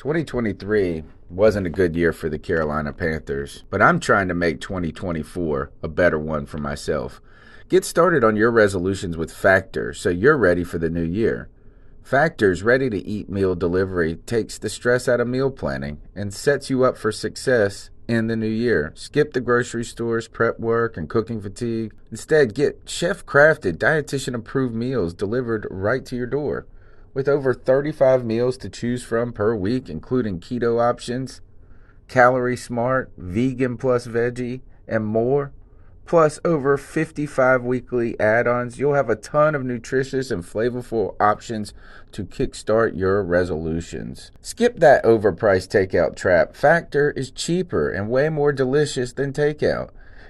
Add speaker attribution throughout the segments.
Speaker 1: 2023 wasn't a good year for the Carolina Panthers, but I'm trying to make 2024 a better one for myself. Get started on your resolutions with Factor so you're ready for the new year. Factor's ready-to-eat meal delivery takes the stress out of meal planning and sets you up for success in the new year. Skip the grocery stores, prep work, and cooking fatigue. Instead, get chef-crafted, dietitian-approved meals delivered right to your door. With over 35 meals to choose from per week, including keto options, calorie smart, vegan plus veggie, and more, plus over 55 weekly add-ons, you'll have a ton of nutritious and flavorful options to kickstart your resolutions. Skip that overpriced takeout trap. Factor is cheaper and way more delicious than takeout.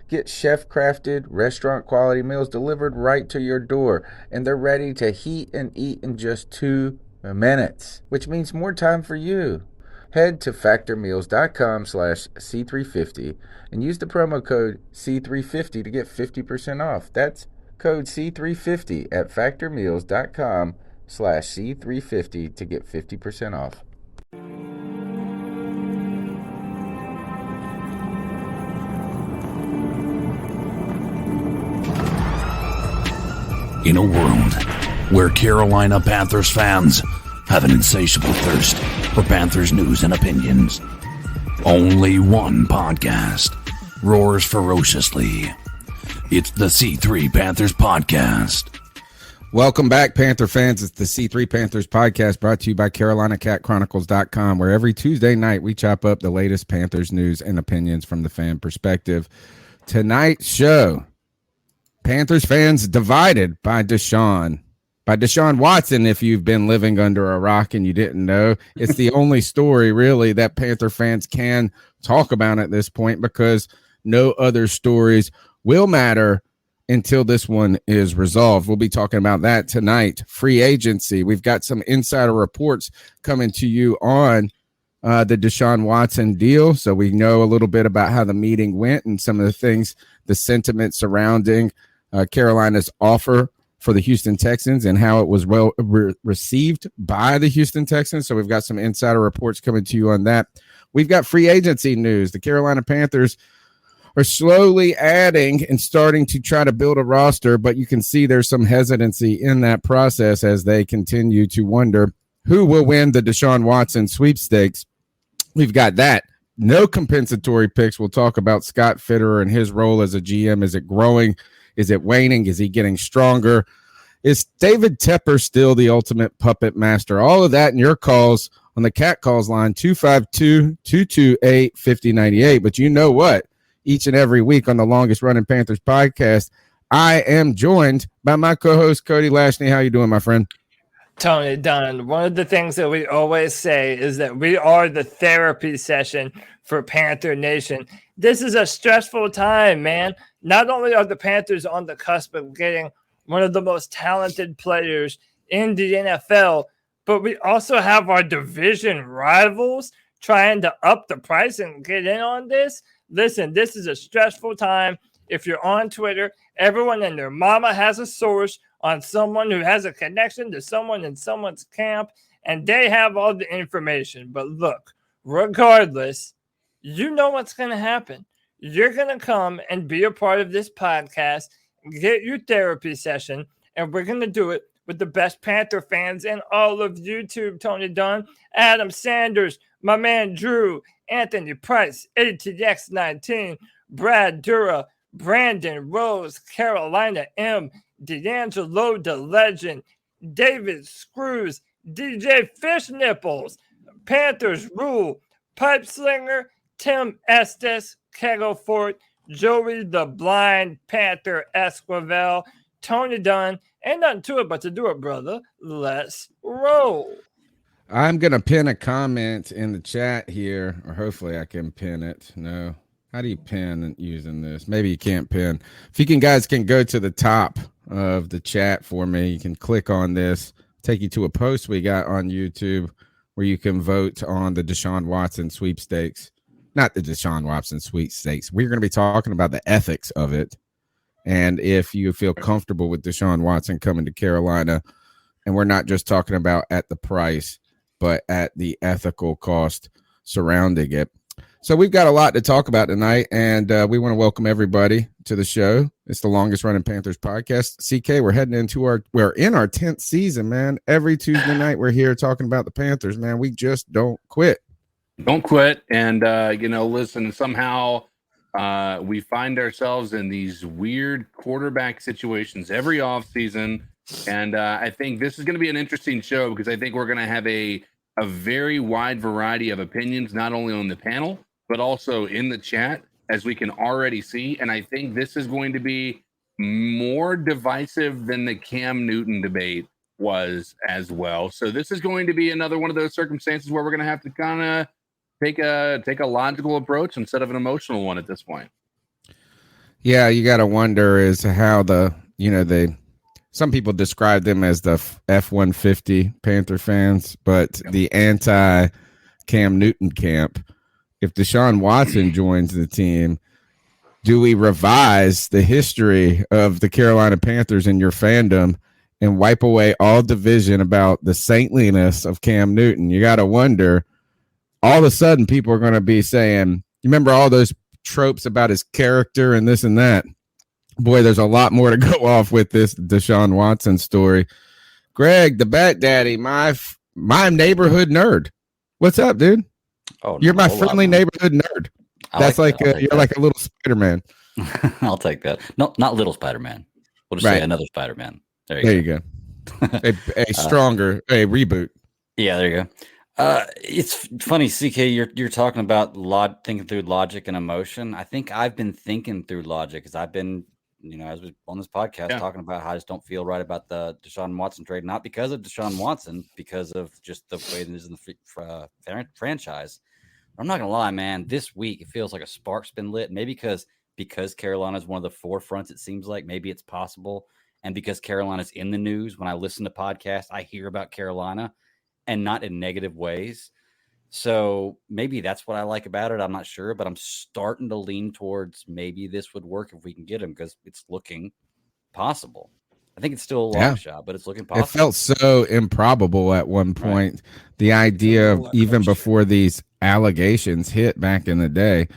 Speaker 1: Get chef-crafted, restaurant-quality meals delivered right to your door, and they're ready to heat and eat in just 2 minutes, which means more time for you. Head to factormeals.com/C350 and use the promo code C350 to get 50% off. That's code C350 at factormeals.com/C350 to get 50% off.
Speaker 2: In a world where Carolina Panthers fans have an insatiable thirst for Panthers news and opinions, only one podcast roars ferociously. It's the C3 Panthers Podcast.
Speaker 3: Welcome back, Panther fans. It's the C3 Panthers Podcast, brought to you by CarolinaCatChronicles.com, where every Tuesday night we chop up the latest Panthers news and opinions from the fan perspective. Tonight's show, Panthers fans divided by Deshaun Watson. If you've been living under a rock and you didn't know, it's the only story really that Panther fans can talk about at this point, because no other stories will matter until this one is resolved. We'll be talking about that tonight. Free agency. We've got some insider reports coming to you on the Deshaun Watson deal, so we know a little bit about how the meeting went and some of the things, the sentiment surrounding Carolina's offer for the Houston Texans and how it was well received by the Houston Texans. So we've got some insider reports coming to you on that. We've got free agency news. The Carolina Panthers are slowly adding and starting to try to build a roster, but you can see there's some hesitancy in that process as they continue to wonder who will win the Deshaun Watson sweepstakes. We've got that. No compensatory picks. We'll talk about Scott Fitterer and his role as a GM. Is it growing? Is it waning? Is he getting stronger? Is David Tepper still the ultimate puppet master? All of that in your calls on the Cat Calls line, 252-228-5098. But you know what? Each and every week on the longest running Panthers podcast, I am joined by my co-host, Cody Lashney. How you doing, my friend?
Speaker 4: Tony Dunn, one of the things that we always say is that we are the therapy session for Panther Nation. This is a stressful time, man. Not only are the Panthers on the cusp of getting one of the most talented players in the NFL, but we also have our division rivals trying to up the price and get in on this. Listen, this is a stressful time. If you're on Twitter, everyone and their mama has a source on someone who has a connection to someone in someone's camp, and they have all the information. But look, regardless, you know what's going to happen. You're going to come and be a part of this podcast, get your therapy session, and we're going to do it with the best Panther fans in all of YouTube. Tony Dunn, Adam Sanders, my man Drew, Anthony Price, ATX19, Brad Dura, Brandon Rose, Carolina M, D'Angelo the Legend, David Screws, DJ Fish Nipples, Panthers Rule, Pipe Slinger, Tim Estes, Kegel Fort, Joey the Blind Panther Esquivel, Tony Dunn, and nothing to it but to do it, brother. Let's roll.
Speaker 3: I'm going to pin a comment in the chat here, or hopefully I can pin it. No. How do you pin using this? Maybe you can't pin. If you guys can go to the top of the chat for me, you can click on this, take you to a post we got on YouTube where you can vote on the Deshaun Watson sweepstakes. Not the Deshaun Watson sweepstakes. We're going to be talking about the ethics of it. And if you feel comfortable with Deshaun Watson coming to Carolina, and we're not just talking about at the price but at the ethical cost surrounding it. So we've got a lot to talk about tonight, and we want to welcome everybody to the show. It's the longest running Panthers podcast. CK, we're in our 10th season, man. Every Tuesday night we're here talking about the Panthers, man. We just don't quit.
Speaker 5: Don't quit. And, listen, somehow we find ourselves in these weird quarterback situations every offseason. And I think this is going to be an interesting show because I think we're going to have a very wide variety of opinions, not only on the panel, but also in the chat, as we can already see. And I think this is going to be more divisive than the Cam Newton debate was as well. So this is going to be another one of those circumstances where we're going to have to kind of take a logical approach instead of an emotional one at this point.
Speaker 3: Yeah, you got to wonder is how some people describe them as the F-150 Panther fans, but the anti-Cam Newton camp. If Deshaun Watson joins the team, do we revise the history of the Carolina Panthers in your fandom and wipe away all division about the saintliness of Cam Newton? You got to wonder, all of a sudden people are going to be saying, you remember all those tropes about his character and this and that? Boy, there's a lot more to go off with this Deshaun Watson story. Greg, the Bat Daddy, my neighborhood nerd. What's up, dude?
Speaker 6: Oh,
Speaker 3: you're my friendly neighborhood nerd. That's like you're like a little Spider-Man.
Speaker 6: I'll take that. No, not little Spider-Man. We'll just say another Spider-Man. There you go.
Speaker 3: a stronger reboot.
Speaker 6: Yeah, there you go. It's funny, CK. You're talking about thinking through logic and emotion. I think I've been thinking through logic because I've been, as we on this podcast talking about how I just don't feel right about the Deshaun Watson trade, not because of Deshaun Watson, because of just the way it is in the franchise. I'm not gonna lie, man. This week it feels like a spark's been lit. Maybe because Carolina is one of the forefronts. It seems like maybe it's possible, and because Carolina's in the news. When I listen to podcasts, I hear about Carolina, and not in negative ways. So maybe that's what I like about it. I'm not sure, but I'm starting to lean towards maybe this would work if we can get him because it's looking possible. I think it's still a long shot, but it's looking possible.
Speaker 3: It felt so improbable at one point. Right. The idea of even before these allegations hit back in the day,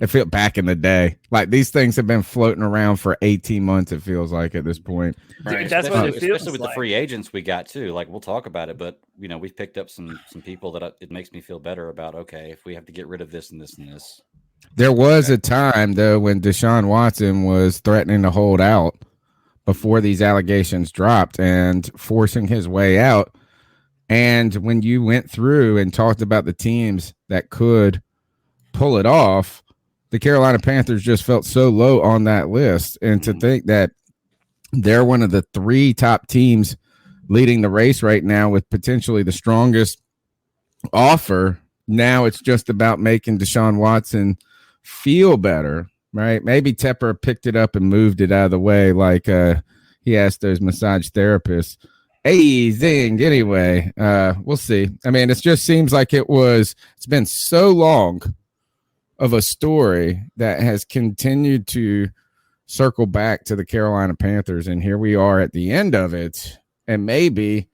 Speaker 3: it felt back in the day. Like these things have been floating around for 18 months, it feels like at this point.
Speaker 6: Right.
Speaker 4: Dude, that's what it feels
Speaker 6: especially with the free agents we got too. Like we'll talk about it, but we've picked up some people that it makes me feel better about, okay, if we have to get rid of this and this and this.
Speaker 3: There was a time though when Deshaun Watson was threatening to hold out before these allegations dropped and forcing his way out. And when you went through and talked about the teams that could pull it off, the Carolina Panthers just felt so low on that list. And to think that they're one of the 3 top teams leading the race right now with potentially the strongest offer, now it's just about making Deshaun Watson feel better, right? Maybe Tepper picked it up and moved it out of the way like he asked those massage therapists. Hey, zing. Anyway, we'll see. I mean, it just seems like it's been so long of a story that has continued to circle back to the Carolina Panthers. And here we are at the end of it. And maybe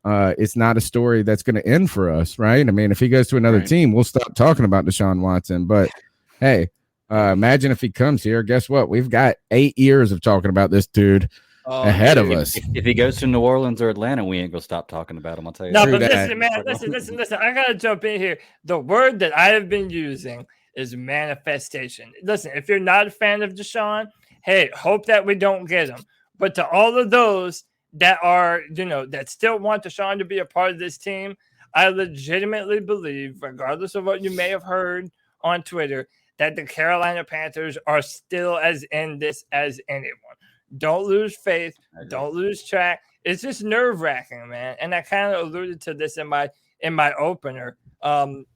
Speaker 3: it's not a story that's going to end for us, right? I mean, if he goes to another team, we'll stop talking about Deshaun Watson. But, hey, imagine if he comes here. Guess what? We've got 8 years of talking about this dude ahead of us.
Speaker 6: If he goes to New Orleans or Atlanta, we ain't going to stop talking about him. I'll tell you.
Speaker 4: No, but listen, man. Listen. I got to jump in here. The word that I have been using is manifestation. Listen, if you're not a fan of Deshaun, hey, hope that we don't get him. But to all of those that are, that still want Deshaun to be a part of this team, I legitimately believe, regardless of what you may have heard on Twitter, that the Carolina Panthers are still as in this as anyone. Don't lose faith. Don't lose track. It's just nerve-wracking, man. And I kind of alluded to this in my opener.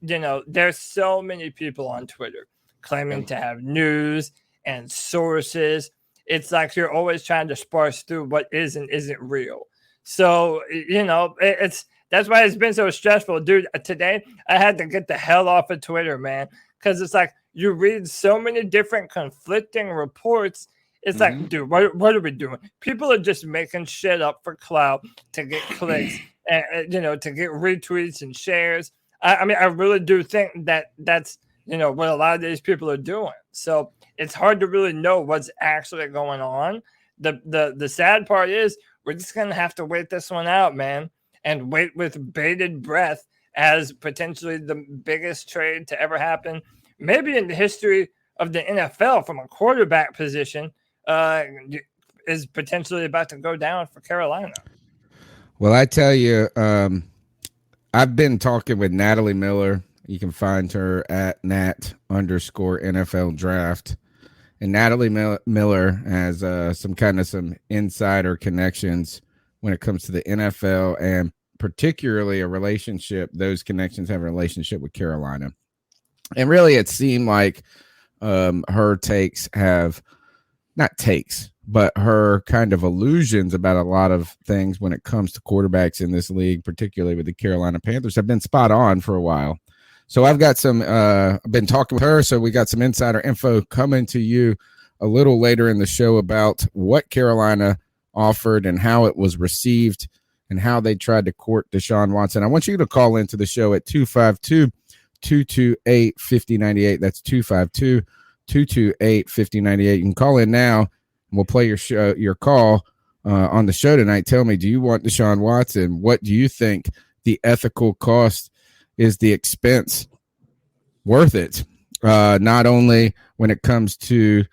Speaker 4: There's so many people on Twitter claiming to have news and sources. It's like you're always trying to sparse through what is and isn't real. So, that's why it's been so stressful. Dude, today I had to get the hell off of Twitter, man, because it's like you read so many different conflicting reports. It's like, dude, what are we doing? People are just making shit up for clout to get clicks and to get retweets and shares. I mean, I really do think that's what a lot of these people are doing. So it's hard to really know what's actually going on. The sad part is we're just gonna have to wait this one out, man, and wait with bated breath as potentially the biggest trade to ever happen, maybe in the history of the NFL from a quarterback position, is potentially about to go down for Carolina.
Speaker 3: Well, I tell you, I've been talking with Natalie Miller. You can find her at Nat_NFL draft. And Natalie Miller has some insider connections when it comes to the NFL, and particularly those connections have a relationship with Carolina. And really, it seemed like her but her kind of illusions about a lot of things when it comes to quarterbacks in this league, particularly with the Carolina Panthers, have been spot on for a while. So I've got I've been talking with her. So we got some insider info coming to you a little later in the show about what Carolina offered and how it was received and how they tried to court Deshaun Watson. I want you to call into the show at 252-228-5098. That's 252-228-5098. You can call in now, and we'll play your call on the show tonight. Tell me, do you want Deshaun Watson? What do you think the ethical cost is? The expense worth it? Not only when it comes to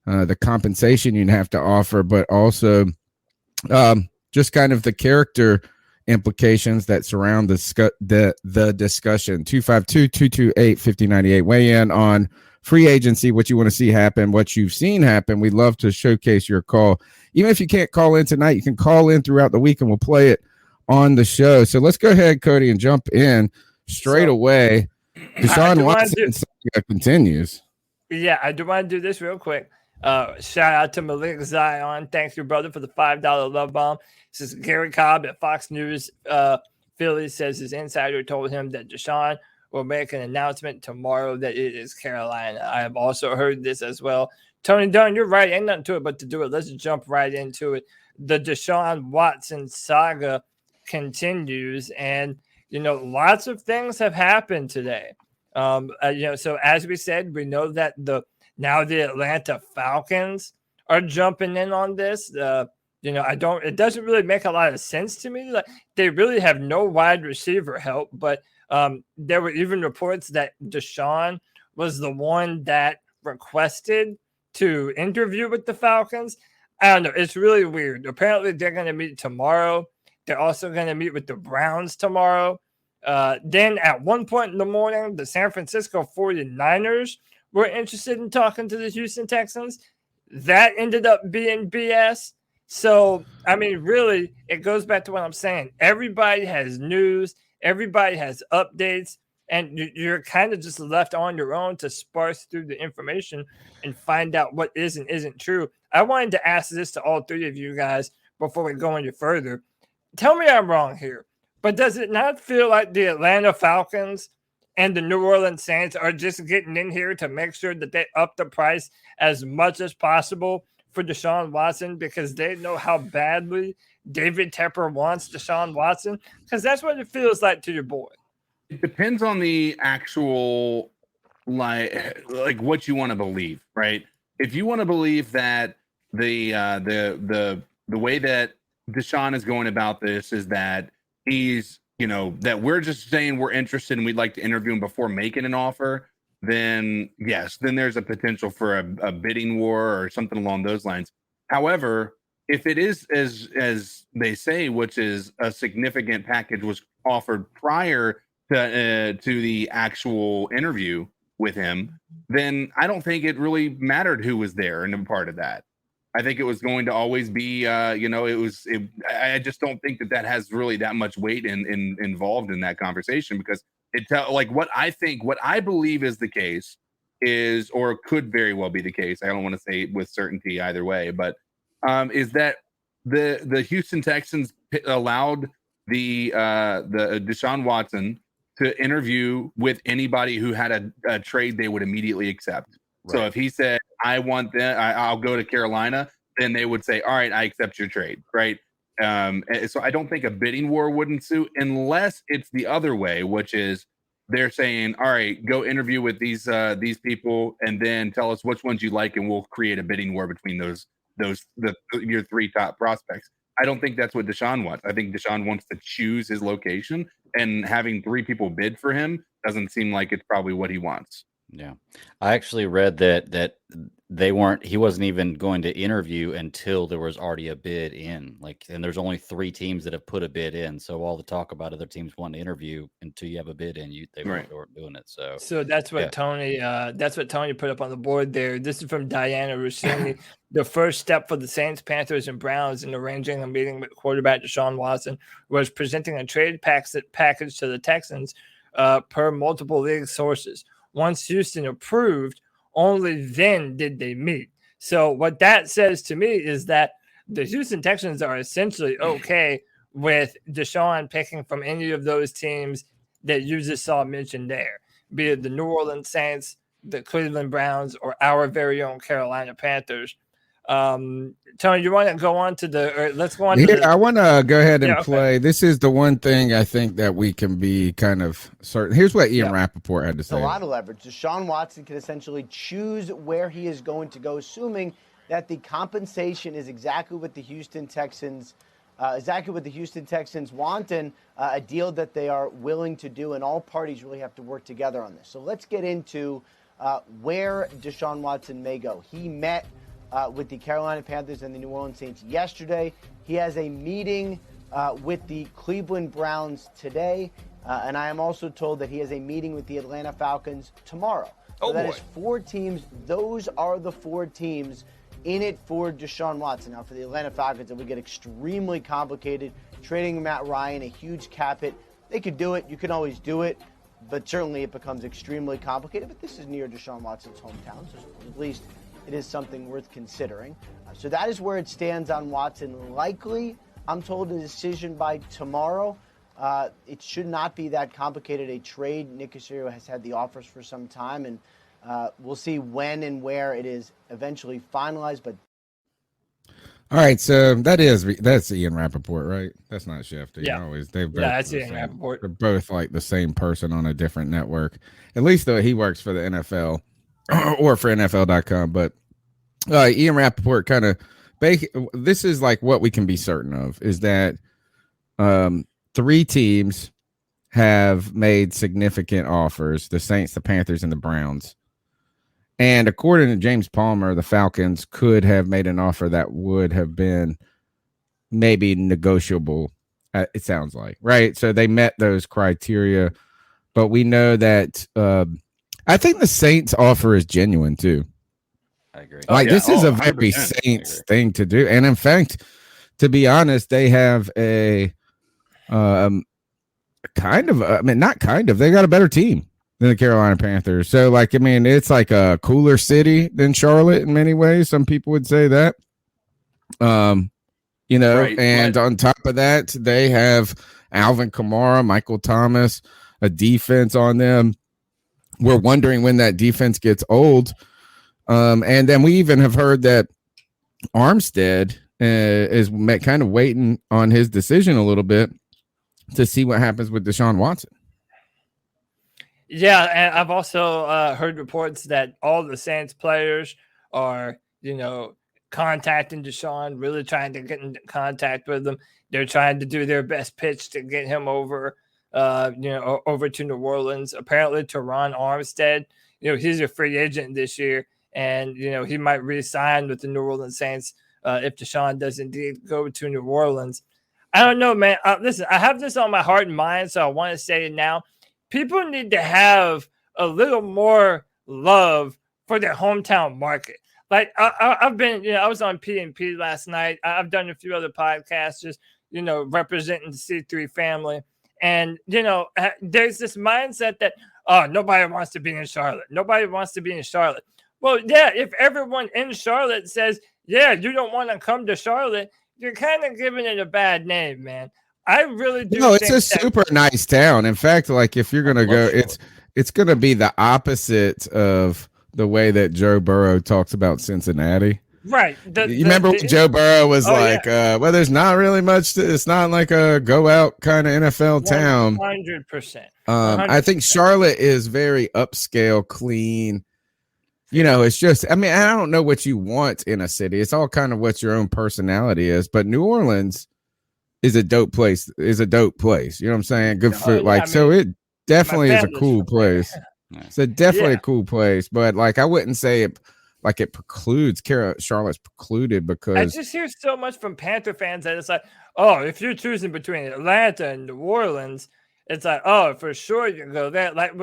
Speaker 3: the compensation you'd have to offer, but also just kind of the character implications that surround the discussion. 252-228-5098. Weigh in on free agency, what you want to see happen, what you've seen happen. We'd love to showcase your call. Even if you can't call in tonight, you can call in throughout the week and we'll play it on the show. So let's go ahead, Cody, and jump in straight away. Deshaun Watson continues.
Speaker 4: Yeah, I do want to do this real quick. Shout out to Malik Zion. Thanks, your brother, for the $5 love bomb. This is Gary Cobb at Fox News. Philly says his insider told him that Deshaun will make an announcement tomorrow that it is Carolina. I have also heard this as well. Tony Dunn, you're right. Ain't nothing to it but to do it. Let's jump right into it. The Deshaun Watson saga continues, and lots of things have happened today. So as we said, we know that now the Atlanta Falcons are jumping in on this. It doesn't really make a lot of sense to me. Like, they really have no wide receiver help, but there were even reports that Deshaun was the one that requested to interview with the Falcons. I don't know. It's really weird. Apparently, they're going to meet tomorrow. They're also going to meet with the Browns tomorrow. Then at one point in the morning, the San Francisco 49ers were interested in talking to the Houston Texans. That ended up being BS. So, I mean, really, it goes back to what I'm saying. Everybody has news. Everybody has updates. And you're kind of just left on your own to sparse through the information and find out what is and isn't true. I wanted to ask this to all three of you guys before we go any further. Tell me I'm wrong here, but does it not feel like the Atlanta Falcons and the New Orleans Saints are just getting in here to make sure that they up the price as much as possible for Deshaun Watson because they know how badly David Tepper wants Deshaun Watson? Because that's what it feels like to your boy.
Speaker 5: It depends on the actual, like what you want to believe, right? If you want to believe that the way that Deshaun is going about this is that he's, that we're just saying we're interested and we'd like to interview him before making an offer, then yes, then there's a potential for a bidding war or something along those lines. However, if it is as they say, which is a significant package was offered prior to the actual interview with him, then I don't think it really mattered who was there and a part of that. I think it was going to always be, I just don't think that has really that much weight involved in that conversation because what I believe is the case is, or could very well be the case. I don't want to say with certainty either way, but is that the Houston Texans allowed the Deshaun Watson to interview with anybody who had a trade they would immediately accept. Right. So if he said, I want them, I'll go to Carolina, then they would say, all right, I accept your trade, right? So I don't think a bidding war would ensue unless it's the other way, which is they're saying, all right, go interview with these people and then tell us which ones you like, and we'll create a bidding war between your 3 top prospects. I don't think that's what Deshaun wants. I think Deshaun wants to choose his location, and having 3 people bid for him doesn't seem like it's probably what he wants.
Speaker 6: Yeah. I actually read that he wasn't even going to interview until there was already a bid in, and there's only 3 teams that have put a bid in. So all the talk about other teams wanting to interview until you have a bid in, they weren't doing it. So
Speaker 4: that's what Tony put up on the board there. This is from Diana Rossini. The first step for the Saints, Panthers, and Browns in arranging a meeting with quarterback Deshaun Watson was presenting a trade package to the Texans, per multiple league sources. Once Houston approved, only then did they meet. So what that says to me is that the Houston Texans are essentially okay with Deshaun picking from any of those teams that you just saw mentioned there, be it the New Orleans Saints, the Cleveland Browns, or our very own Carolina Panthers. Tony, you want to go on to let's go on to
Speaker 3: I want to go ahead and play. This is the one thing I think that we can be kind of certain. Here's what Ian Rappaport had to say.
Speaker 7: A lot of leverage. Deshaun Watson can essentially choose where he is going to go, assuming that the compensation is exactly what the Houston Texans want, and a deal that they are willing to do, and all parties really have to work together on this. So let's get into where Deshaun Watson may go. He met with the Carolina Panthers and the New Orleans Saints yesterday. He has a meeting with the Cleveland Browns today, and I am also told that he has a meeting with the Atlanta Falcons tomorrow. So that is 4 teams. Those are the 4 teams in it for Deshaun Watson. Now, for the Atlanta Falcons, it would get extremely complicated. Trading Matt Ryan, a huge cap hit. They could do it. You can always do it, but certainly it becomes extremely complicated. But this is near Deshaun Watson's hometown, so at least it is something worth considering. So that is where it stands on Watson. Likely, I'm told, a decision by tomorrow. It should not be that complicated a trade. Nick Caserio has had the offers for some time, and we'll see when and where it is eventually finalized. But
Speaker 3: all right, so that's Ian Rappaport, right? That's not Schefter.
Speaker 4: Yeah,
Speaker 3: that's
Speaker 4: Ian Rappaport.
Speaker 3: They're both like the same person on a different network. At least though he works for the NFL. Or for NFL.com, but Ian Rappaport kind of this is like what we can be certain of is that 3 teams have made significant offers: the Saints, the Panthers, and the Browns. And according to James Palmer, the Falcons could have made an offer that would have been maybe negotiable. It sounds like, right? So they met those criteria, but we know that. I think the Saints offer is genuine too.
Speaker 6: I agree.
Speaker 3: This is a very Saints thing to do, and in fact, to be honest, they have a they got a better team than the Carolina Panthers. So, it's like a cooler city than Charlotte in many ways. Some people would say that. Right, and on top of that, they have Alvin Kamara, Michael Thomas, a defense on them. We're wondering when that defense gets old. And then we even have heard that Armstead is kind of waiting on his decision a little bit to see what happens with Deshaun Watson.
Speaker 4: Yeah, and I've also heard reports that all the Saints players are, contacting Deshaun, really trying to get in contact with him. They're trying to do their best pitch to get him over over to New Orleans. Apparently, Teron Armstead, he's a free agent this year, and he might re-sign with the New Orleans Saints if Deshaun does indeed go to New Orleans. I don't know, man. Listen, I have this on my heart and mind, so I want to say it now. People need to have a little more love for their hometown market. Like I've been, I was on P&P last night. I've done a few other podcasts, just representing the C3 family. And, there's this mindset that, nobody wants to be in Charlotte. Nobody wants to be in Charlotte. Well, yeah, if everyone in Charlotte says, yeah, you don't want to come to Charlotte, you're kind of giving it a bad name, man. I really do.
Speaker 3: No, it's a super nice town. In fact, if you're going to go, it's going to be the opposite of the way that Joe Burrow talks about Cincinnati.
Speaker 4: Right.
Speaker 3: You remember when Joe Burrow was well, there's not really much. It's not like a go out kind of NFL town.
Speaker 4: 100%.
Speaker 3: I think Charlotte is very upscale, clean. It's just, I don't know what you want in a city. It's all kind of what your own personality is. But New Orleans is a dope place. You know what I'm saying? Good for so it definitely is a cool place. It's definitely a cool place. But like, I wouldn't say it. Like it precludes Charlotte's precluded because
Speaker 4: I just hear so much from Panther fans that it's like, oh, if you're choosing between Atlanta and New Orleans, it's like, oh, for sure you go there. Like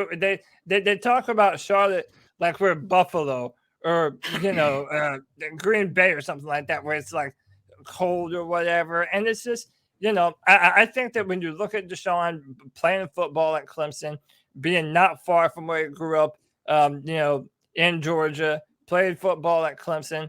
Speaker 4: they talk about Charlotte like we're Buffalo or Green Bay or something like that, where it's like cold or whatever. And it's just, I think that when you look at Deshaun playing football at Clemson, being not far from where he grew up, in Georgia. Played football at Clemson,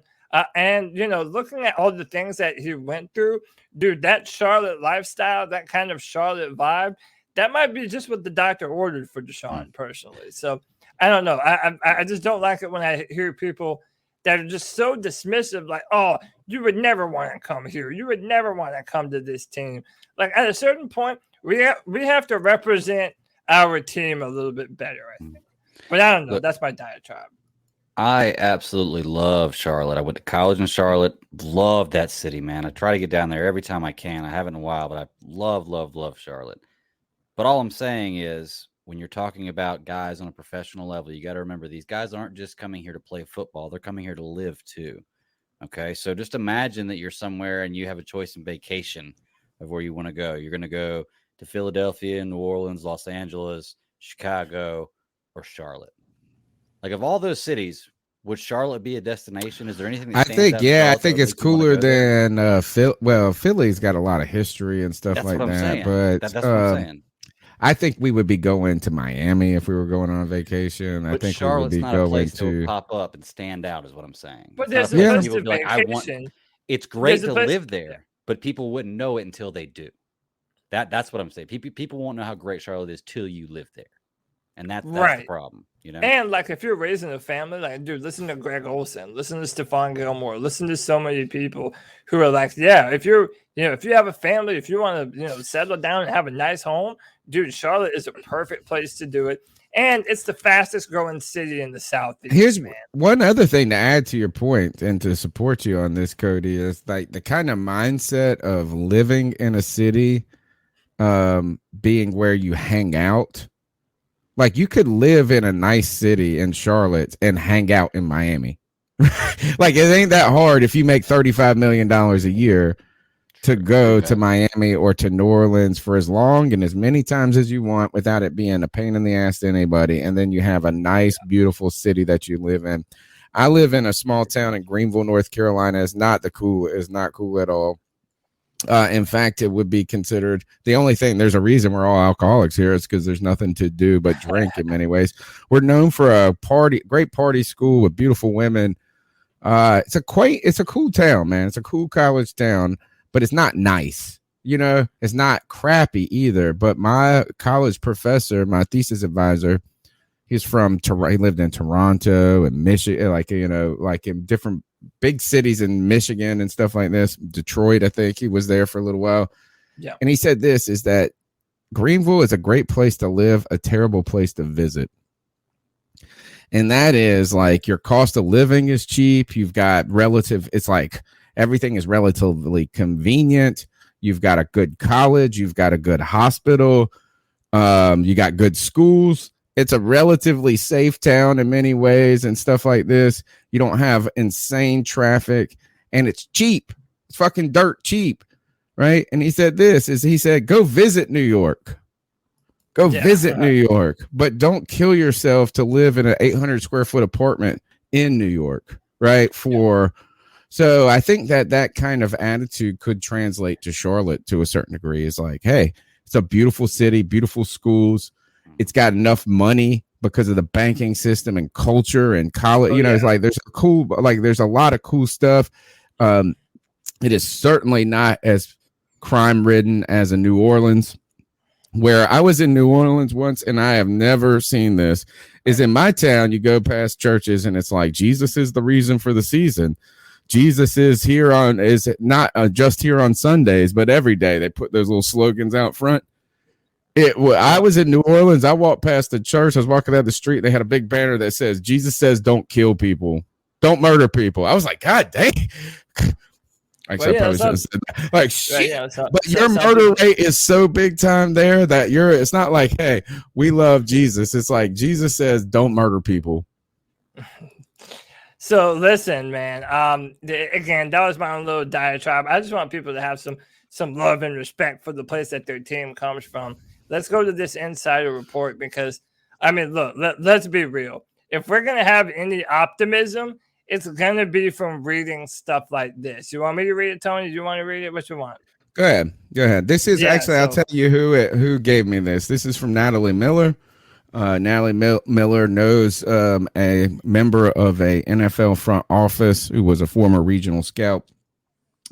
Speaker 4: and looking at all the things that he went through, dude, that Charlotte lifestyle, that kind of Charlotte vibe, that might be just what the doctor ordered for Deshaun personally. So I don't know. I just don't like it when I hear people that are just so dismissive, like, oh, you would never want to come here. You would never want to come to this team. Like at a certain point, we have to represent our team a little bit better, I think. But I don't know. That's my diatribe.
Speaker 6: I absolutely love Charlotte. I went to college in Charlotte. Love that city, man. I try to get down there every time I can. I haven't in a while, but I love Charlotte. But all I'm saying is when you're talking about guys on a professional level, you got to remember these guys aren't just coming here to play football. They're coming here to live too. Okay, so just imagine that you're somewhere and you have a choice in vacation of where you want to go. You're going to go to Philadelphia, New Orleans, Los Angeles, Chicago, or Charlotte. Like of all those cities, would Charlotte be a destination? Is there anything that
Speaker 3: I think it's cooler than Philly's got a lot of history and stuff like that. But
Speaker 6: that's what I'm saying.
Speaker 3: I think we would be going to Miami if we were going on vacation.
Speaker 6: But
Speaker 3: I think
Speaker 6: Charlotte's
Speaker 3: we would be
Speaker 6: not
Speaker 3: going
Speaker 6: a place
Speaker 3: to
Speaker 6: pop up and stand out, is what I'm saying.
Speaker 4: But there's a place to
Speaker 6: vacation. It's great to live there, but people wouldn't know it until they do. That's what I'm saying. People won't know how great Charlotte is till you live there. And that's the problem, And
Speaker 4: like if you're raising a family, like dude, listen to Greg Olsen, listen to Stephon Gilmore, listen to so many people who are like, yeah, if you have a family, if you want to, settle down and have a nice home, dude, Charlotte is a perfect place to do it. And it's the fastest growing city in the Southeast.
Speaker 3: Here's one other thing to add to your point and to support you on this, Cody, is like the kind of mindset of living in a city, being where you hang out. Like you could live in a nice city in Charlotte and hang out in Miami. Like it ain't that hard if you make $35 million a year to go to Miami or to New Orleans for as long and as many times as you want without it being a pain in the ass to anybody. And then you have a nice, beautiful city that you live in. I live in a small town in Greenville, North Carolina. It's not cool at all. In fact, it would be considered the only thing. There's a reason we're all alcoholics here. It's because there's nothing to do but drink in many ways. We're known for a great party school with beautiful women. It's a cool town, man. It's a cool college town, but it's not nice. It's not crappy either. But my college professor, my thesis advisor, he lived in Toronto and Michigan, like in different big cities in Michigan and stuff like this. Detroit, I think he was there for a little while. Yeah. And he said this is that Greenville is a great place to live, a terrible place to visit. And that is like your cost of living is cheap. You've got it's like everything is relatively convenient. You've got a good college. You've got a good hospital. You got good schools. It's a relatively safe town in many ways and stuff like this. You don't have insane traffic and it's cheap. It's fucking dirt cheap. Right. And he said go visit New York. Visit New York, but don't kill yourself to live in an 800 square foot apartment in New York. Right. So I think that kind of attitude could translate to Charlotte to a certain degree. Is like, hey, it's a beautiful city, beautiful schools. It's got enough money because of the banking system and culture and college. It's like there's a lot of cool stuff. It is certainly not as crime ridden as a New Orleans. where I was in New Orleans once, and I have never seen this, is in my town, you go past churches and it's like, Jesus is the reason for the season. Jesus is not just here on Sundays, but every day. They put those little slogans out front. I was in New Orleans. I walked past the church. I was walking down the street. They had a big banner that says, Jesus says, don't kill people. Don't murder people. I was like, God dang. Like, shit. But your murder rate is so big time there that it's not like, hey, we love Jesus. It's like Jesus says, don't murder people.
Speaker 4: So listen, man. Again, that was my own little diatribe. I just want people to have some love and respect for the place that their team comes from. Let's go to this insider report because, I mean, look, let's be real. If we're going to have any optimism, it's going to be from reading stuff like this. You want me to read it, Tony? Do you want to read it? What you want?
Speaker 3: Go ahead. This is I'll tell you who gave me this. This is from Natalie Miller. Natalie Miller knows a member of a NFL front office who was a former regional scout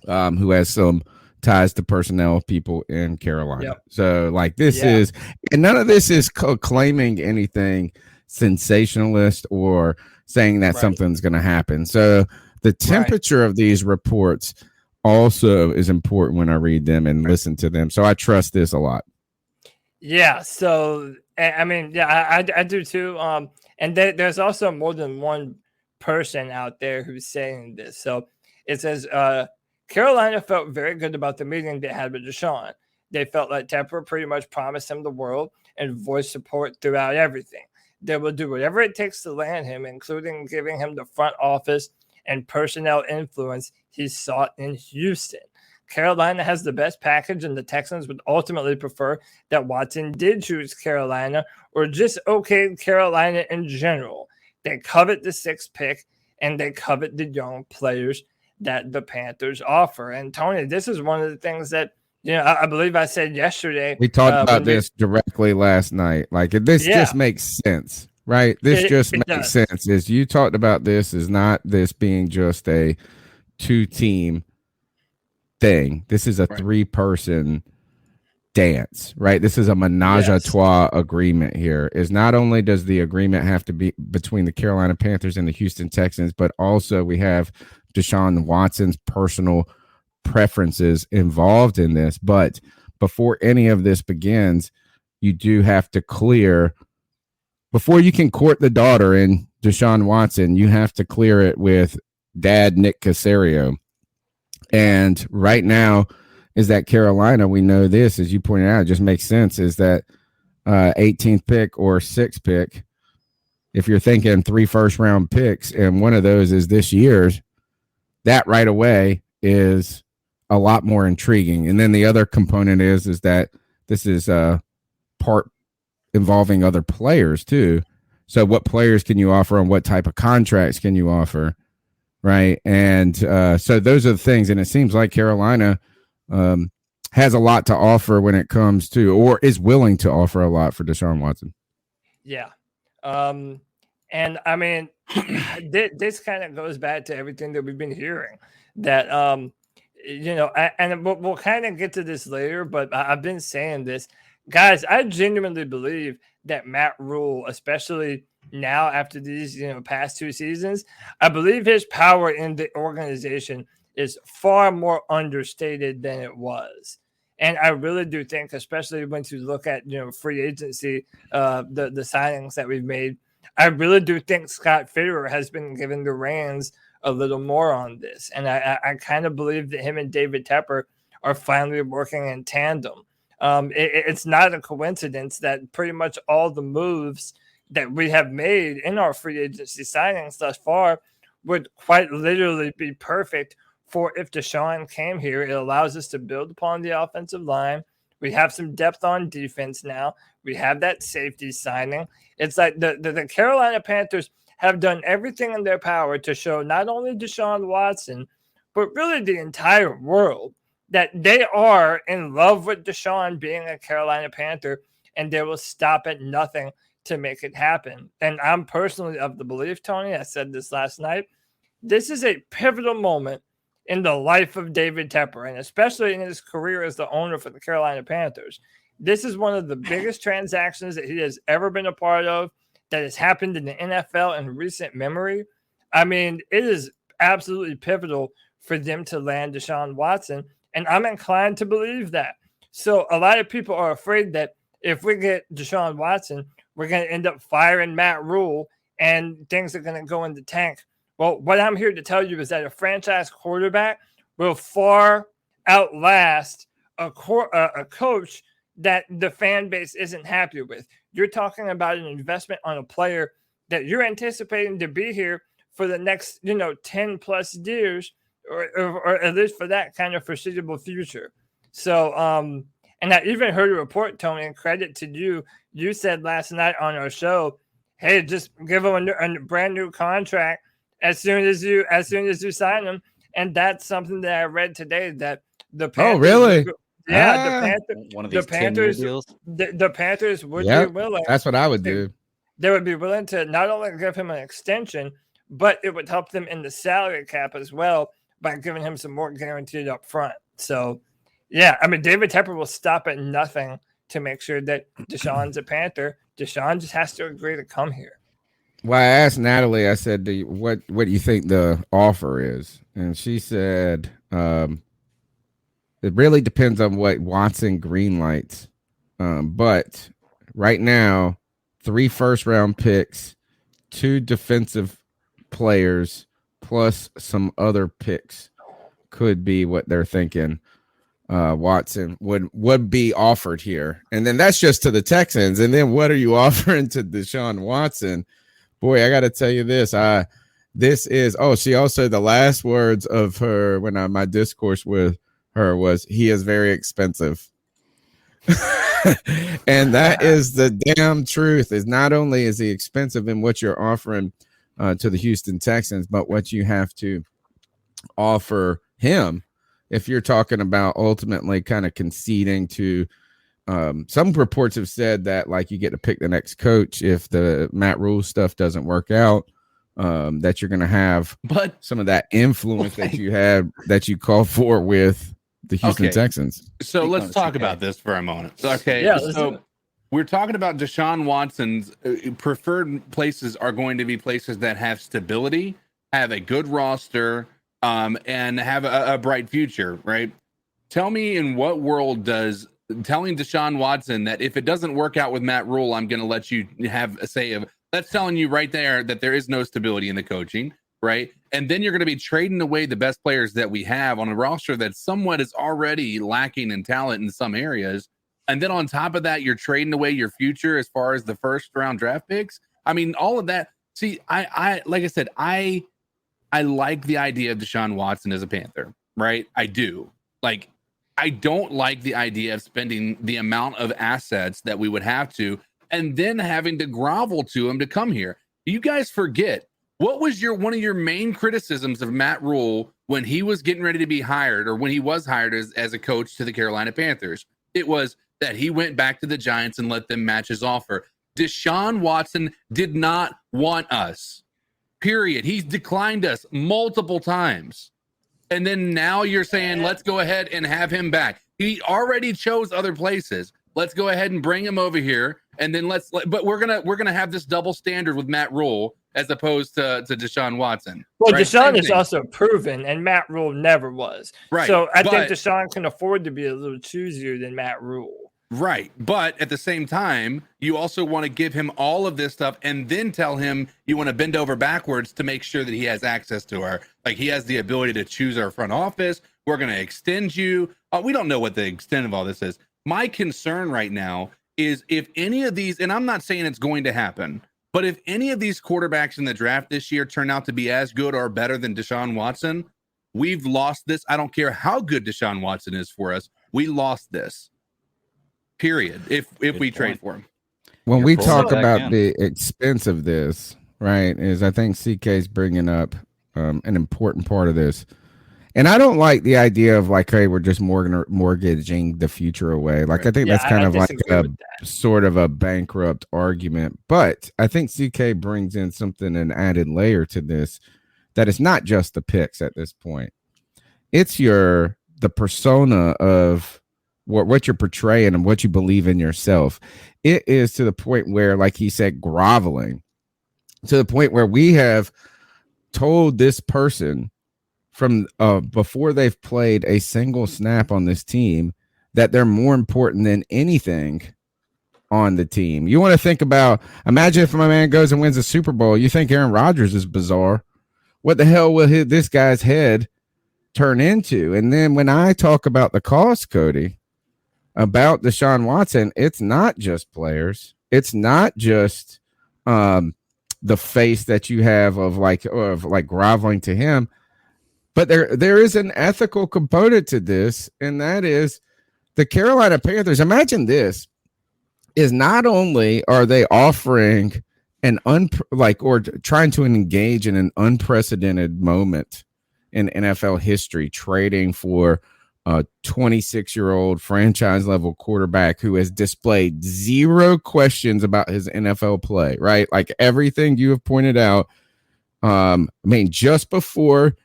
Speaker 3: who has some ties to personnel people in Carolina. Yep. So like this is, and none of this is claiming anything sensationalist or saying that something's going to happen. So the temperature of these reports also is important when I read them and listen to them. So I trust this a lot. Yeah.
Speaker 4: So, I mean, I do too. And there's also more than one person out there who's saying this. So it says, Carolina felt very good about the meeting they had with Deshaun. They felt like Tepper pretty much promised him the world and voiced support throughout everything. They will do whatever it takes to land him, including giving him the front office and personnel influence he sought in Houston. Carolina has the best package, and the Texans would ultimately prefer that Watson did choose Carolina or just okayed Carolina in general. They covet the 6th pick, and they covet the young players that the Panthers offer. And Tony, this is one of the things that, you know, I believe I said yesterday.
Speaker 3: We talked about this directly last night. Like this just makes sense, right? This just makes sense. As you talked about, this is not this being just a 2-team thing. This is a 3-person dance, right? This is a menage a trois agreement here. Is not only does the agreement have to be between the Carolina Panthers and the Houston Texans, but also we have Deshaun Watson's personal preferences involved in this. But before any of this begins, you do have to clear, before you can court the daughter in Deshaun Watson, you have to clear it with dad Nick Caserio. And right now is that Carolina, we know this, as you pointed out, it just makes sense, is that 18th pick or 6th pick, if you're thinking 3 first-round picks and one of those is this year's, that right away is a lot more intriguing. And then the other component is that this is a part involving other players too. So what players can you offer and what type of contracts can you offer? Right. And so those are the things. And it seems like Carolina has a lot to offer when it comes to, or is willing to offer a lot for Deshaun Watson.
Speaker 4: Yeah. And I mean, this kind of goes back to everything that we've been hearing that, you know, and we'll kind of get to this later, but I've been saying this, guys. I genuinely believe that Matt Rule, especially now after these, you know, past 2 seasons, I believe his power in the organization is far more understated than it was. And I really do think, especially when you look at, you know, free agency, the signings that we've made, I really do think Scott Fitterer has been given the reins a little more on this. And I kind of believe that him and David Tepper are finally working in tandem. It's not a coincidence that pretty much all the moves that we have made in our free agency signings thus far would quite literally be perfect for if Deshaun came here. It allows us to build upon the offensive line. We have some depth on defense now. We have that safety signing. It's like the Carolina Panthers have done everything in their power to show not only Deshaun Watson, but really the entire world that they are in love with Deshaun being a Carolina Panther, and they will stop at nothing to make it happen. And I'm personally of the belief, Tony, I said this last night, this is a pivotal moment in the life of David Tepper, and especially in his career as the owner for the Carolina Panthers. This is one of the biggest transactions that he has ever been a part of that has happened in the NFL in recent memory. I mean, it is absolutely pivotal for them to land Deshaun Watson, and I'm inclined to believe that. So a lot of people are afraid that if we get Deshaun Watson, we're going to end up firing Matt Rule and things are going to go in the tank. Well, what I'm here to tell you is that a franchise quarterback will far outlast a coach that the fan base isn't happy with. You're talking about an investment on a player that you're anticipating to be here for the next, 10 plus years, or at least for that kind of foreseeable future. So, and I even heard a report, Tony, and credit to you. You said last night on our show, hey, just give him a brand new contract as soon as you sign him. And that's something that I read today, that the Panthers,
Speaker 3: really?
Speaker 4: Yeah,
Speaker 6: one of these deals.
Speaker 4: The Panthers would be willing.
Speaker 3: That's what I would do.
Speaker 4: They would be willing to not only give him an extension, but it would help them in the salary cap as well by giving him some more guaranteed up front. So, yeah, I mean, David Tepper will stop at nothing to make sure that Deshaun's a Panther. Deshaun just has to agree to come here.
Speaker 3: Well, I asked Natalie, I said, what do you think the offer is? And she said, it really depends on what Watson greenlights. But right now, 3 first-round picks, 2 defensive players, plus some other picks could be what they're thinking Watson would be offered here. And then that's just to the Texans. And then what are you offering to Deshaun Watson? Boy, I got to tell you this. She also, the last words of her when my discourse with her was, he is very expensive. And that is the damn truth. Is not only is he expensive in what you're offering to the Houston Texans, but what you have to offer him if you're talking about ultimately kind of conceding to some reports have said that, like, you get to pick the next coach if the Matt Rule stuff doesn't work out, that you're going to have some of that influence that you had, that you call for with the Houston Texans.
Speaker 5: So let's talk about this for a moment. Okay. Yeah, so we're talking about Deshaun Watson's preferred places are going to be places that have stability, have a good roster, and have a bright future, right? Tell me, in what world does telling Deshaun Watson that if it doesn't work out with Matt Rule, I'm going to let you have a say of, that's telling you right there that there is no stability in the coaching, right? And then you're going to be trading away the best players that we have on a roster that somewhat is already lacking in talent in some areas. And then on top of that, you're trading away your future as far as the first round draft picks. I mean, all of that. See, I like I said, I like the idea of Deshaun Watson as a Panther, right? I do. Like, I don't like the idea of spending the amount of assets that we would have to, and then having to grovel to him to come here. You guys forget, what was one of your main criticisms of Matt Rule when he was getting ready to be hired, or when he was hired as a coach to the Carolina Panthers? It was that he went back to the Giants and let them match his offer. Deshaun Watson did not want us, period. He's declined us multiple times. And then now you're saying, let's go ahead and have him back. He already chose other places. Let's go ahead and bring him over here. And then but we're gonna have this double standard with Matt Rule as opposed to Deshaun Watson.
Speaker 4: Well, right? Deshaun is also proven, and Matt Rule never was.
Speaker 5: Right.
Speaker 4: So I think Deshaun can afford to be a little choosier than Matt Rule.
Speaker 5: Right. But at the same time, you also want to give him all of this stuff and then tell him you want to bend over backwards to make sure that he has access to he has the ability to choose our front office. We're going to extend you. We don't know what the extent of all this is. My concern right now is if any of these, and I'm not saying it's going to happen, but if any of these quarterbacks in the draft this year turn out to be as good or better than Deshaun Watson, we've lost this. I don't care how good Deshaun Watson is for us. We lost this. Period. If we trade for him.
Speaker 3: When we talk about the expense of this, right, is I think CK's bringing up an important part of this. And I don't like the idea of like, hey, we're just mortgaging the future away. Like, I think that's kind of like a sort of a bankrupt argument. But I think CK brings in something, an added layer to this, that it's not just the picks at this point. It's the persona of what you're portraying and what you believe in yourself. It is to the point where, like he said, groveling, to the point where we have told this person from before they've played a single snap on this team that they're more important than anything on the team. You want to think about, imagine if my man goes and wins a Super Bowl. You think Aaron Rodgers is bizarre. What the hell will this guy's head turn into? And then when I talk about the cost, Cody, about Deshaun Watson, it's not just players. It's not just the face that you have of like groveling to him, but there is an ethical component to this, and that is the Carolina Panthers. Imagine this: is not only are they offering an or trying to engage in an unprecedented moment in NFL history, trading for a 26-year-old franchise level quarterback who has displayed zero questions about his NFL play, right? Like everything you have pointed out. I mean, just before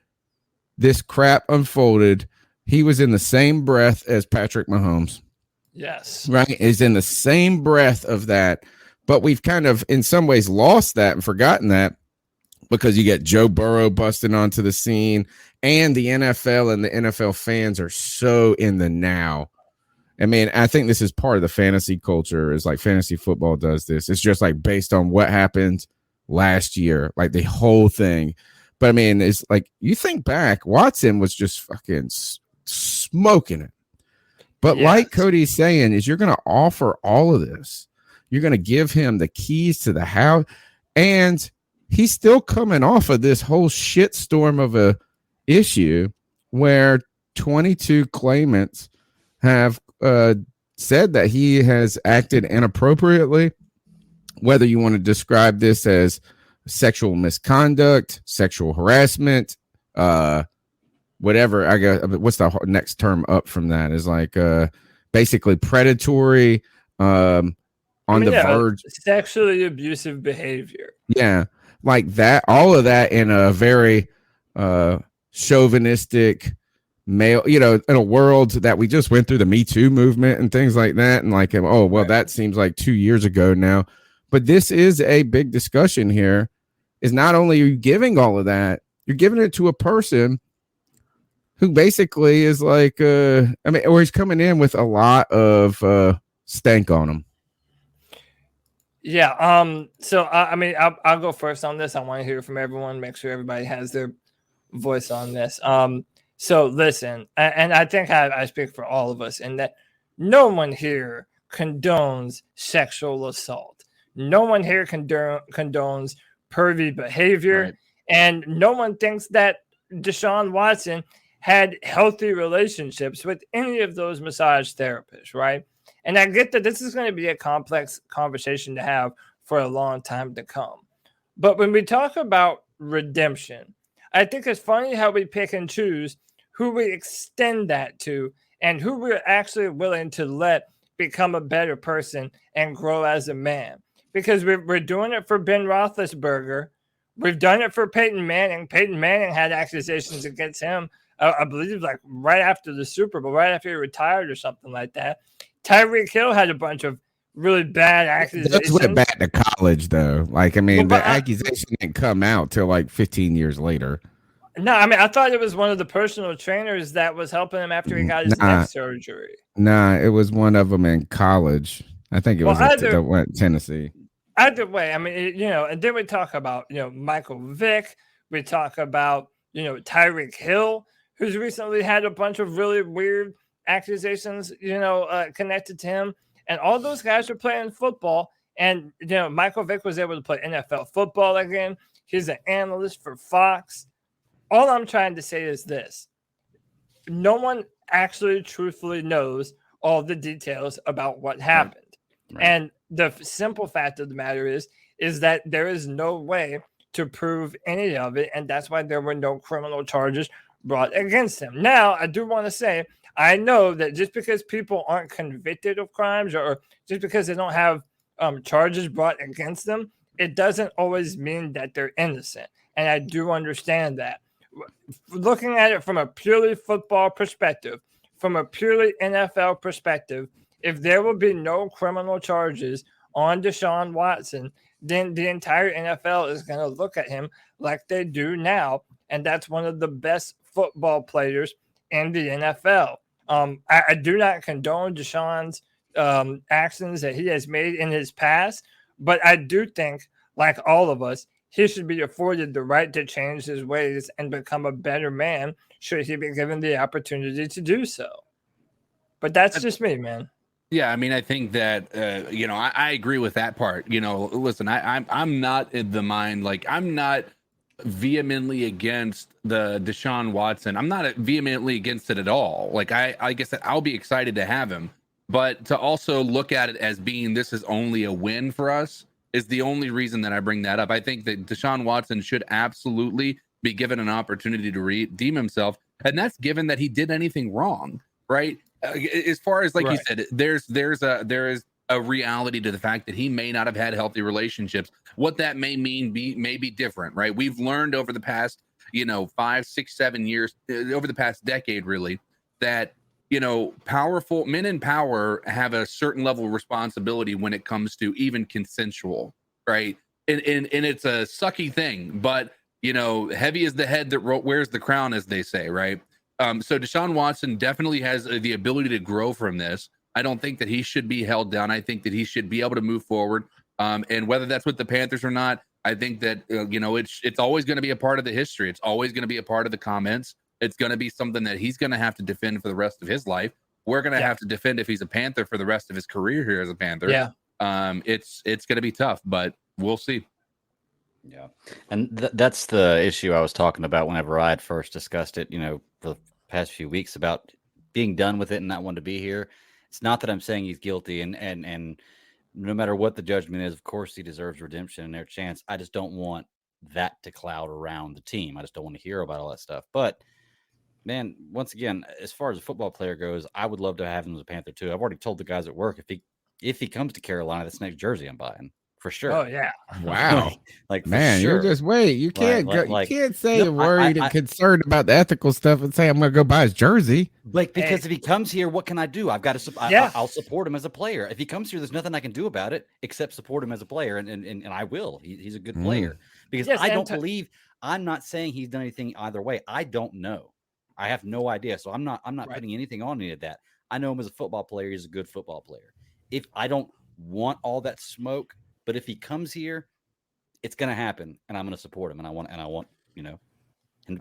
Speaker 3: this crap unfolded, he was in the same breath as Patrick Mahomes.
Speaker 4: Yes.
Speaker 3: Right. Is in the same breath of that. But we've kind of in some ways lost that and forgotten that, because you get Joe Burrow busting onto the scene, and the NFL and the NFL fans are so in the now. I mean, I think this is part of the fantasy culture, is like fantasy football does this. It's just like based on what happened last year, like the whole thing. But I mean, it's like you think back, Watson was just fucking smoking it. But like Cody's saying, is you're going to offer all of this. You're going to give him the keys to the house, and he's still coming off of this whole shitstorm of a issue where 22 claimants have said that he has acted inappropriately, whether you want to describe this as sexual misconduct, sexual harassment, whatever. I guess what's the next term up from that is like basically predatory, on the verge,
Speaker 4: sexually abusive behavior.
Speaker 3: Yeah, like that, all of that in a very chauvinistic male, in a world that we just went through the Me Too movement and things like that. And like, oh, well, that seems like 2 years ago now. But this is a big discussion here, is not only are you giving all of that, you're giving it to a person who basically is like, or he's coming in with a lot of stank on him.
Speaker 4: Yeah. So I'll go first on this. I want to hear from everyone. Make sure everybody has their voice on this. So listen, and I think I speak for all of us in that no one here condones sexual assault. No one here condones pervy behavior, right. And no one thinks that Deshaun Watson had healthy relationships with any of those massage therapists, right? And I get that this is going to be a complex conversation to have for a long time to come. But when we talk about redemption, I think it's funny how we pick and choose who we extend that to and who we're actually willing to let become a better person and grow as a man. Because we're doing it for Ben Roethlisberger. We've done it for Peyton Manning. Peyton Manning had accusations against him, I believe, like right after the Super Bowl, right after he retired or something like that. Tyreek Hill had a bunch of really bad accusations.
Speaker 3: Those went back to college, though. Like, I mean, the accusation didn't come out till like 15 years later.
Speaker 4: No, I mean, I thought it was one of the personal trainers that was helping him after he got his neck surgery.
Speaker 3: Nah, it was one of them in college. I think it was Tennessee.
Speaker 4: Either way, I mean, and then we talk about, Michael Vick. We talk about, Tyreek Hill, who's recently had a bunch of really weird accusations, connected to him. And all those guys are playing football. And, Michael Vick was able to play NFL football again. He's an analyst for Fox. All I'm trying to say is this. No one actually truthfully knows all the details about what happened. Right. And the simple fact of the matter is that there is no way to prove any of it. And that's why there were no criminal charges brought against him. Now, I do want to say, I know that just because people aren't convicted of crimes or just because they don't have charges brought against them, it doesn't always mean that they're innocent. And I do understand that. Looking at it from a purely football perspective, from a purely NFL perspective, if there will be no criminal charges on Deshaun Watson, then the entire NFL is going to look at him like they do now. And that's one of the best football players in the NFL. I do not condone Deshaun's actions that he has made in his past, but I do think, like all of us, he should be afforded the right to change his ways and become a better man should he be given the opportunity to do so. But that's just me, man.
Speaker 5: Yeah, I mean, I think that I agree with that part. Listen, I'm not in the mind, like, I'm not vehemently against the Deshaun Watson. I'm not vehemently against it at all. Like I guess that I'll be excited to have him, but to also look at it as being this is only a win for us is the only reason that I bring that up. I think that Deshaun Watson should absolutely be given an opportunity to redeem himself, and that's given that he did anything wrong, right? As far as you said, there is a reality to the fact that he may not have had healthy relationships. What that may mean may be different, right? We've learned over the past 5, 6, 7 years, over the past decade, really, that powerful men in power have a certain level of responsibility when it comes to even consensual, right? And it's a sucky thing, but heavy is the head that wears the crown, as they say, right? So Deshaun Watson definitely has the ability to grow from this. I don't think that he should be held down. I think that he should be able to move forward. And whether that's with the Panthers or not, I think that it's always going to be a part of the history. It's always going to be a part of the comments. It's going to be something that he's going to have to defend for the rest of his life. We're going to have to defend if he's a Panther for the rest of his career here as a Panther.
Speaker 4: Yeah.
Speaker 5: It's going to be tough, but we'll see.
Speaker 6: Yeah. And that's the issue I was talking about whenever I had first discussed it, for the past few weeks about being done with it and not wanting to be here. It's not that I'm saying he's guilty and no matter what the judgment is, of course he deserves redemption and their chance. I just don't want that to cloud around the team. I just don't want to hear about all that stuff. But man, once again, as far as a football player goes, I would love to have him as a Panther too. I've already told the guys at work if he comes to Carolina, that's the next jersey I'm buying. For sure.
Speaker 4: Oh yeah.
Speaker 3: Wow.
Speaker 6: Man,
Speaker 3: sure. You're just wait. You can't you can't say you're worried and concerned about the ethical stuff and say I'm going to go buy his jersey.
Speaker 6: Because if he comes here, what can I do? I've got to. I'll support him as a player. If he comes here, there's nothing I can do about it except support him as a player, and I will. He's a good player because I don't believe. I'm not saying he's done anything either way. I don't know. I have no idea. So I'm not putting anything on any of that. I know him as a football player. He's a good football player. If I don't want all that smoke. But if he comes here, it's going to happen, and I'm going to support him. And I want,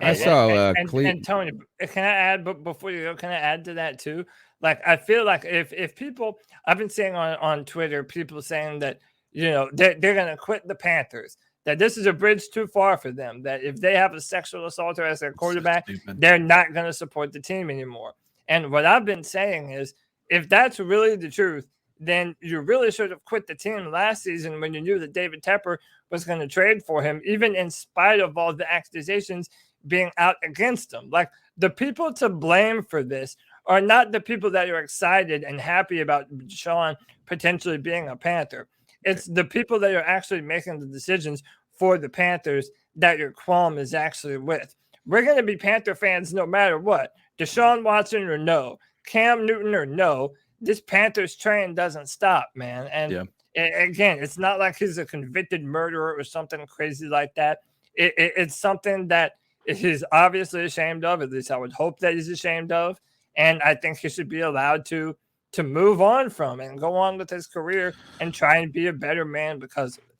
Speaker 3: I saw
Speaker 4: and Tony, can I add? But before you go, can I add to that too? Like, I feel like if people, I've been seeing on Twitter, people saying that they're going to quit the Panthers. That this is a bridge too far for them. That if they have a sexual assaulter as their quarterback, they're not going to support the team anymore. And what I've been saying is, if that's really the truth, then you really should have quit the team last season when you knew that David Tepper was going to trade for him, even in spite of all the accusations being out against him. Like, the people to blame for this are not the people that are excited and happy about Deshaun potentially being a Panther. It's the people that are actually making the decisions for the Panthers that your qualm is actually with. We're going to be Panther fans no matter what. Deshaun Watson or no, Cam Newton or no. This Panthers train doesn't stop, man. And again, it's not like he's a convicted murderer or something crazy like that. It's something that he's obviously ashamed of. At least I would hope that he's ashamed of. And I think he should be allowed to move on from it and go on with his career and try and be a better man because of it.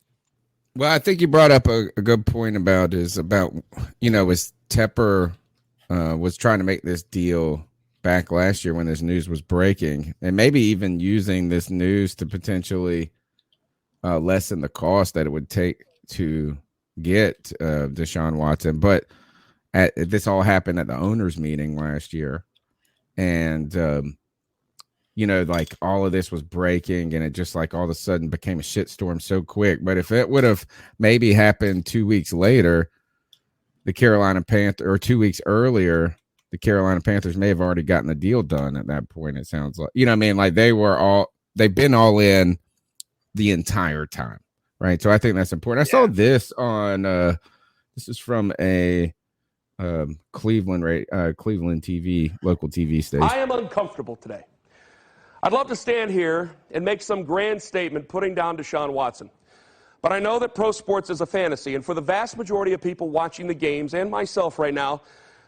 Speaker 3: Well, I think you brought up a good point about as Tepper was trying to make this deal back last year when this news was breaking, and maybe even using this news to potentially lessen the cost that it would take to get Deshaun Watson. But this all happened at the owners' meeting last year, and all of this was breaking, and it just all of a sudden became a shitstorm so quick. But if it would have maybe happened 2 weeks later, the Carolina Panthers, or 2 weeks earlier, the Carolina Panthers may have already gotten the deal done at that point. It sounds like, they've been all in the entire time. Right. So I think that's important. I saw this on, this is from a Cleveland TV, local TV station.
Speaker 8: I am uncomfortable today. I'd love to stand here and make some grand statement putting down Deshaun Watson. But I know that pro sports is a fantasy, and for the vast majority of people watching the games, and myself right now,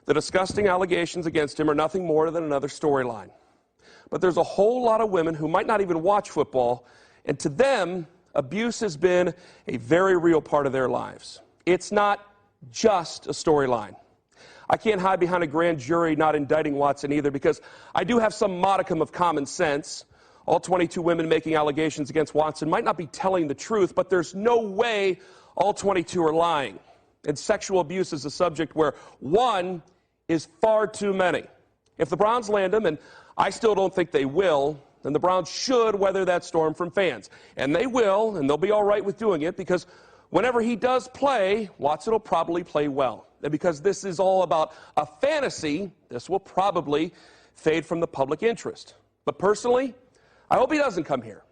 Speaker 8: the disgusting allegations against him are nothing more than another storyline. But there's a whole lot of women who might not even watch football, and to them, abuse has been a very real part of their lives. It's not just a storyline. I can't hide behind a grand jury not indicting Watson either, because I do have some modicum of common sense. All 22 women making allegations against Watson might not be telling the truth, but there's no way all 22 are lying. And sexual abuse is a subject where one is far too many. If the Browns land him, and I still don't think they will, then the Browns should weather that storm from fans. And they will, and they'll be all right with doing it, because whenever he does play, Watson will probably play well. And because this is all about a fantasy, this will probably fade from the public interest. But personally, I hope he doesn't come here.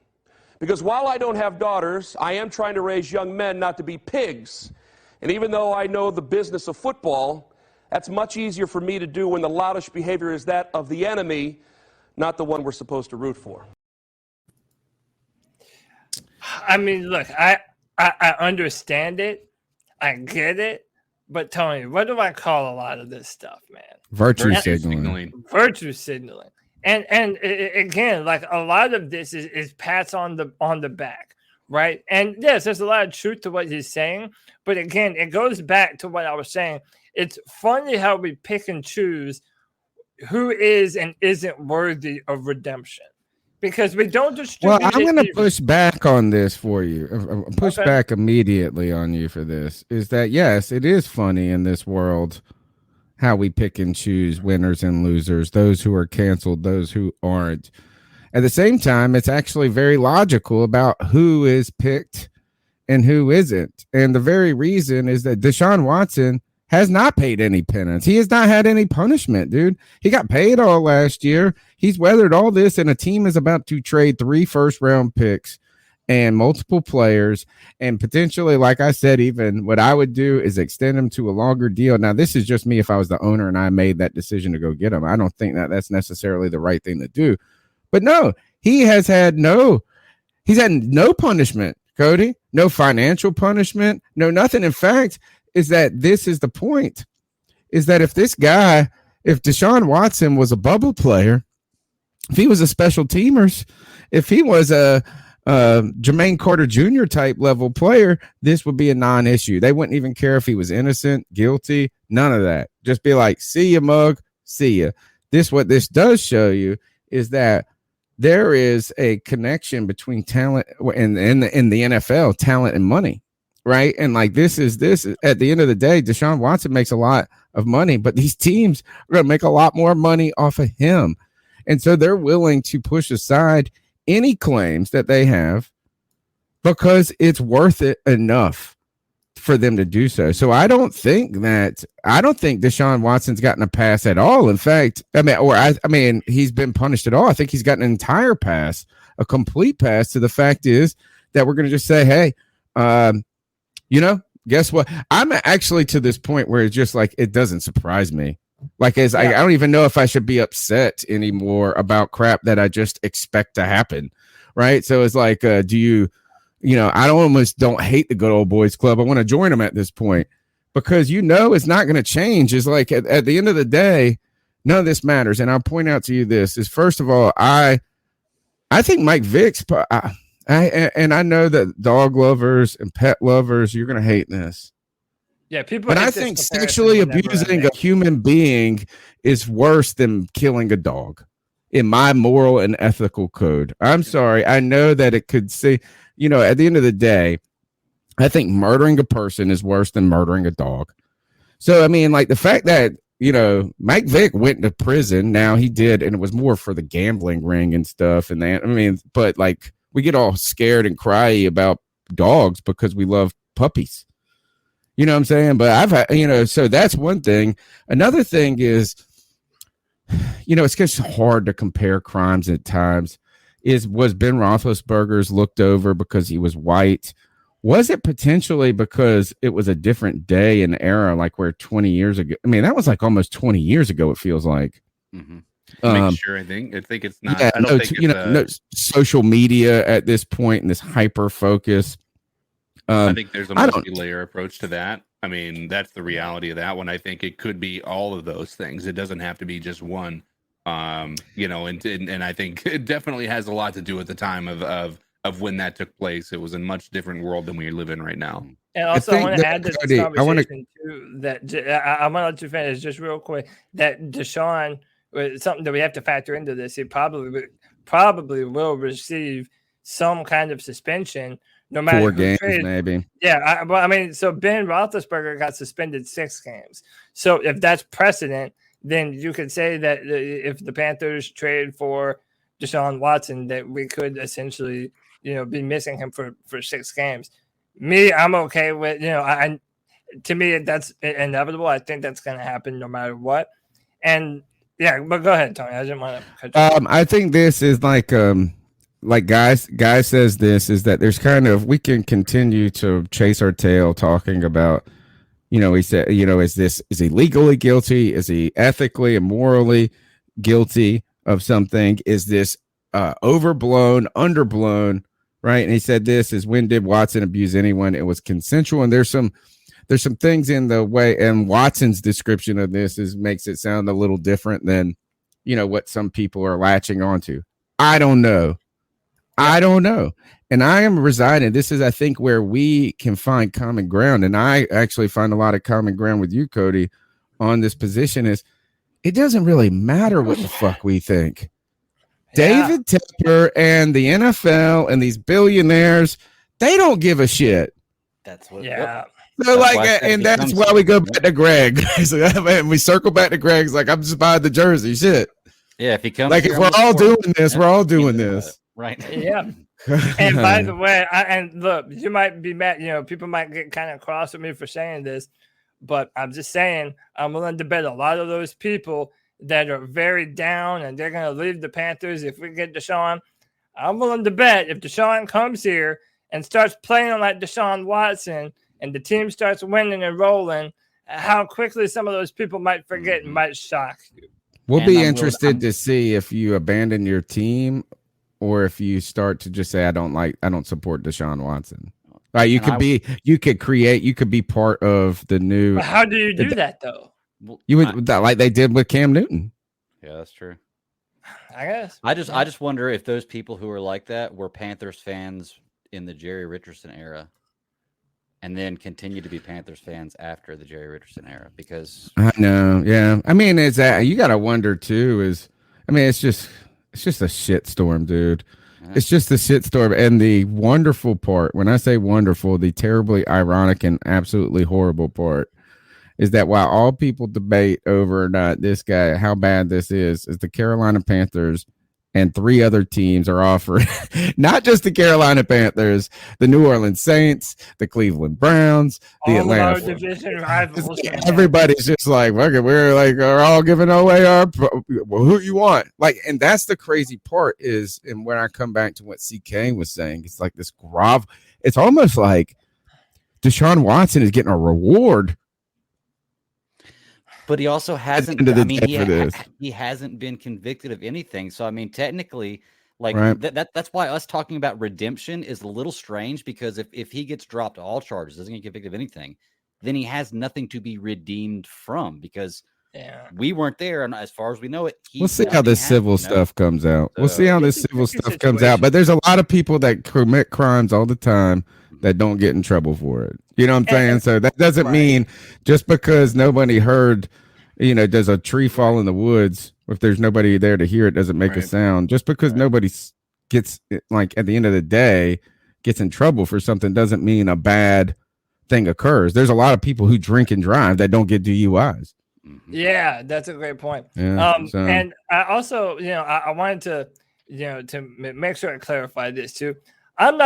Speaker 8: Because while I don't have daughters, I am trying to raise young men not to be pigs. And even though I know the business of football, that's much easier for me to do when the loudest behavior is that of the enemy, not the one we're supposed to root for.
Speaker 4: I mean, look, I understand it. I get it. But Tony, what do I call a lot of this stuff, man?
Speaker 3: Virtue signaling.
Speaker 4: Virtue signaling. And again, like a lot of this is pats on the back, right? And yes, there's a lot of truth to what he's saying. But again, it goes back to what I was saying. It's funny how we pick and choose who is and isn't worthy of redemption, because we don't distribute.
Speaker 3: Well, I'm going to push back on this for you. Push back immediately on you for this. Is that, yes, it is funny in this world how we pick and choose winners and losers, those who are canceled, those who aren't. At the same time, it's actually very logical about who is picked and who isn't. And the very reason is that Deshaun Watson has not paid any penance. He has not had any punishment, dude. He got paid all last year. He's weathered all this, and a team is about to trade 3 first-round picks and multiple players, and potentially, like I said, even what I would do is extend him to a longer deal. Now, this is just me if I was the owner and I made that decision to go get him. I don't think that that's necessarily the right thing to do. But no, he's had no punishment, Cody, no financial punishment, no nothing. In fact, is that this is the point, is that if Deshaun Watson was a bubble player, if he was a special teamers, if he was a Jermaine Carter Jr. type level player, this would be a non-issue. They wouldn't even care if he was innocent, guilty, none of that. Just be like, see ya, mug, see ya. What this does show you is that there is a connection between talent and in the NFL, talent and money. Right. And like this is at the end of the day, Deshaun Watson makes a lot of money, but these teams are going to make a lot more money off of him. And so they're willing to push aside any claims that they have because it's worth it enough for them to do so. So I don't think Deshaun Watson's gotten a pass at all. In fact, I mean, he's been punished at all. I think he's gotten an entire pass, a complete pass. To the fact is that we're going to just say, hey, guess what? I'm actually to this point where it's just like, it doesn't surprise me. Like, I don't even know if I should be upset anymore about crap that I just expect to happen. Right. So it's like, I almost don't hate the good old boys club. I want to join them at this point because, it's not going to change. It's like at the end of the day, none of this matters. And I'll point out to you this is, first of all, I think Mike Vick's, and I know that dog lovers and pet lovers, you're going to hate this.
Speaker 4: Yeah, people.
Speaker 3: But I think sexually abusing a human being is worse than killing a dog in my moral and ethical code. I'm sorry. I know that it could say, at the end of the day, I think murdering a person is worse than murdering a dog. So, I mean, like the fact that, Mike Vick went to prison. Now he did, and it was more for the gambling ring and stuff. And but like, we get all scared and cryy about dogs because we love puppies. You know what I'm saying? But I've had, so that's one thing. Another thing is, it's just hard to compare crimes at times. Was Ben Roethlisberger's looked over because he was white? Was it potentially because it was a different day and era, like where 20 years ago? I mean, that was like almost 20 years ago. It feels like.
Speaker 5: Mm-hmm. Make sure. I think it's not.
Speaker 3: Yeah,
Speaker 5: I don't think it's
Speaker 3: no social media at this point and this hyper focus.
Speaker 5: I think there's a multi-layer approach to that. I mean, that's the reality of that one. I think it could be all of those things. It doesn't have to be just one. You know, and I think it definitely has a lot to do with the time of when that took place. It was a much different world than we live in right now.
Speaker 4: And also, I want to add to this conversation too. That I want to let you finish just real quick. That Deshaun, something that we have to factor into this. He probably will receive some kind of suspension, no matter
Speaker 3: 4 games,
Speaker 4: trades.
Speaker 3: maybe.
Speaker 4: Yeah, I mean, so Ben Roethlisberger got suspended 6 games. So if that's precedent, then you could say that if the Panthers trade for Deshaun Watson, that we could essentially, be missing him for 6 games. Me, I'm okay with, to me, that's inevitable. I think that's going to happen no matter what. And yeah, but go ahead, Tony. I didn't want to cut you.
Speaker 3: I think this is like guys says this is that there's kind of, we can continue to chase our tail talking about, he said, is he legally guilty? Is he ethically and morally guilty of something? Is this overblown, underblown, right? And he said this is, when did Watson abuse anyone? It was consensual. And there's some things in the way, and Watson's description of this makes it sound a little different than, what some people are latching onto. I don't know. And I am residing. This is, I think, where we can find common ground. And I actually find a lot of common ground with you, Cody, on this position. Is it doesn't really matter what the fuck we think. Yeah. David Tepper and the NFL and these billionaires, they don't give a shit.
Speaker 6: That's what.
Speaker 4: Yeah.
Speaker 3: So that's why we go back to Greg. And we circle back to Greg's like, I'm just buying the jersey. Shit.
Speaker 6: Yeah, if he comes,
Speaker 3: like, if we're all doing this, we're all doing this.
Speaker 6: Right.
Speaker 4: Yeah. And by the way, and look, you might be mad, people might get kind of cross with me for saying this, but I'm just saying, I'm willing to bet a lot of those people that are very down and they're going to leave the Panthers if we get Deshaun. I'm willing to bet if Deshaun comes here and starts playing like Deshaun Watson and the team starts winning and rolling, how quickly some of those people might forget and might shock you.
Speaker 3: We'll be interested to see if you abandon your team or if you start to just say, I don't support Deshaun Watson. Right. You could be part of the new.
Speaker 4: But how do you do that though?
Speaker 3: You would like they did with Cam Newton.
Speaker 6: Yeah, that's true.
Speaker 4: I guess.
Speaker 6: I just wonder if those people who are like that were Panthers fans in the Jerry Richardson era, and then continue to be Panthers fans after the Jerry Richardson era. Because
Speaker 3: I know, yeah. I mean, it's that you got to wonder too. It's just a shitstorm, dude. It's just a shitstorm. And the wonderful part, when I say wonderful, the terribly ironic and absolutely horrible part is that while all people debate over or not this guy, how bad this is the Carolina Panthers and 3 other teams are offering, not just the Carolina Panthers, the New Orleans Saints, the Cleveland Browns, the Atlanta
Speaker 4: division rivals.
Speaker 3: Everybody's just like, we're all giving away our who you want. Like, and that's the crazy part is, and when I come back to what CK was saying, it's like this it's almost like Deshaun Watson is getting a reward.
Speaker 6: But he also hasn't. He hasn't been convicted of anything. So I mean, technically, that's why us talking about redemption is a little strange, because if he gets dropped all charges, doesn't get convicted of anything, then he has nothing to be redeemed from, because we weren't there, and as far as we know it,
Speaker 3: we'll see how this civil stuff comes out. We'll see how this civil stuff comes out. But there's a lot of people that commit crimes all the time that don't get in trouble for it. You know what I'm saying? So that doesn't mean just because nobody heard, does a tree fall in the woods, if there's nobody there to hear it, doesn't make a sound. Just because nobody gets, like, at the end of the day, gets in trouble for something doesn't mean a bad thing occurs. There's a lot of people who drink and drive that don't get DUIs.
Speaker 4: Yeah, that's a great point.
Speaker 3: Yeah,
Speaker 4: and I also, I wanted to make sure I clarify this too. I'm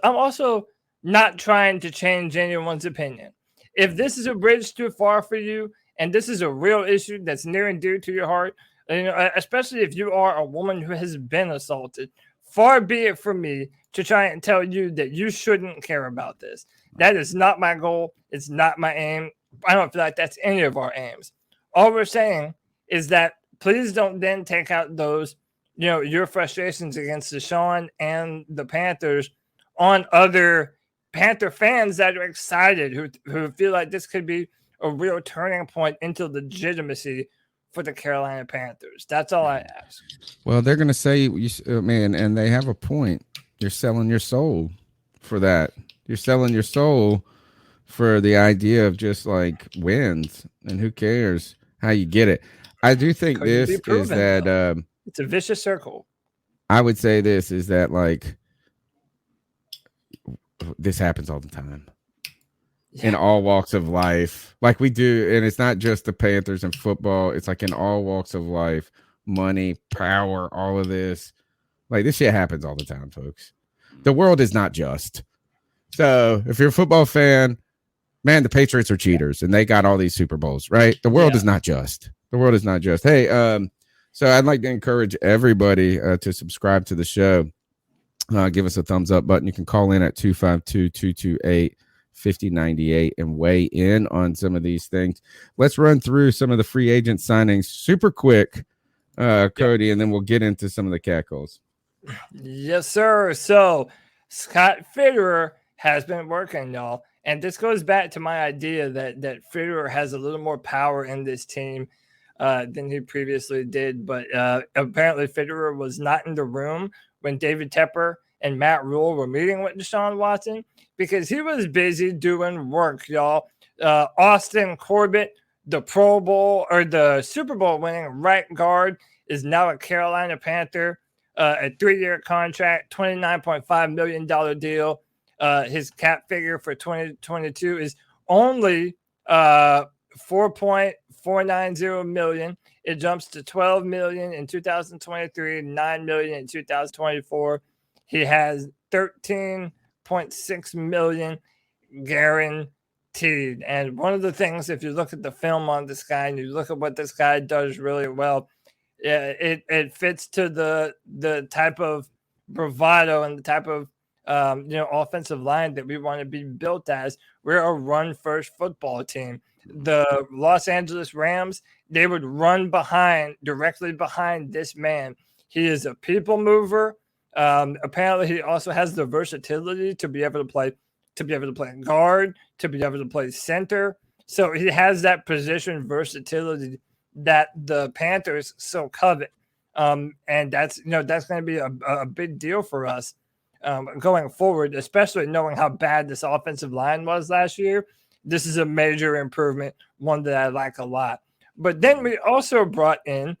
Speaker 4: also not trying to change anyone's opinion. If this is a bridge too far for you, and this is a real issue that's near and dear to your heart, especially if you are a woman who has been assaulted, far be it from me to try and tell you that you shouldn't care about this. That is not my goal. It's not my aim. I don't feel like that's any of our aims. All we're saying is that please don't then take out those, your frustrations against Deshaun and the Panthers on other Panther fans that are excited, who feel like this could be a real turning point into legitimacy for the Carolina Panthers. That's all I ask.
Speaker 3: Well, they're going to say, man, and they have a point. You're selling your soul for that. You're selling your soul for the idea of just like wins, and who cares how you get it. I do think this is that
Speaker 4: it's a vicious circle.
Speaker 3: I would say this is that like this happens all the time. In all walks of life, like we do, and it's not just the Panthers and football. It's like in all walks of life, money, power, all of this. Like this shit happens all the time, folks. The world is not just. So if you're a football fan, man, the Patriots are cheaters and they got all these Super Bowls, right? The world is not just. The world is not just. Hey, so I'd like to encourage everybody to subscribe to the show. Give us a thumbs up button. You can call in at 252-228-5098 and weigh in on some of these things. Let's run through some of the free agent signings super quick, Cody, and then we'll get into some of the cackles.
Speaker 4: Yes, sir. So Scott Fitterer has been working, y'all. And this goes back to my idea that Fitterer has a little more power in this team than he previously did. But apparently Fitterer was not in the room when David Tepper and Matt Rule were meeting with Deshaun Watson because he was busy doing work, y'all. Austin Corbett, the Pro Bowl or the Super Bowl winning right guard, is now a Carolina Panther, a 3-year contract, $29.5 million deal. His cap figure for 2022 is only $4.490 million. It jumps to $12 million in 2023, $9 million in 2024. He has $13.6 million guaranteed. And one of the things, if you look at the film on this guy and you look at what this guy does really well, it fits to the type of bravado and the type of offensive line that we want to be built as. We're a run-first football team. The Los Angeles Rams, they would run directly behind this man. He is a people mover. Apparently, he also has the versatility to be able to play guard, to be able to play center. So he has that position versatility that the Panthers so covet. And that's going to be a big deal for us going forward, especially knowing how bad this offensive line was last year. This is a major improvement, one that I like a lot. But then we also brought in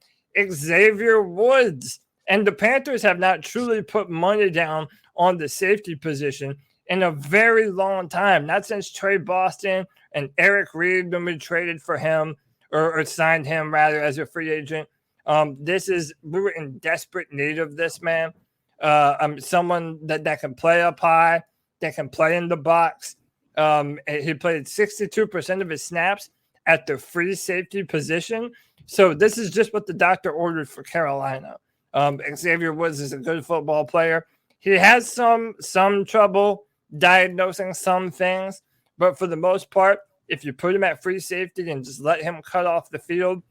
Speaker 4: Xavier Woods, and the Panthers have not truly put money down on the safety position in a very long time, not since Trey Boston and Eric Reed when we traded for him or signed him rather as a free agent. We were in desperate need of this man. Someone that can play up high, that can play in the box. He played 62% of his snaps at the free safety position. So this is just what the doctor ordered for Carolina. Xavier Woods is a good football player. He has some trouble diagnosing some things, but for the most part, if you put him at free safety and just let him cut off the field,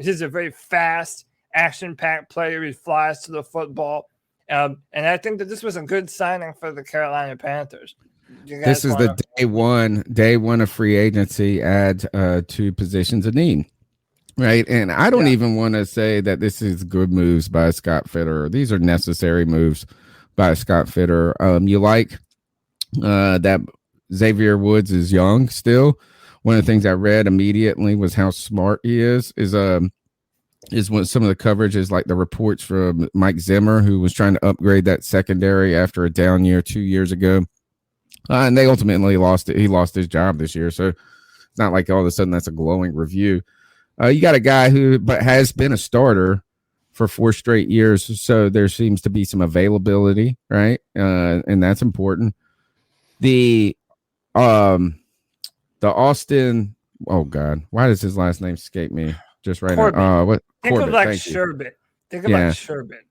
Speaker 4: he's a very fast, action-packed player. He flies to the football. And I think that this was a good signing for the Carolina Panthers.
Speaker 3: This is the day one of free agency add 2 positions of need, right? And I don't even want to say that this is good moves by Scott Fitterer. These are necessary moves by Scott Fitterer. You like that Xavier Woods is young still. One of the things I read immediately was how smart he is when some of the coverage is like the reports from Mike Zimmer, who was trying to upgrade that secondary after a down year 2 years ago. And they ultimately lost it. He lost his job this year. So it's not like all of a sudden that's a glowing review. You got a guy who has been a starter for 4 straight years. So there seems to be some availability, right? And that's important. The Austin, oh God, why does his last name escape me just right
Speaker 4: Corbett.
Speaker 3: now?
Speaker 4: Think of like Sherbet. Think about Sherbet.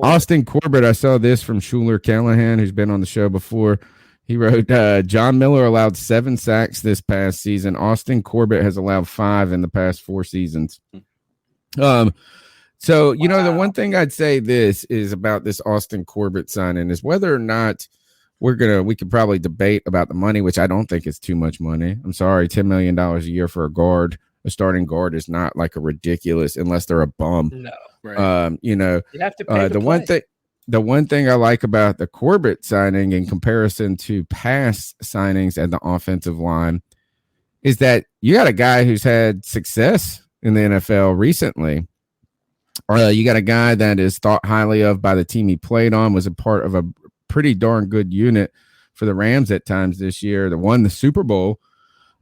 Speaker 3: Austin Corbett, I saw this from Schuler Callahan, who's been on the show before. He wrote, John Miller allowed 7 sacks this past season. Austin Corbett has allowed 5 in the past 4 seasons. So, you know, the one thing I'd say this is about this Austin Corbett signing is whether or not we could probably debate about the money, which I don't think is too much money. I'm sorry, $10 million a year for a guard. A starting guard is not like a ridiculous unless they're a bum.
Speaker 4: No.
Speaker 5: Right.
Speaker 3: You know,
Speaker 4: You have to pay
Speaker 3: the one thing I like about the Corbett signing in comparison to past signings at the offensive line is that you got a guy who's had success in the NFL recently. You got a guy that is thought highly of by the team he played on, was a part of a pretty darn good unit for the Rams at times this year that won the Super Bowl.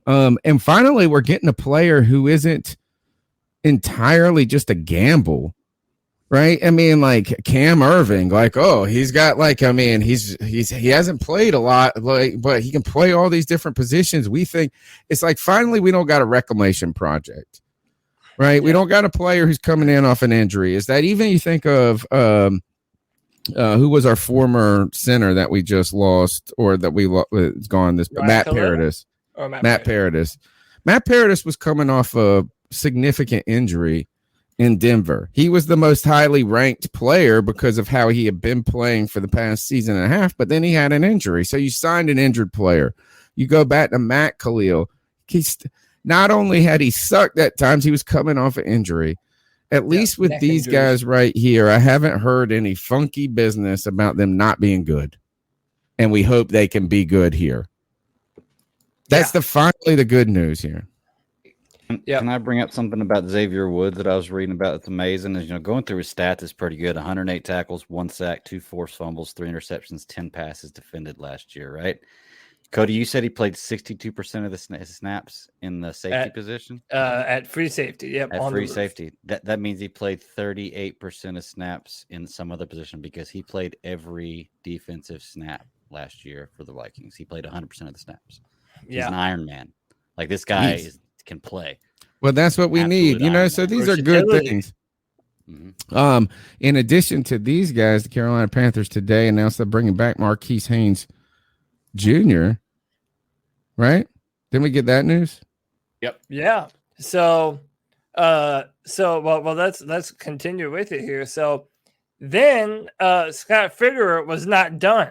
Speaker 3: And finally, we're getting a player who isn't entirely just a gamble, right? I mean, like Cam Irving, like, oh, he's got like, I mean, he hasn't played a lot, like, but he can play all these different positions. We think it's like finally we don't got a reclamation project, right? Yeah. We don't got a player who's coming in off an injury. Is that even you think of who was our former center that we just lost or that we it's gone this Matt Paradis. Matt Paradis. Matt Paradis was coming off a significant injury in Denver. He was the most highly ranked player because of how he had been playing for the past season and a half, but then he had an injury. So you signed an injured player. You go back to Matt Khalil. Not only had he sucked at times, he was coming off an injury. At least with these guys right here, I haven't heard any funky business about them not being good. And we hope they can be good here. That's finally the good news here.
Speaker 6: Yeah. Can I bring up something about Xavier Woods that I was reading about? It's amazing. Is, you know, going through his stats is pretty good. 108 tackles, 1 sack, 2 forced fumbles, 3 interceptions, 10 passes defended last year, right? Cody, you said he played 62% of the snaps in the safety position?
Speaker 4: At free safety, yep.
Speaker 6: At free safety. That means he played 38% of snaps in some other position because he played every defensive snap last year for the Vikings. He played 100% of the snaps. He's an Iron Man. Like this guy can play.
Speaker 3: Well, that's what we need, you know. So these are good things. Mm-hmm. In addition to these guys, the Carolina Panthers today announced they're bringing back Marquise Haynes Jr. Right? Didn't we get that news?
Speaker 5: Yep.
Speaker 4: Yeah. So let's continue with it here. So then Scott Fitterer was not done.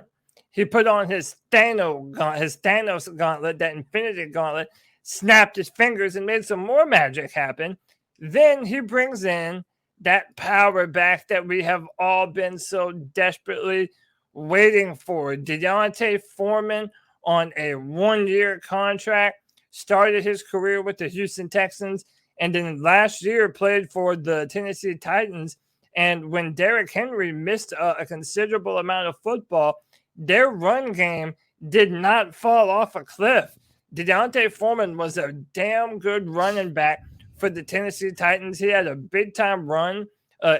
Speaker 4: He put on his Thanos gauntlet, that Infinity Gauntlet, snapped his fingers and made some more magic happen. Then he brings in that power back that we have all been so desperately waiting for. Deontay Foreman on a 1-year contract, started his career with the Houston Texans, and then last year played for the Tennessee Titans. And when Derrick Henry missed a considerable amount of football, their run game did not fall off a cliff. Deontay Foreman was a damn good running back for the Tennessee Titans. He had a big-time run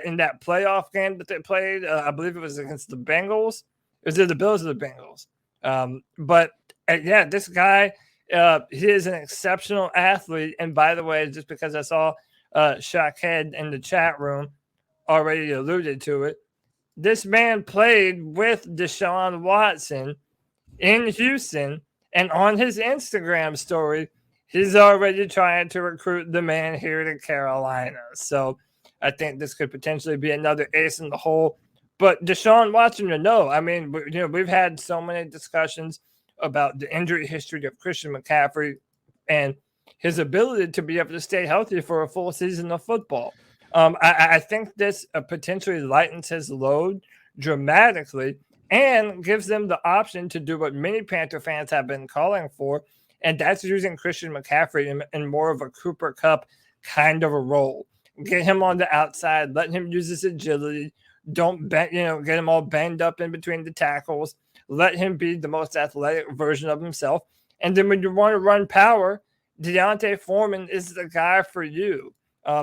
Speaker 4: in that playoff game that they played. I believe it was against the Bengals. It was either the Bills or the Bengals. This guy, he is an exceptional athlete. And by the way, just because I saw Shockhead in the chat room already alluded to it, this man played with Deshaun Watson in Houston, and on his Instagram story, he's already trying to recruit the man here to Carolina. So I think this could potentially be another ace in the hole. But Deshaun Watson, I mean, we've had so many discussions about the injury history of Christian McCaffrey and his ability to be able to stay healthy for a full season of football. I think this potentially lightens his load dramatically and gives them the option to do what many Panther fans have been calling for, and that's using Christian McCaffrey in more of a Cooper Kupp kind of a role. Get him on the outside, let him use his agility. Don't get him all banged up in between the tackles. Let him be the most athletic version of himself. And then when you want to run power, Deontay Foreman is the guy for you.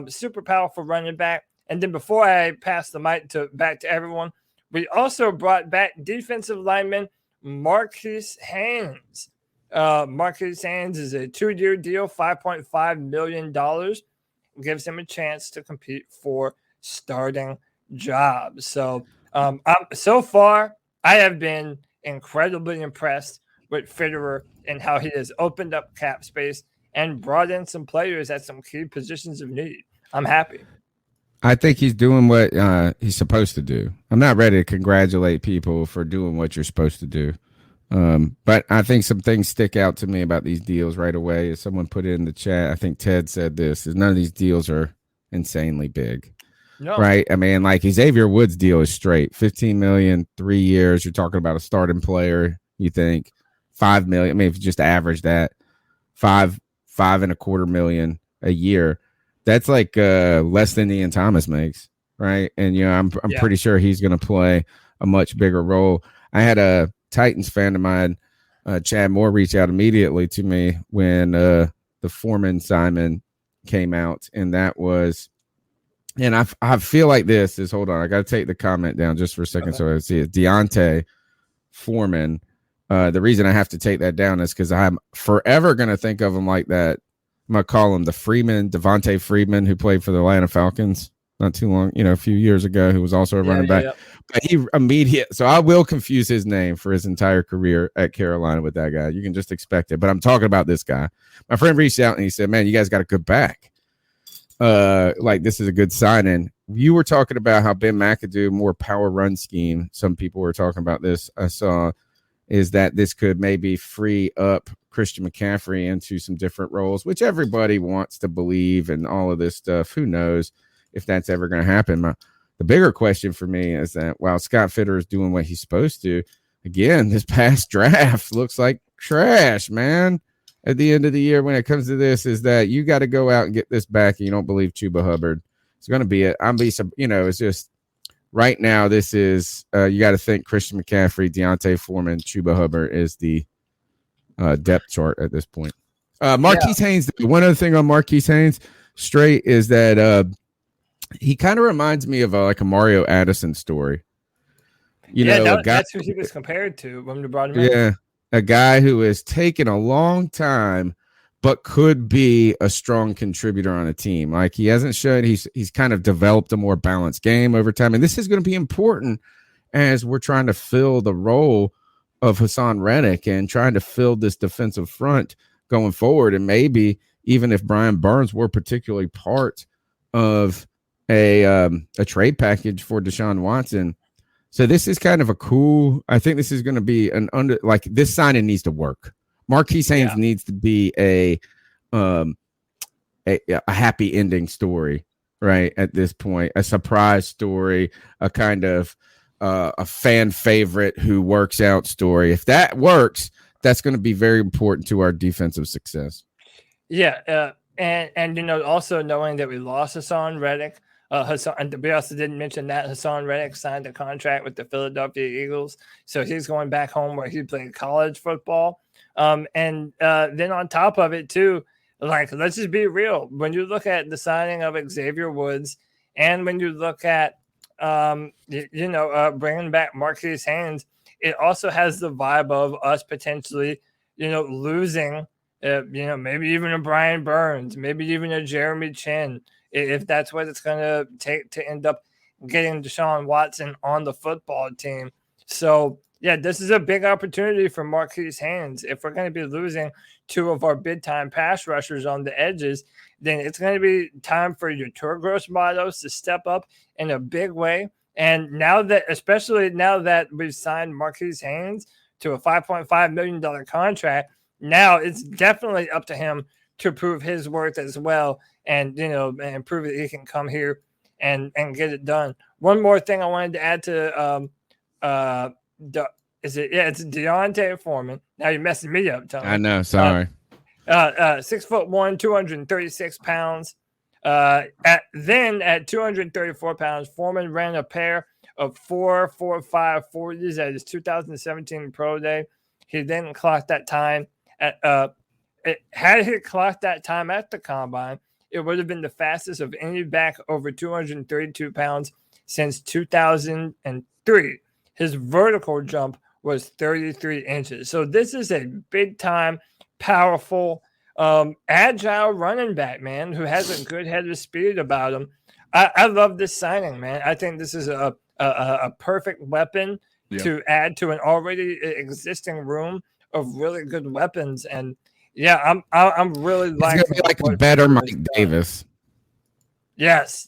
Speaker 4: Super powerful running back. And then before I pass the mic back to everyone, we also brought back defensive lineman Marquise Haynes. Marquise Haynes is a 2-year deal, $5.5 million. Gives him a chance to compete for starting job. So so far, I have been incredibly impressed with Fitterer and how he has opened up cap space and brought in some players at some key positions of need. I'm happy.
Speaker 3: I think he's doing what he's supposed to do. I'm not ready to congratulate people for doing what you're supposed to do. But I think some things stick out to me about these deals right away. As someone put it in the chat, I think Ted said this, is none of these deals are insanely big.
Speaker 4: No.
Speaker 3: Right? I mean, like Xavier Woods' deal is straight. $15 million, 3 years. You're talking about a starting player, you think. $5 million. I mean, if you just average that, $5.25 million a year. That's like less than Ian Thomas makes, right? And I'm pretty sure he's going to play a much bigger role. I had a Titans fan of mine, Chad Moore, reach out immediately to me when the Foreman Simon came out, and that was, and I feel like this is, hold on, I got to take the comment down just for a second so I see it. Deontay Foreman. The reason I have to take that down is because I'm forever going to think of him like that. I'm going to call him the Devontae Freeman, who played for the Atlanta Falcons not too long, a few years ago, who was also a running back. Yeah. But so I will confuse his name for his entire career at Carolina with that guy. You can just expect it. But I'm talking about this guy. My friend reached out and he said, man, you guys got a good back. Like this is a good sign-in. You were talking about how Ben McAdoo, more power run scheme. Some people were talking about this. I saw is that this could maybe free up Christian McCaffrey into some different roles, which everybody wants to believe and all of this stuff. Who knows if that's ever going to happen? The bigger question for me is that while Scott Fitterer is doing what he's supposed to, again, this past draft looks like trash, man. At the end of the year, when it comes to this, is that you got to go out and get this back, and you don't believe Chuba Hubbard. It's going to be it. It's just right now, this is, you got to think Christian McCaffrey, Deontay Foreman, Chuba Hubbard is the depth chart at this point. Marquise Haynes, one other thing on Marquise Haynes straight is that he kind of reminds me of like a Mario Addison story.
Speaker 4: That's who he was compared to when we brought him in.
Speaker 3: Yeah, a guy who has taken a long time, but could be a strong contributor on a team. Like he hasn't shown he's kind of developed a more balanced game over time. And this is going to be important as we're trying to fill the role of Hassan Reddick and trying to fill this defensive front going forward. And maybe even if Brian Burns were particularly part of a trade package for Deshaun Watson. So this is kind of I think this is going to be this signing needs to work. Marquise Haynes needs to be a happy ending story, right? At this point, a surprise story, a kind of a fan favorite who works out story. If that works, that's going to be very important to our defensive success.
Speaker 4: Yeah, and also knowing that we lost Hassan Reddick. And we also didn't mention that Hassan Reddick signed a contract with the Philadelphia Eagles, so he's going back home where he played college football. And then on top of it too, like let's just be real. When you look at the signing of Xavier Woods, and when you look at bringing back Marquise Haynes, it also has the vibe of us potentially losing maybe even a Brian Burns, maybe even a Jeremy Chin, if that's what it's going to take to end up getting Deshaun Watson on the football team. So, yeah, this is a big opportunity for Marquise Haynes. If we're going to be losing two of our big-time pass rushers on the edges, then it's going to be time for your Turgos Matos to step up in a big way. And especially now that we've signed Marquise Haynes to a $5.5 million contract, now it's definitely up to him to prove his worth as well, and and prove that he can come here and get it done. One more thing I wanted to add to it's Deontay Foreman. Now you're messing me up, Tony.
Speaker 3: I know, sorry.
Speaker 4: 6'1", 236 pounds. Then at 234 pounds, Foreman ran a pair of 4.45 40s at his 2017 pro day. He didn't clock that time had he clocked that time at the combine, it would have been the fastest of any back over 232 pounds since 2003. His vertical jump was 33 inches. So this is a big time, powerful, agile running back, man, who has a good head of speed about him. I love this signing, man. I think this is a perfect weapon to add to an already existing room of really good weapons. And yeah, I'm really liking.
Speaker 3: It's gonna be like a better Mike Davis.
Speaker 4: Yes,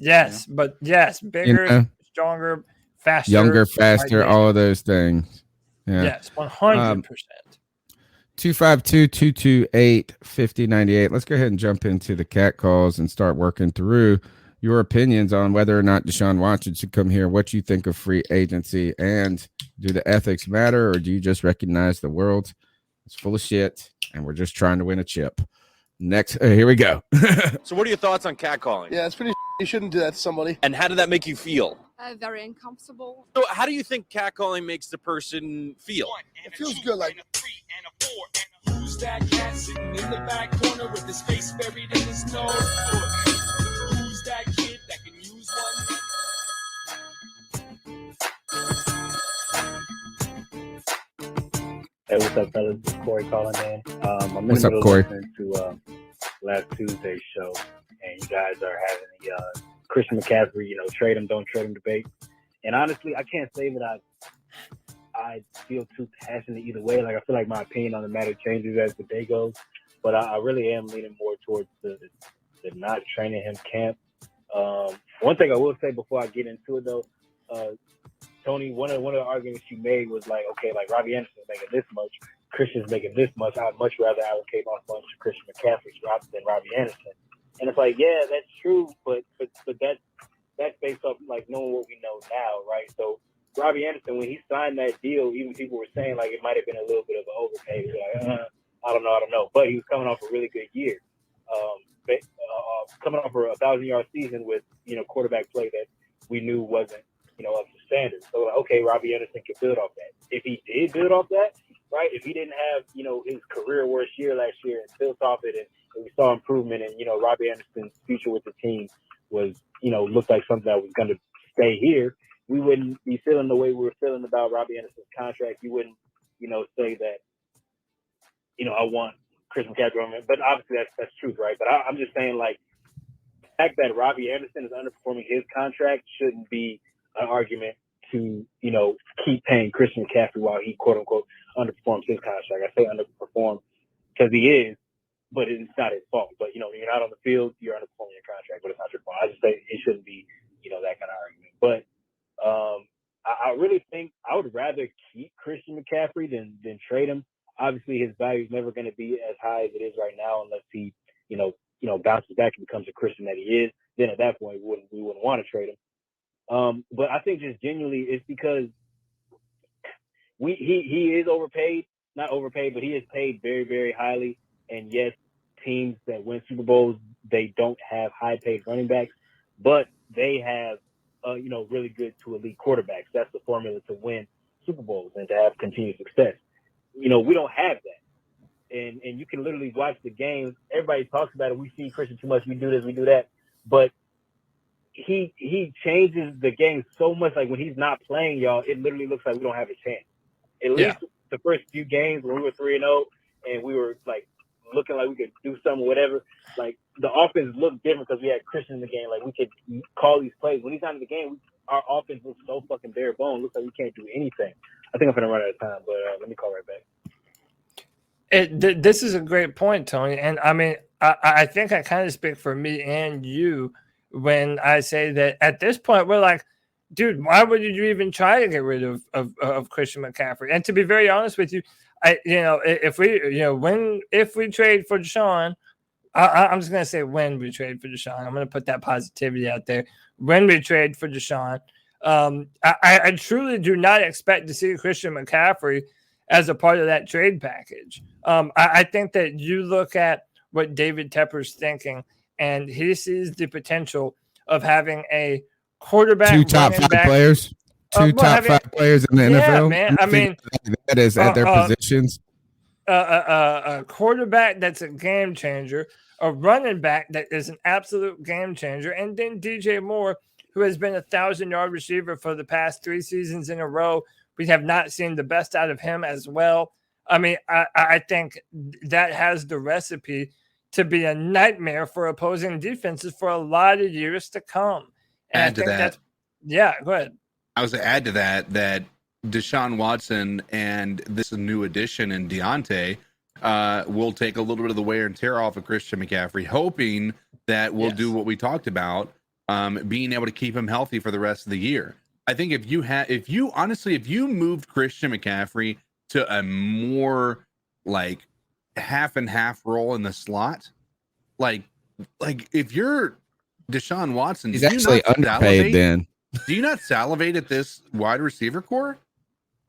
Speaker 4: but bigger, stronger, faster,
Speaker 3: younger, faster, all of those things. Yeah.
Speaker 4: Yes, 100%.
Speaker 3: 252-228-5098. Let's go ahead and jump into the cat calls and start working through your opinions on whether or not Deshaun Watson should come here, what you think of free agency, and do the ethics matter, or do you just recognize the world is full of shit and we're just trying to win a chip? Next, here we go.
Speaker 9: So what are your thoughts on catcalling?
Speaker 10: Yeah, it's pretty. You shouldn't do that to somebody.
Speaker 9: And how did that make you feel?
Speaker 11: Very uncomfortable.
Speaker 9: So how do you think catcalling makes the person feel?
Speaker 10: It feels good, like.
Speaker 12: Who's that cat sitting in the back corner with his face buried in his nose? Who's that kid that can use one?
Speaker 13: Hey, what's up, fellas? This is Corey calling in. I'm in
Speaker 3: What's
Speaker 13: the
Speaker 3: up,
Speaker 13: middle
Speaker 3: Corey?
Speaker 13: of listening to last Tuesday's show, and you guys are having the Christian McCaffrey, trade him, don't trade him debate. And honestly, I can't say that I feel too passionate either way. Like, I feel like my opinion on the matter changes as the day goes, but I really am leaning more towards the not training him camp. One thing I will say before I get into it, though, Tony, one of the arguments you made was like, okay, like Robbie Anderson's making this much, Christian's making this much. I'd much rather allocate my funds to Christian McCaffrey than Robbie Anderson. And it's like, yeah, that's true, but that's based off like knowing what we know now, right? So Robbie Anderson, when he signed that deal, even people were saying like it might have been a little bit of an overpay. Like, I don't know. But he was coming off a really good year, coming off a 1,000-yard season with quarterback play that we knew wasn't up to standard. So like, okay, Robbie Anderson can build off that. If he did build off that, right? If he didn't have his career worst year last year and built off it, and we saw improvement, and Robbie Anderson's future with the team was looked like something that was going to stay here, we wouldn't be feeling the way we were feeling about Robbie Anderson's contract. You wouldn't, say that, I want Chris McCaffrey. But obviously that's truth, right? But I'm just saying, like, the fact that Robbie Anderson is underperforming his contract shouldn't be an argument to, keep paying Christian McCaffrey while he, quote unquote, underperforms his contract. I say underperform because he is, but it's not his fault. But, you're not on the field, you're underperforming your contract, but it's not your fault. I just say it shouldn't be, that kind of argument. But I really think I would rather keep Christian McCaffrey than trade him. Obviously, his value is never going to be as high as it is right now unless he, bounces back and becomes a Christian that he is. Then at that point, we wouldn't want to trade him. But I think just genuinely it's because he is overpaid. Not overpaid, but he is paid very, very highly. And yes, teams that win Super Bowls, they don't have high-paid running backs, but they have really good to elite quarterbacks. That's the formula to win Super Bowls and to have continued success. We don't have that. And you can literally watch the games. Everybody talks about it. We see Christian too much. We do this, we do that. But he changes the game so much. Like when he's not playing, y'all, it literally looks like we don't have a chance. At least the first few games when we were 3-0 and we were like looking like we could do something, whatever. Like the offense looked different because we had Christian in the game. Like we could call these plays. When he's not in the game, our offense looks so fucking bare bone. Looks like we can't do anything. I think I'm gonna run out of time, but let me call right back.
Speaker 4: This is a great point, Tony. And I mean, I think I kind of speak for me and you when I say that at this point we're like, dude, why would you even try to get rid of Christian McCaffrey? And to be very honest with you, if we trade for Deshaun, I'm just gonna say when we trade for Deshaun. I'm gonna put that positivity out there. When we trade for Deshaun, I truly do not expect to see Christian McCaffrey as a part of that trade package. I think that you look at what David Tepper's thinking, and he sees the potential of having a quarterback,
Speaker 3: two top five players in the NFL.
Speaker 4: Man. I mean,
Speaker 3: that is at their positions.
Speaker 4: A quarterback that's a game changer, a running back that is an absolute game changer, and then DJ Moore, who has been 1,000-yard receiver for the past 3 seasons in a row. We have not seen the best out of him as well. I mean, I think that has the recipe to be a nightmare for opposing defenses for a lot of years to come. And
Speaker 5: add to that.
Speaker 4: Yeah, go ahead.
Speaker 5: I was to add to that Deshaun Watson and this new addition in Deontay will take a little bit of the wear and tear off of Christian McCaffrey, hoping that we'll do what we talked about, being able to keep him healthy for the rest of the year. I think if you moved Christian McCaffrey to a more like half and half role in the slot, like if you're Deshaun Watson,
Speaker 3: he's actually underpaid then.
Speaker 5: Do you not salivate at this wide receiver core?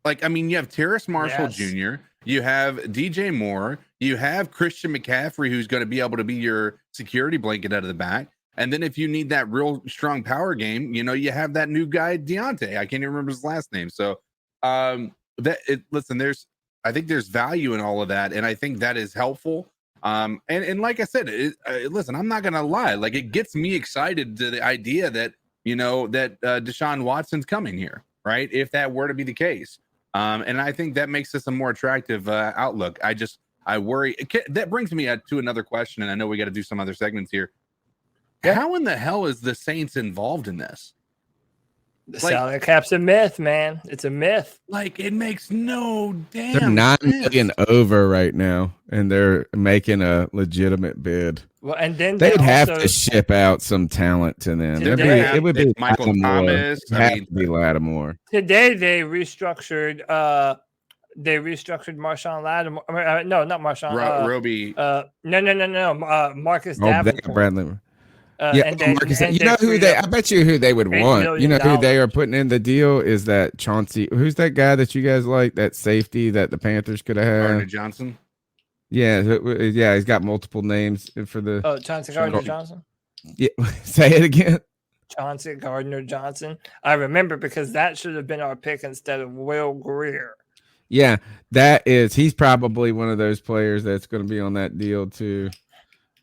Speaker 5: Like, I mean, you have Terrace Marshall Jr., you have DJ Moore, you have Christian McCaffrey, who's going to be able to be your security blanket out of the back. And then if you need that real strong power game, you know, you have that new guy, Deontay. I can't even remember his last name. So I think there's value in all of that. And I think that is helpful. And like I said, listen, I'm not going to lie. Like, it gets me excited to the idea that, you know, that Deshaun Watson's coming here, right? If that were to be the case. And I think that makes this a more attractive outlook. I worry. That brings me to another question, and I know we got to do some other segments here. Yeah. How in the hell is the Saints involved in this?
Speaker 4: The salary cap's a myth, man. It's a myth.
Speaker 5: Like, it makes no damn
Speaker 3: They're $9
Speaker 5: sense.
Speaker 3: million over right now, and they're making a legitimate bid.
Speaker 4: Well, and then
Speaker 3: they'd have to ship out some talent to them. It would be
Speaker 5: Michael Thomas.
Speaker 3: I mean, be Lattimore.
Speaker 4: Today they restructured. They restructured Marshawn Lattimore. No, not Marshawn.
Speaker 5: Roby.
Speaker 4: No. Marcus Davenport.
Speaker 3: Bradley.
Speaker 4: And
Speaker 3: Marcus, you know who they? I bet you who they would want. You know who they are putting in the deal is that Chauncey. Who's that guy that you guys like? That safety that the Panthers could have had.
Speaker 5: Gardner Johnson.
Speaker 3: Yeah, he's got multiple names for the.
Speaker 4: Oh, Chauncey Gardner Johnson.
Speaker 3: Yeah, say it again.
Speaker 4: Chauncey Gardner Johnson. I remember because that should have been our pick instead of Will Greer.
Speaker 3: Yeah, he's probably one of those players that's going to be on that deal too.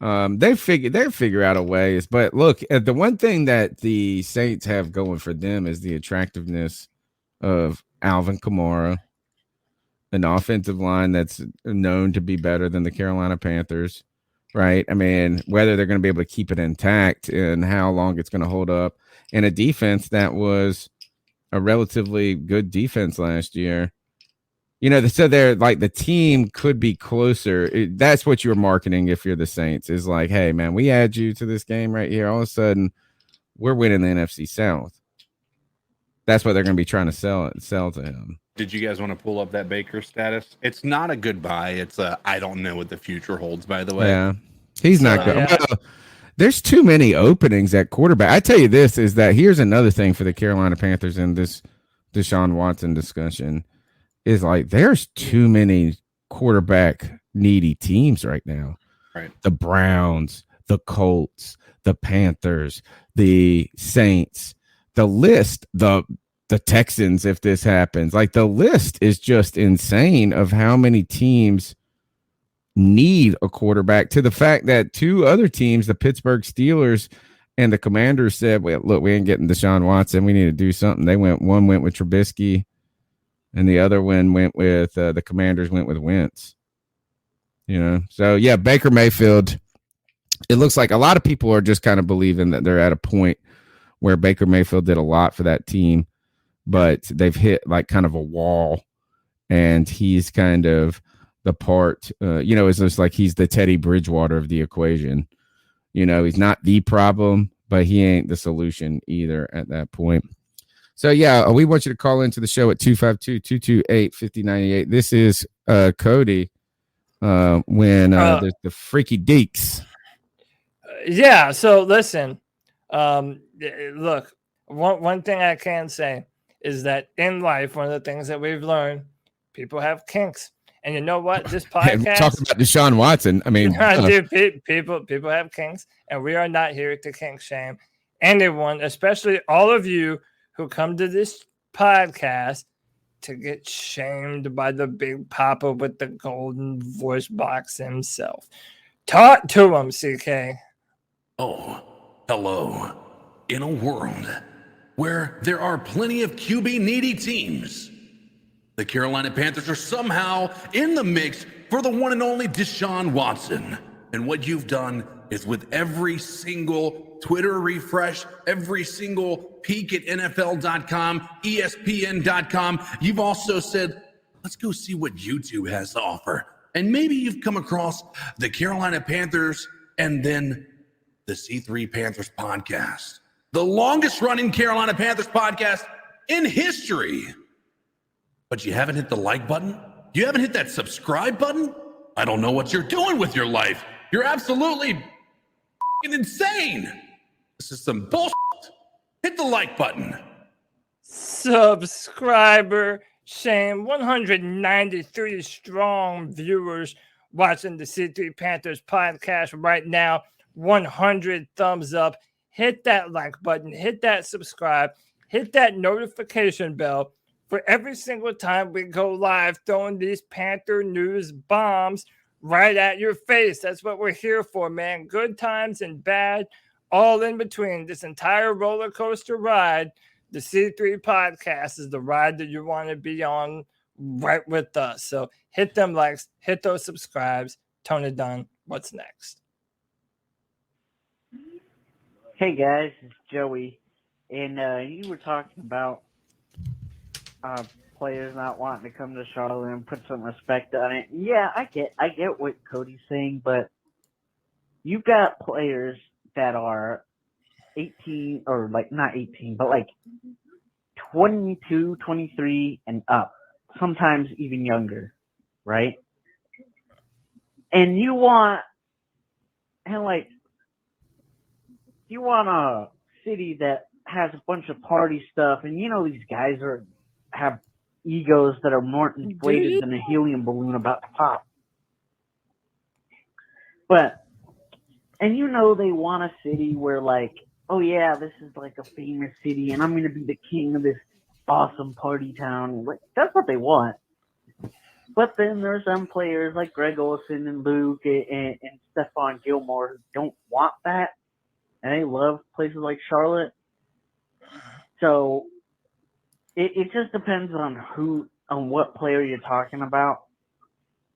Speaker 3: They figure out a way. But look, the one thing that the Saints have going for them is the attractiveness of Alvin Kamara, an offensive line that's known to be better than the Carolina Panthers, right? I mean, whether they're going to be able to keep it intact and how long it's going to hold up, and a defense that was a relatively good defense last year. You know, so they're like the team could be closer. That's what you're marketing if you're the Saints is like, hey, man, we add you to this game right here. All of a sudden, we're winning the NFC South. That's what they're going to be trying to sell to him.
Speaker 5: Did you guys want to pull up that Baker status? It's not a goodbye. It's a I don't know what the future holds, by the way.
Speaker 3: Yeah, he's not good. Yeah. Well, there's too many openings at quarterback. I tell you this is that here's another thing for the Carolina Panthers in this Deshaun Watson discussion. Is like there's too many quarterback needy teams right now.
Speaker 5: Right.
Speaker 3: The Browns, the Colts, the Panthers, the Saints, the list, the Texans, if this happens. Like the list is just insane of how many teams need a quarterback, to the fact that two other teams, the Pittsburgh Steelers and the Commanders, said, well, look, we ain't getting Deshaun Watson. We need to do something. One went with Trubisky. And the other one went with the Commanders went with Wentz. You know, so yeah, Baker Mayfield. It looks like a lot of people are just kind of believing that they're at a point where Baker Mayfield did a lot for that team, but they've hit like kind of a wall, and he's kind of the part. It's just like he's the Teddy Bridgewater of the equation. You know, he's not the problem, but he ain't the solution either at that point. So, yeah, we want you to call into the show at 252-228-5098. This is Cody when the freaky deeks.
Speaker 4: Yeah, so listen, look, one thing I can say is that in life, one of the things that we've learned, people have kinks. And you know what? This podcast...
Speaker 3: We're talking about Deshaun Watson. I mean...
Speaker 4: Dude, people have kinks, and we are not here to kink shame anyone, especially all of you who come to this podcast to get shamed by the big papa with the golden voice box himself. Talk to him, CK.
Speaker 2: Oh, hello. In a world where there are plenty of QB needy teams, the Carolina Panthers are somehow in the mix for the one and only Deshaun Watson. And what you've done is with every single Twitter refresh, every single peek at NFL.com, ESPN.com. You've also said, let's go see what YouTube has to offer. And maybe you've come across the Carolina Panthers and then the C3 Panthers podcast, the longest running Carolina Panthers podcast in history. But you haven't hit the like button? You haven't hit that subscribe button? I don't know what you're doing with your life. You're absolutely insane. This is some bullshit. Hit the like button.
Speaker 4: Subscriber shame. 193 strong viewers watching the C3 Panthers podcast right now. 100 thumbs up. Hit that like button. Hit that subscribe. Hit that notification bell for every single time we go live, throwing these Panther news bombs right at your face. That's what we're here for, man. Good times and bad, all in between. This entire roller coaster ride, the C3 podcast is the ride that you want to be on right with us. So hit them likes, hit those subscribes. Tony Dunn, what's next?
Speaker 14: Hey guys, it's Joey, and you were talking about players not wanting to come to Charlotte and put some respect on it. Yeah, I get what Cody's saying, but you've got players that are 18 or like not 18, but like 22, 23 and up, sometimes even younger, right? And you want a city that has a bunch of party stuff, and these guys have egos that are more inflated than a helium balloon about to pop. And they want a city where oh yeah, this is like a famous city and I'm going to be the king of this awesome party town. That's what they want. But then there's some players like Greg Olsen and Luke and Stephon Gilmore who don't want that. And they love places like Charlotte. So it just depends on what player you're talking about.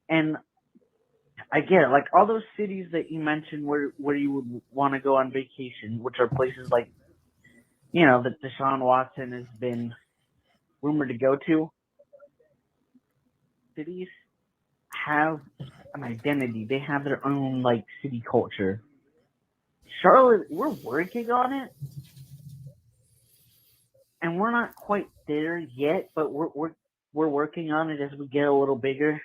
Speaker 14: And I get it. Like all those cities that you mentioned where you would want to go on vacation, which are places like, that Deshaun Watson has been rumored to go to. Cities have an identity. They have their own city culture. Charlotte, we're working on it, and we're not quite there yet, but we're working on it as we get a little bigger.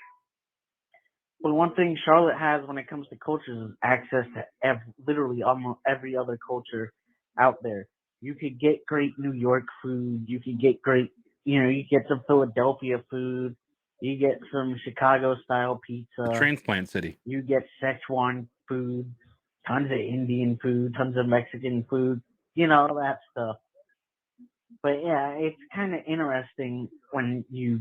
Speaker 14: But one thing Charlotte has when it comes to cultures is access to literally almost every other culture out there. You could get great New York food. You could get great, you get some Philadelphia food. You get some Chicago-style pizza.
Speaker 5: Transplant city.
Speaker 14: You get Szechuan food. Tons of Indian food, tons of Mexican food, all that stuff. But yeah, it's kind of interesting when you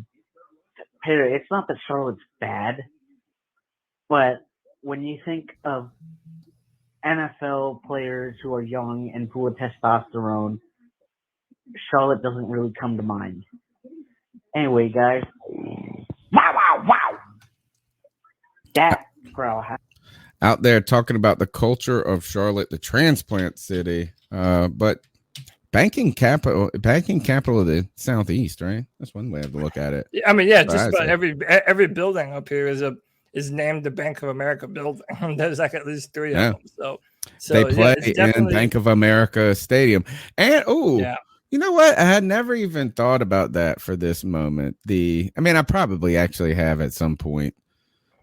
Speaker 14: pair it. It's not that Charlotte's bad, but when you think of NFL players who are young and full of testosterone, Charlotte doesn't really come to mind. Anyway, guys. Wow. That's growl.
Speaker 3: Out there talking about the culture of Charlotte, the transplant city, but banking capital of the Southeast, right? That's one way to look at it.
Speaker 4: I mean, yeah, just about every building up here is named the Bank of America building. There's at least 3 of them. So
Speaker 3: they play in Bank of America Stadium, and you know what? I had never even thought about that for this moment. I probably actually have at some point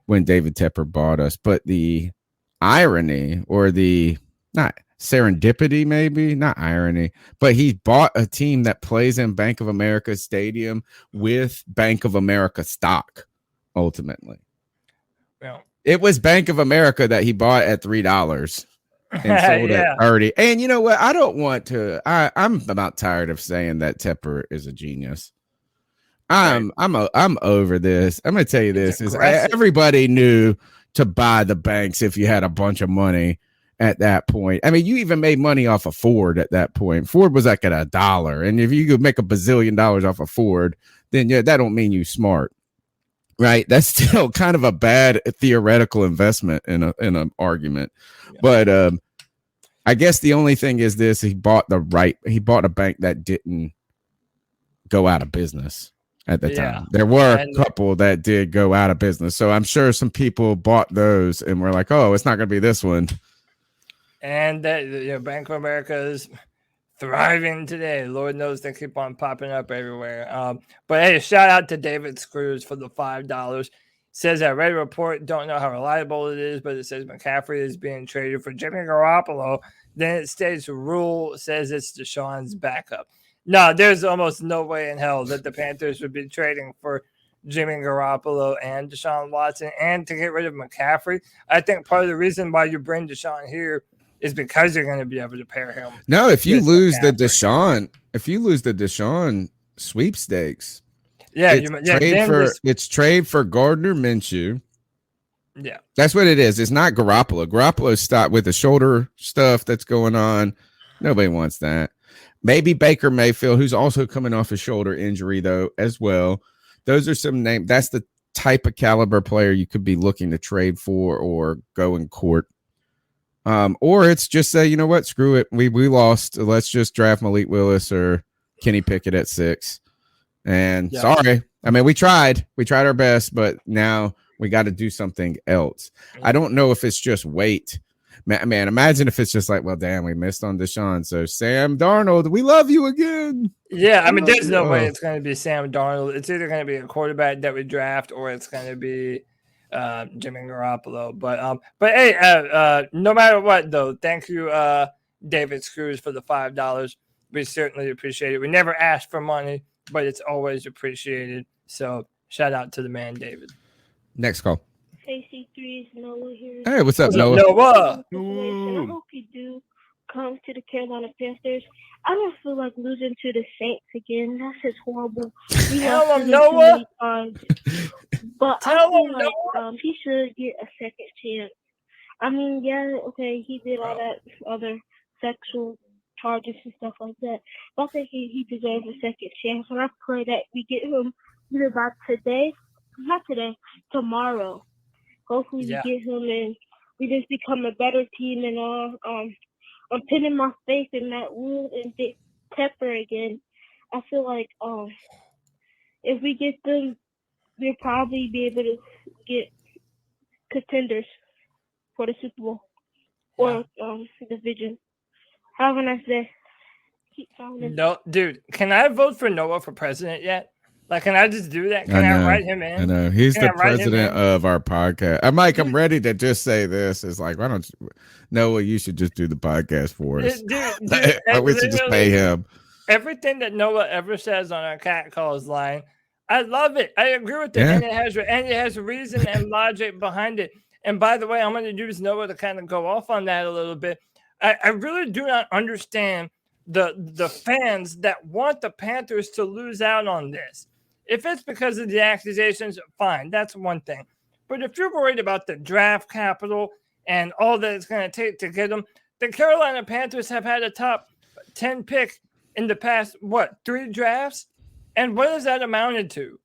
Speaker 3: when David Tepper bought us, but the irony or not serendipity, maybe not irony, but he bought a team that plays in Bank of America Stadium with Bank of America stock. Ultimately, it was Bank of America that he bought at $3 and sold at 30. And you know what? I don't want to. I'm about tired of saying that Tepper is a genius. I'm over this. I'm going to tell you this is everybody knew to buy the banks if you had a bunch of money at that point. I mean, you even made money off of Ford at that point. Ford was at $1. And if you could make $1 bazillion off of Ford, then that don't mean you smart. right? That's still kind of a bad theoretical investment in an argument. Yeah. But I guess the only thing is this: he bought a bank that didn't go out of business at the time. There were a couple that did go out of business, so I'm sure some people bought those and were like, "Oh, it's not going to be this one."
Speaker 4: And that Bank of America is thriving today. Lord knows they keep on popping up everywhere. But hey, shout out to David Screws for the $5. Says I read a report, don't know how reliable it is, but it says McCaffrey is being traded for Jimmy Garoppolo. Then it states rule says it's Deshaun's backup. No, there's almost no way in hell that the Panthers would be trading for Jimmy Garoppolo and Deshaun Watson and to get rid of McCaffrey. I think part of the reason why you bring Deshaun here is because you're going to be able to pair him.
Speaker 3: No, if you lose McCaffrey. the Deshaun sweepstakes, it's trade for Gardner Minshew.
Speaker 4: Yeah,
Speaker 3: that's what it is. It's not Garoppolo. Garoppolo's stopped with the shoulder stuff that's going on. Nobody wants that. Maybe Baker Mayfield, who's also coming off a shoulder injury though as well. Those are some names. That's the type of caliber player you could be looking to trade for or go in court. Or it's just say, you know what, screw it. We lost. Let's just draft Malik Willis or Kenny Pickett at 6. And sorry. I mean, we tried our best, but now we got to do something else. I don't know if it's just weight. Man, imagine if it's just like, well, damn, we missed on Deshaun. So Sam Darnold, we love you again.
Speaker 4: Yeah, I mean, there's no way it's going to be Sam Darnold. It's either going to be a quarterback that we draft or it's going to be Jimmy Garoppolo. But hey, no matter what, though, thank you, David Screws, for the $5. We certainly appreciate it. We never ask for money, but it's always appreciated. So shout out to the man, David.
Speaker 3: Next call.
Speaker 15: Hey, C3, it's Noah here.
Speaker 3: Hey, what's up, Noah?
Speaker 15: I hope you do come to the Carolina Panthers. I don't feel like losing to the Saints again. That's just horrible.
Speaker 4: Tell him, Noah.
Speaker 15: But I feel like he should get a second chance. I mean, yeah, okay, he did all that other sexual charges and stuff like that. But I think he deserves a second chance. And I pray that we get him either by tomorrow. Hopefully we get him and we just become a better team and all. I'm pinning my faith in Matt Wood and Dick Pepper again. I feel like if we get them, we'll probably be able to get contenders for the Super Bowl or division. Have a nice day. Keep following.
Speaker 4: No, dude, can I vote for Noah for president yet? Like, can I just do that? Can I write him in?
Speaker 3: I know. He's the president of our podcast. I'm ready to just say this. It's like, why don't you, Noah, you should just do the podcast for us.
Speaker 4: Dude,
Speaker 3: we should just pay him.
Speaker 4: Everything that Noah ever says on our cat calls line, I love it. I agree with it.
Speaker 3: Yeah.
Speaker 4: And it has reason and logic behind it. And by the way, I'm going to use Noah to kind of go off on that a little bit. I really do not understand the fans that want the Panthers to lose out on this. If it's because of the accusations, fine, that's one thing. But if you're worried about the draft capital and all that it's going to take to get them, the Carolina Panthers have had a top 10 pick in the past, 3 drafts? And what has that amounted to?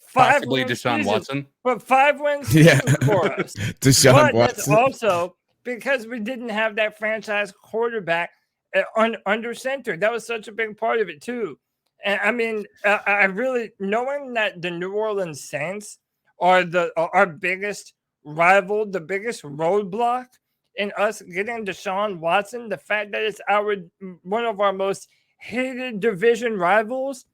Speaker 4: 5
Speaker 5: Possibly Deshaun Watson.
Speaker 4: But 5 wins for us.
Speaker 3: Deshaun Watson.
Speaker 4: That's also because we didn't have that franchise quarterback under center. That was such a big part of it, too. And I mean, I really, knowing that the New Orleans Saints are our biggest rival, the biggest roadblock in us getting Deshaun Watson, the fact that it's one of our most hated division rivals,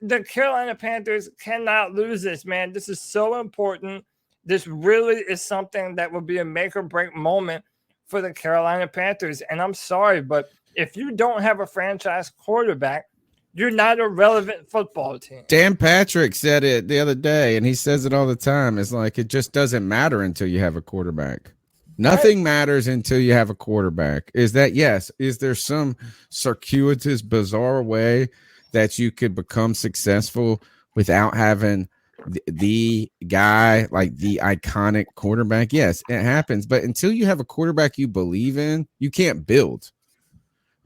Speaker 4: the Carolina Panthers cannot lose this, man. This is so important. This really is something that will be a make or break moment for the Carolina Panthers. And I'm sorry, but if you don't have a franchise quarterback, you're not a relevant football team.
Speaker 3: Dan Patrick said it the other day, and he says it all the time. It's like it just doesn't matter until you have a quarterback. Nothing matters until you have a quarterback. Is there some circuitous, bizarre way that you could become successful without having the guy, like the iconic quarterback? Yes, it happens. But until you have a quarterback you believe in, you can't build.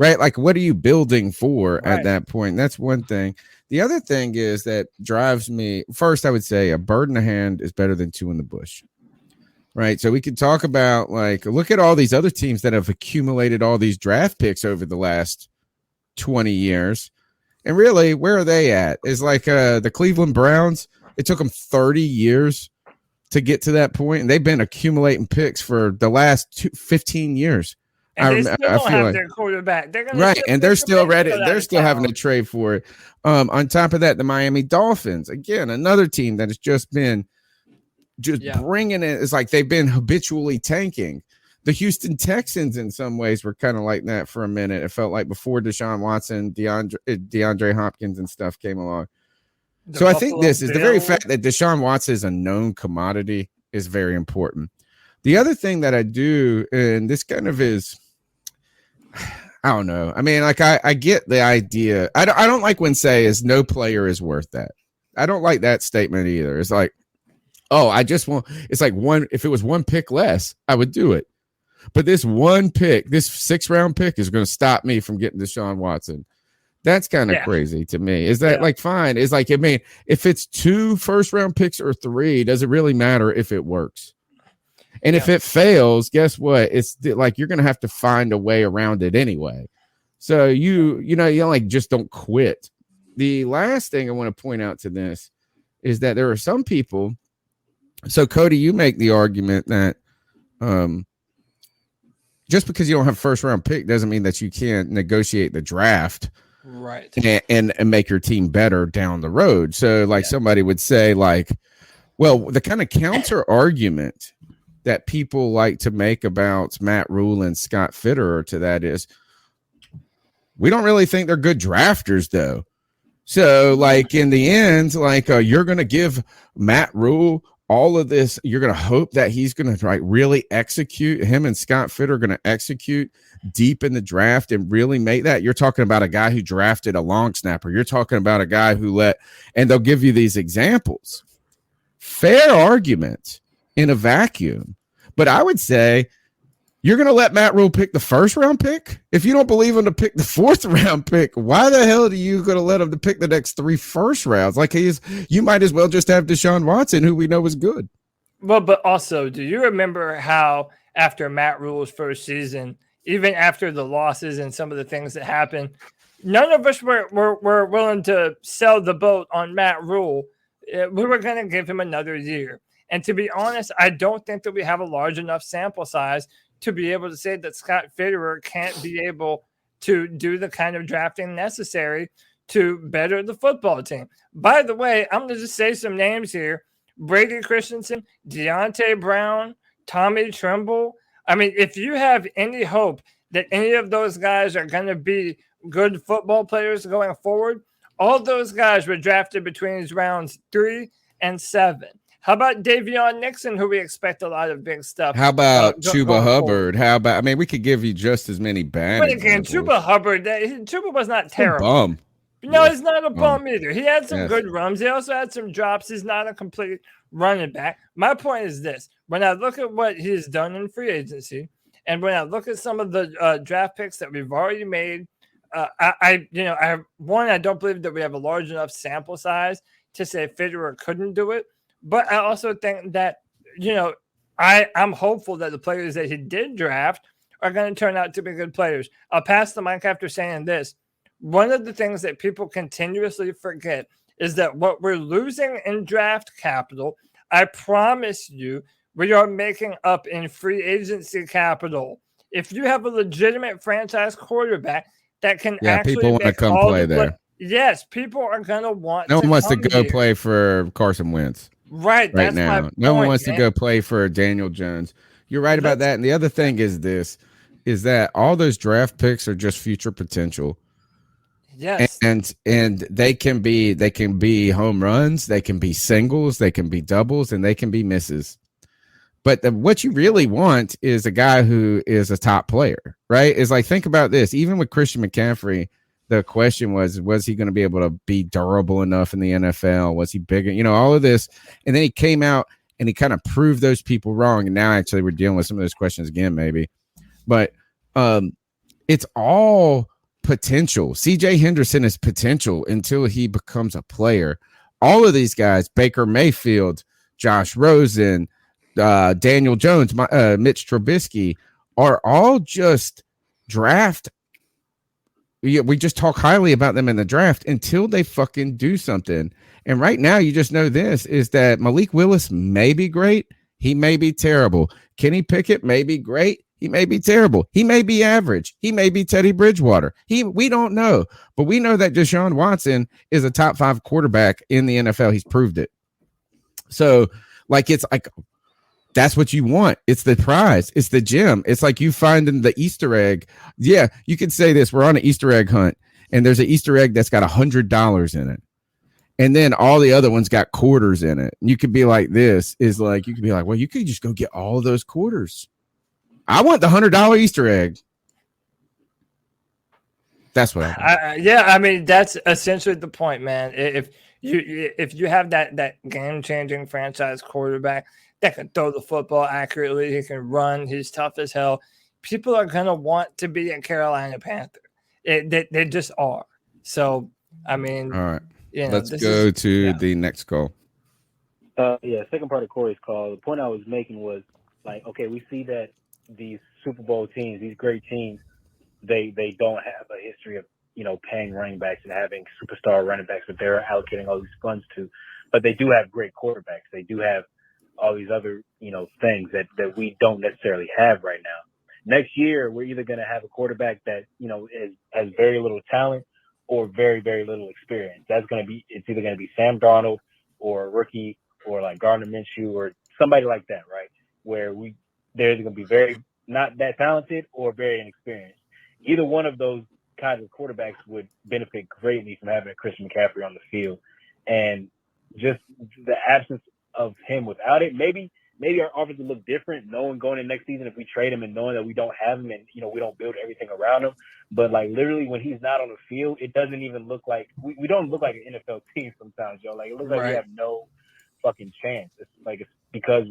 Speaker 3: right? Like, what are you building for at that point? That's one thing. The other thing is that drives me, first, I would say a bird in the hand is better than two in the bush. Right. So we could talk about, like, look at all these other teams that have accumulated all these draft picks over the last 20 years. And really, where are they at? Is like the Cleveland Browns. It took them 30 years to get to that point, and they've been accumulating picks for the last 15 years.
Speaker 4: And they still don't have their quarterback. They're
Speaker 3: right, and they're still ready. They're still having to trade for it. On top of that, the Miami Dolphins, again, another team that has just been bringing it. It's like they've been habitually tanking. The Houston Texans, in some ways, were kind of like that for a minute. It felt like before Deshaun Watson, DeAndre Hopkins and stuff came along. So I think this is the very fact that Deshaun Watson is a known commodity is very important. The other thing that I do, and this kind of is, I don't know. I mean, like I get the idea. I don't like when say is no player is worth that. I don't like that statement either. It's like, oh, I just want. It's like if it was one pick less, I would do it. But this one pick, this 6th-round pick, is going to stop me from getting Deshaun Watson. That's kind of crazy to me. Is that like fine? It's like, I mean, if it's 2 first-round picks or 3, does it really matter if it works? And if it fails, guess what? It's like you're going to have to find a way around it anyway. So you like just don't quit. The last thing I want to point out to this is that there are some people. So Cody, you make the argument that just because you don't have a 1st-round pick doesn't mean that you can't negotiate the draft,
Speaker 4: right?
Speaker 3: And make your team better down the road. So like somebody would say, like, well, the kind of counter argument that people like to make about Matt Rule and Scott Fitterer to that is, we don't really think they're good drafters, though. So, like, in the end, like, you're going to give Matt Rule all of this. You're going to hope that he's going to really execute. Him and Scott Fitterer are going to execute deep in the draft and really make that. You're talking about a guy who drafted a long snapper. You're talking about a guy who and they'll give you these examples. Fair argument in a vacuum. But I would say, you're going to let Matt Rule pick the 1st-round pick? If you don't believe him to pick the 4th-round pick, why the hell are you going to let him to pick the next 3 first rounds? Like, you might as well just have Deshaun Watson, who we know is good.
Speaker 4: Well, but also, do you remember how after Matt Rule's first season, even after the losses and some of the things that happened, none of us were willing to sell the boat on Matt Rule. We were going to give him another year. And to be honest, I don't think that we have a large enough sample size to be able to say that Scott Fitterer can't be able to do the kind of drafting necessary to better the football team. By the way, I'm going to just say some names here. Brady Christensen, Deontay Brown, Tommy Tremble. I mean, if you have any hope that any of those guys are going to be good football players going forward, all those guys were drafted between rounds 3 and 7. How about Davion Nixon, who we expect a lot of big stuff?
Speaker 3: How about Chuba Hubbard? How about, I mean, we could give you just as many bad.
Speaker 4: But again, Chuba Hubbard, Chuba was not terrible.
Speaker 3: Bum.
Speaker 4: No, he's not a bum either. He had some good runs. He also had some drops. He's not a complete running back. My point is this. When I look at what he's done in free agency, and when I look at some of the draft picks that we've already made, I don't believe that we have a large enough sample size to say Fitterer couldn't do it. But I also think that, I'm hopeful that the players that he did draft are going to turn out to be good players. I'll pass the mic after saying this. One of the things that people continuously forget is that what we're losing in draft capital, I promise you, we are making up in free agency capital. If you have a legitimate franchise quarterback that can actually
Speaker 3: people want to come play there.
Speaker 4: Yes, people are going to want
Speaker 3: No one wants to go play for Carson Wentz.
Speaker 4: Right
Speaker 3: that's now. No one wants to go play for Daniel Jones. You're right about that. And the other thing is that all those draft picks are just future potential.
Speaker 4: Yes.
Speaker 3: And they can be home runs, they can be singles, they can be doubles, and they can be misses. But what you really want is a guy who is a top player, right? It's like, think about this. Even with Christian McCaffrey, the question was he going to be able to be durable enough in the NFL? Was he bigger? All of this. And then he came out and he kind of proved those people wrong. And now actually we're dealing with some of those questions again, maybe. But it's all potential. CJ Henderson is potential until he becomes a player. All of these guys, Baker Mayfield, Josh Rosen, Daniel Jones, Mitch Trubisky, are all just draft. We just talk highly about them in the draft until they fucking do something. And right now, you just know this is that Malik Willis may be great. He may be terrible. Kenny Pickett may be great. He may be terrible. He may be average. He may be Teddy Bridgewater. We don't know. But we know that Deshaun Watson is a top 5 quarterback in the NFL. He's proved it. So, it's like that's what you want. It's the prize. It's the gem. It's like you finding the Easter egg. Yeah, you could say this. We're on an Easter egg hunt, and there's an Easter egg that's got $100 in it. And then all the other ones got quarters in it. You could be like, well, you could just go get all of those quarters. I want the $100 Easter egg. That's what I want.
Speaker 4: I mean, that's essentially the point, man. If you have that game-changing franchise quarterback that can throw the football accurately, he can run, he's tough as hell, people are going to want to be a Carolina Panther. They just are. So, I mean,
Speaker 3: all right. Let's go to the next call.
Speaker 13: Second part of Corey's call. The point I was making was okay, we see that these Super Bowl teams, these great teams, they don't have a history of paying running backs and having superstar running backs that they're allocating all these funds to, but they do have great quarterbacks. They do have all these other things that we don't necessarily have right now. Next year, we're either going to have a quarterback that has very little talent or very, very little experience. It's either going to be Sam Darnold or a rookie or like Gardner Minshew or somebody like that, right? Where they're going to be very not that talented or very inexperienced. Either one of those kinds of quarterbacks would benefit greatly from having a Christian McCaffrey on the field. And just the absence of him without it, maybe our offense would look different, knowing going in next season if we trade him and knowing that we don't have him and we don't build everything around him. But literally when he's not on the field, it doesn't even look like we don't look like an NFL team sometimes, yo. It looks like we have no fucking chance. It's because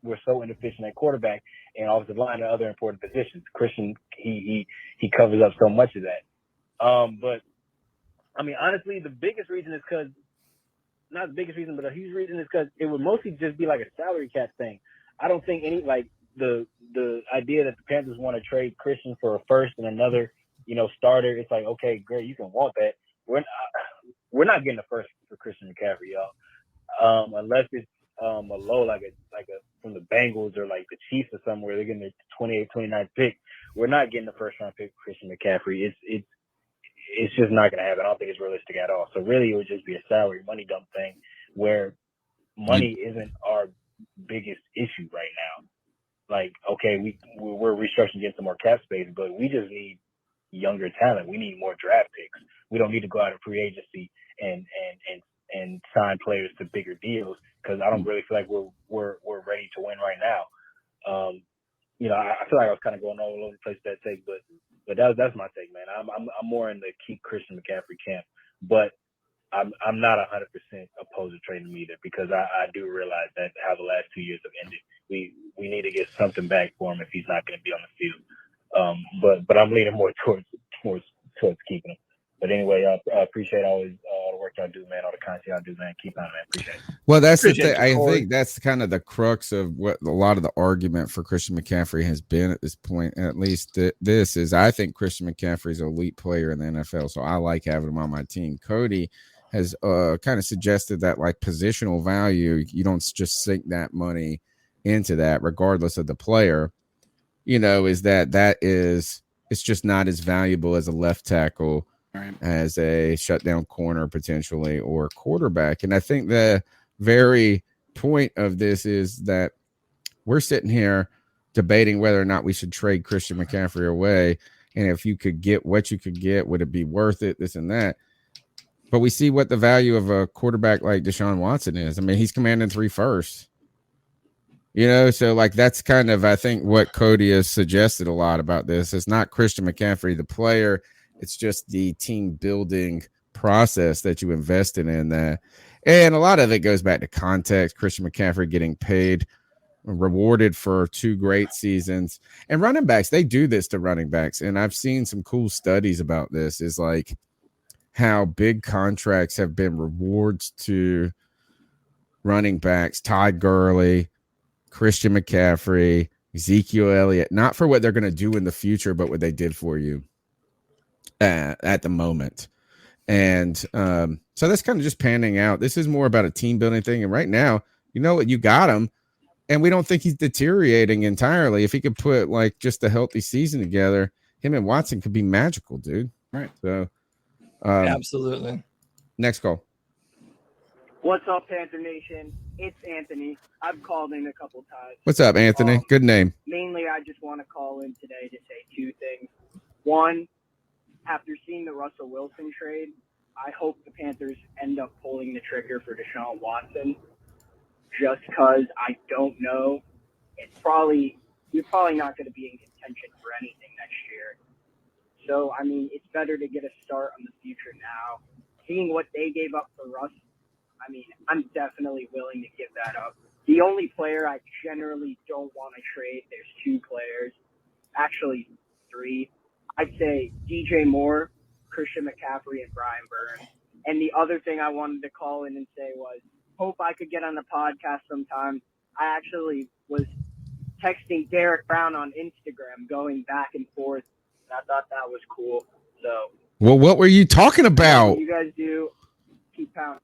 Speaker 13: we're so inefficient at quarterback and offensive line and other important positions. Christian, he covers up so much of that. But I mean, honestly, the biggest reason is because not the biggest reason, but a huge reason is because it would mostly just be like a salary cap thing. I don't think the idea that the Panthers want to trade Christian for a first and another, starter. It's like, okay, great, you can want that. We're not getting a first for Christian McCaffrey, y'all. Unless it's a low like a from the Bengals or like the Chiefs or somewhere, they're getting the 28th, 29th pick. We're not getting the first round pick for Christian McCaffrey. It's just not going to happen. I don't think it's realistic at all. So really, it would just be a salary money dump thing where money isn't our biggest issue right now. Okay, we're restructuring to get some more cap space, but we just need younger talent. We need more draft picks. We don't need to go out of free agency and sign players to bigger deals because I don't really feel like we're ready to win right now. I feel like I was kind of going all over the place with that take, but that's my take, man. I'm more in the keep Christian McCaffrey camp, but I'm not 100% opposed to trading him either because I do realize that how the last 2 years have ended. We need to get something back for him if he's not going to be on the field. But I'm leaning more towards keeping him. But anyway, I appreciate all the work y'all do, man. All the content y'all do, man. Keep on, man. Appreciate it.
Speaker 3: Well, that's the thing. I think that's kind of the crux of what a lot of the argument for Christian McCaffrey has been at this point. At least this is, I think Christian McCaffrey is an elite player in the NFL, so I like having him on my team. Cody has kind of suggested that positional value, you don't just sink that money into that, regardless of the player. Is that it's just not as valuable as a left tackle. Right. As a shutdown corner potentially or quarterback. And I think the very point of this is that we're sitting here debating whether or not we should trade Christian McCaffrey away. And if you could get what you could get, would it be worth it? This and that. But we see what the value of a quarterback like Deshaun Watson is. I mean, he's commanding 3 firsts. So that's kind of, I think, what Cody has suggested a lot about this. It's not Christian McCaffrey, the player. It's just the team building process that you invested in that. And a lot of it goes back to context. Christian McCaffrey getting paid rewarded for 2 great seasons. And running backs, they do this to running backs. And I've seen some cool studies about this, is like how big contracts have been rewards to running backs, Todd Gurley, Christian McCaffrey, Ezekiel Elliott, not for what they're going to do in the future, but what they did for you at the moment. And so that's kind of just panning out. This is more about a team building thing. And right now, you know what, you got him. And we don't think he's deteriorating entirely. If he could put like just a healthy season together, him and Watson could be magical, dude.
Speaker 5: Right.
Speaker 3: So,
Speaker 4: absolutely.
Speaker 3: Next call.
Speaker 16: What's up, Panther Nation? It's Anthony. I've called in a couple times.
Speaker 3: What's up, Anthony? Good name.
Speaker 16: Mainly, I just want to call in today to say 2 things. One, after seeing the Russell Wilson trade, I hope the Panthers end up pulling the trigger for Deshaun Watson. Just because I don't know, you're probably not going to be in contention for anything next year. So, I mean, it's better to get a start on the future now. Seeing what they gave up for Russ, I mean, I'm definitely willing to give that up. The only player I generally don't want to trade, there's 2 players, actually 3. I'd say DJ Moore, Christian McCaffrey, and Brian Burns. And the other thing I wanted to call in and say was, hope I could get on the podcast sometime. I actually was texting Derek Brown on Instagram, going back and forth, and I thought that was cool. So,
Speaker 3: well, what were you talking about?
Speaker 16: What you guys do, keep pounding.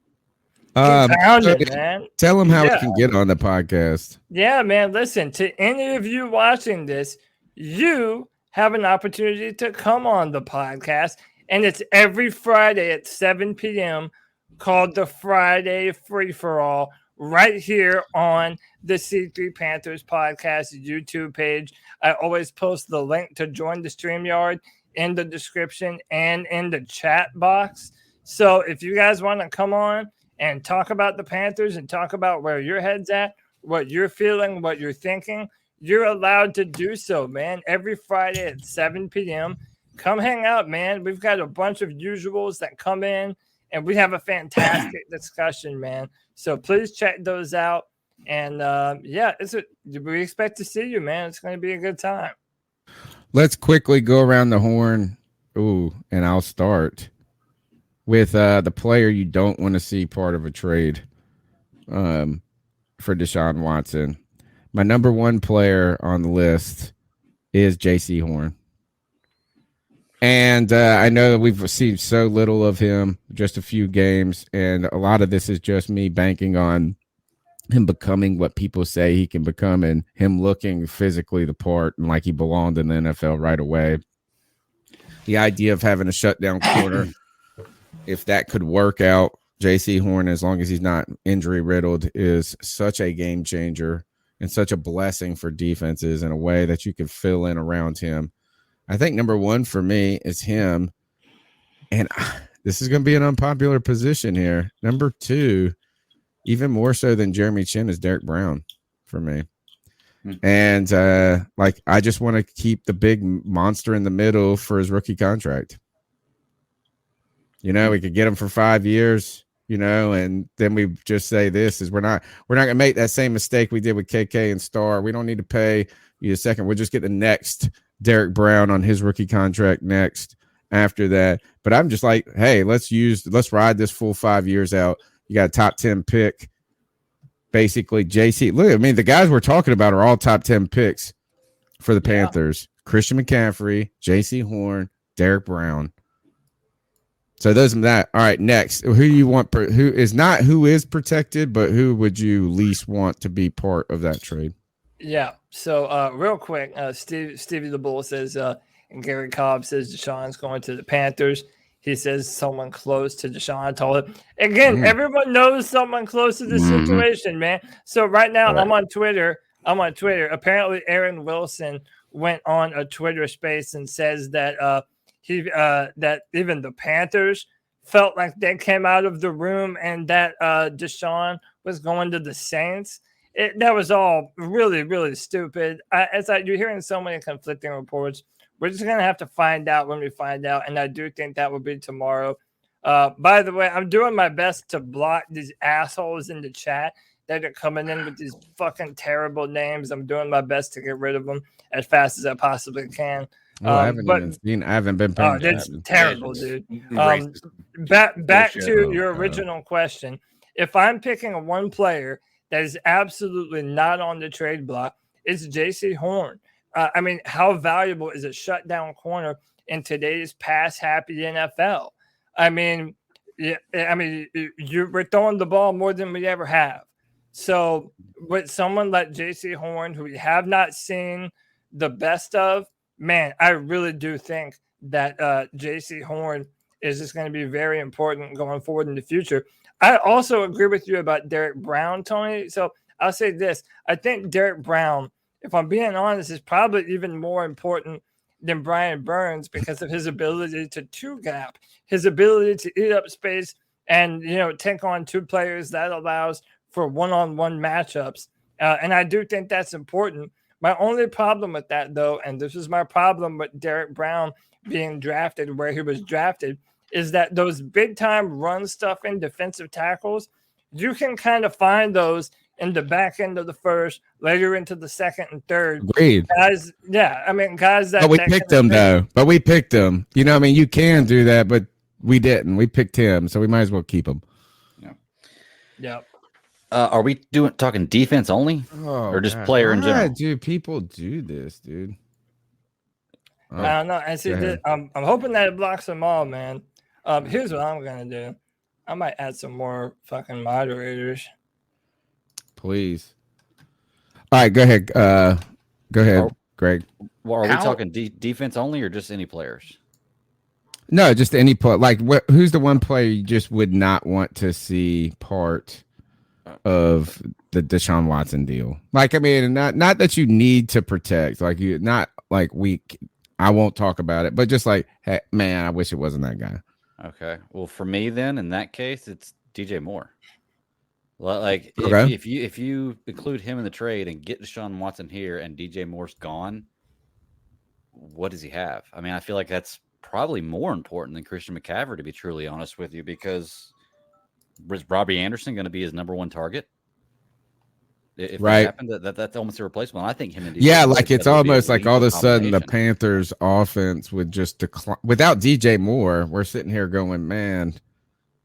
Speaker 4: Man.
Speaker 3: Tell them how we can get on the podcast.
Speaker 4: Yeah, man. Listen, to any of you watching this, you have an opportunity to come on the podcast, and it's every Friday at 7 p.m. called the Friday Free for All, right here on the C3 Panthers podcast YouTube page. I always post the link to join the StreamYard in the description and in the chat box. So if you guys want to come on and talk about the Panthers and talk about where your head's at, what you're feeling, what you're thinking, you're allowed to do so, man. Every Friday at 7 p.m. Come hang out, man. We've got a bunch of usuals that come in, and we have a fantastic discussion, man. So please check those out. And we expect to see you, man. It's going to be a good time.
Speaker 3: Let's quickly go around the horn. Ooh, and I'll start with the player you don't want to see part of a trade for Deshaun Watson. My number 1 player on the list is J.C. Horn. And I know that we've received so little of him, just a few games, and a lot of this is just me banking on him becoming what people say he can become and him looking physically the part and like he belonged in the NFL right away. The idea of having a shutdown corner, if that could work out, J.C. Horn, as long as he's not injury riddled, is such a game changer and such a blessing for defenses in a way that you can fill in around him. I think number 1 for me is him. And this is going to be an unpopular position here. Number 2, even more so than Jeremy Chin, is Derek Brown for me. And I just want to keep the big monster in the middle for his rookie contract. You know, we could get him for 5 years, you know, and then we just say this is we're not going to make that same mistake we did with KK and Star. We don't need to pay you a second. We'll just get the next Derek Brown on his rookie contract next after that. But I'm just like, hey, let's ride this full 5 years out. You got a top 10 pick, basically. JC, look, I mean, the guys we're talking about are all top 10 picks for the Panthers. Christian McCaffrey, JC Horn, Derek Brown. So those are that. All right, next. Who you want? Who is protected, but who would you least want to be part of that trade?
Speaker 4: Yeah. So real quick, Stevie the Bull says, and Gary Cobb says Deshaun's going to the Panthers. He says someone close to Deshaun. I told him again. Everyone knows someone close to this situation, man. So right now I'm on Twitter. Apparently, Aaron Wilson went on a Twitter space and says that that even the Panthers felt like they came out of the room and that Deshaun was going to the Saints. That was all really, really stupid. It's like you're hearing so many conflicting reports. We're just going to have to find out when we find out, and I do think that will be tomorrow. By the way, I'm doing my best to block these assholes in the chat that are coming in with these fucking terrible names. I'm doing my best to get rid of them as fast as I possibly can.
Speaker 3: I haven't been paying attention.
Speaker 4: It's terrible, dude.
Speaker 5: Racist
Speaker 4: Back
Speaker 5: bullshit.
Speaker 4: to your original question. If I'm picking one player that is absolutely not on the trade block, it's J.C. Horn. I mean, how valuable is a shutdown corner in today's pass-happy NFL? I mean, we're throwing the ball more than we ever have. So with someone like J.C. Horn, who we have not seen the best of, man, I really do think that J.C. Horn is just going to be very important going forward in the future. I also agree with you about Derek Brown, Tony. So I'll say this. I think Derek Brown, if I'm being honest, is probably even more important than Brian Burns because of his ability to two-gap, his ability to eat up space and, take on two players. That allows for one-on-one matchups. And I do think that's important. My only problem with that, though, and this is my problem with Derek Brown being drafted where he was drafted, is that those big-time run-stuffing defensive tackles, you can kind of find those in the back end of the first, later into the second and third.
Speaker 3: Agreed.
Speaker 4: Guys, guys that...
Speaker 3: But we picked him, though. You can do that, but we didn't. We picked him, so we might as well keep him.
Speaker 4: Yeah.
Speaker 6: Are we talking defense only, or just player in general?
Speaker 3: Dude, people do this, dude.
Speaker 4: I don't know. And see, I'm hoping that it blocks them all, man. Here's what I'm gonna do. I might add some more fucking moderators.
Speaker 3: Please. All right, go ahead. Go ahead, Greg.
Speaker 6: Well, are we talking defense only, or just any players?
Speaker 3: No, just any player. Like, who's the one player you just would not want to see part of the Deshaun Watson deal? Like, I mean, not that you need to protect. Like, you not like I won't talk about it, but just like, hey, man, I wish it wasn't that guy.
Speaker 6: Okay. Well, for me, then in that case, it's DJ Moore. Like,
Speaker 3: Okay.
Speaker 6: if you include him in the trade and get Deshaun Watson here, and DJ Moore's gone, what does he have? I mean, I feel like that's probably more important than Christian McCaffrey, to be truly honest with you, because was Robbie Anderson going to be his number one target? If
Speaker 3: right,
Speaker 6: that happened, that's almost a replacement. I think him and DJ Moore,
Speaker 3: like it's almost like all of a sudden the Panthers' offense would just decline without DJ Moore. We're sitting here going, man,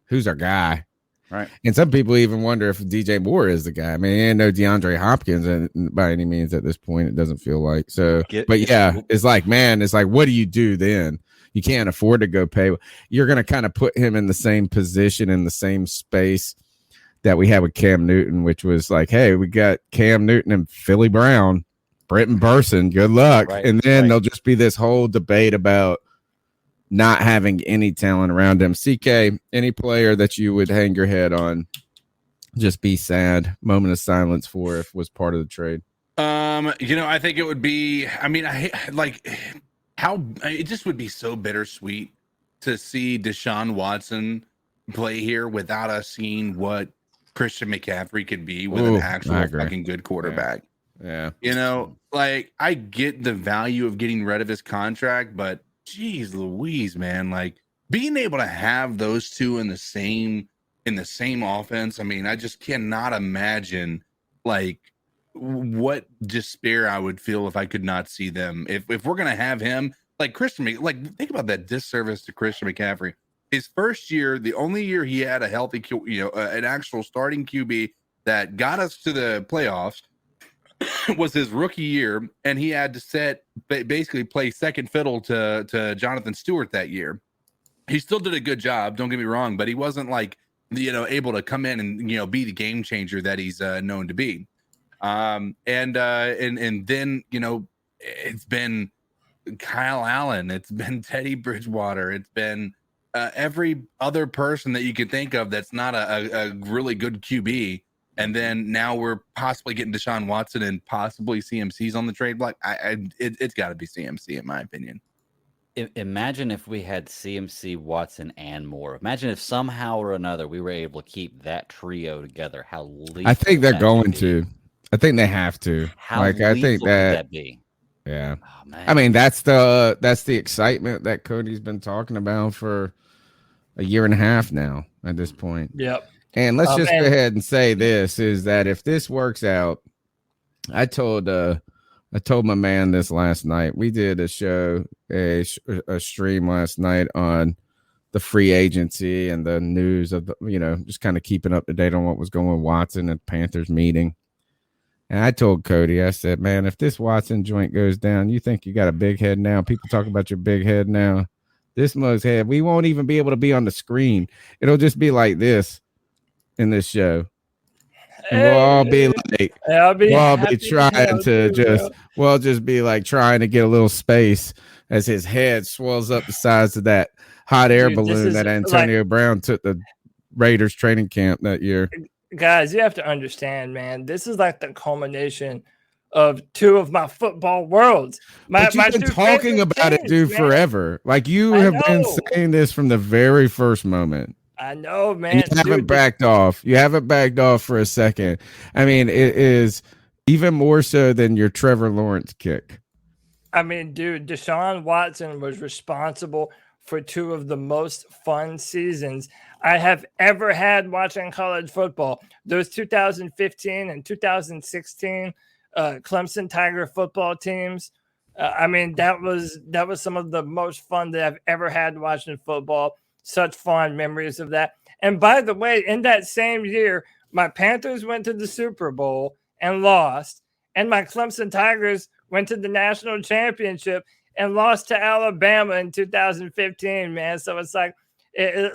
Speaker 3: who's our guy?
Speaker 6: Right.
Speaker 3: And some people even wonder if DJ Moore is the guy. I mean, ain't no DeAndre Hopkins by any means at this point. It doesn't feel like so. It's like, man, it's like, what do you do then? You can't afford to go pay. You're going to kind of put him in the same position, in the same space that we had with Cam Newton, which was like, hey, we got Cam Newton and Philly Brown, Brenton Burson, good luck. Right, and then there'll just be this whole debate about not having any talent around him. CK, any player that you would hang your head on, just be sad, moment of silence for if was part of the trade?
Speaker 5: I think it would be, it just would be so bittersweet to see Deshaun Watson play here without us seeing what Christian McCaffrey could be with an actual fucking good quarterback.
Speaker 3: Yeah.
Speaker 5: I get the value of getting rid of his contract, but geez Louise, man, like being able to have those two in the same offense. I mean, I just cannot imagine like what despair I would feel if I could not see them. If we're gonna have him like think about that disservice to Christian McCaffrey. His first year, the only year he had a healthy, an actual starting QB that got us to the playoffs was his rookie year, and he had to basically play second fiddle to Jonathan Stewart that year. He still did a good job, don't get me wrong, but he wasn't like able to come in and be the game changer that he's known to be. And then it's been Kyle Allen, it's been Teddy Bridgewater, it's been every other person that you can think of that's not a really good QB. And then now we're possibly getting Deshaun Watson and possibly CMC's on the trade block. It's got to be CMC in my opinion.
Speaker 6: Imagine if we had CMC, Watson, and Moore. Imagine if somehow or another we were able to keep that trio together. How lethal
Speaker 3: I think they're going to. I think they have to.
Speaker 6: How lethal I think that be?
Speaker 3: Yeah.
Speaker 6: Oh, man.
Speaker 3: I mean, that's the excitement that Cody's been talking about for a year and a half now at this point.
Speaker 4: Yep.
Speaker 3: And let's just go ahead and say this is that if this works out, I told my man this last night. We did a show, a stream last night on the free agency and the news of just kind of keeping up to date on what was going on with Watson at Panthers meeting. And I told Cody, I said, man, if this Watson joint goes down, you think you got a big head now? People talk about your big head now. This mug's head, we won't even be able to be on the screen. It'll just be like this in this show. And we'll all be like, we'll all be trying to just be like trying to get a little space as his head swells up the size of that hot air balloon that Antonio Brown took the Raiders training camp that year.
Speaker 4: Guys, you have to understand, man. This is like the culmination of two of my football worlds.
Speaker 3: But you've been talking about it, dude, forever. Like you have been saying this from the very first moment.
Speaker 4: I know, man.
Speaker 3: And you haven't backed off. You haven't backed off for a second. I mean, it is even more so than your Trevor Lawrence kick.
Speaker 4: I mean, dude, Deshaun Watson was responsible for two of the most fun seasons I have ever had watching college football. Those 2015 and 2016 Clemson Tiger football teams. I mean, that was some of the most fun that I've ever had watching football. Such fond memories of that. And by the way, in that same year, my Panthers went to the Super Bowl and lost, and my Clemson Tigers went to the national championship and lost to Alabama in 2015, man. So it's like,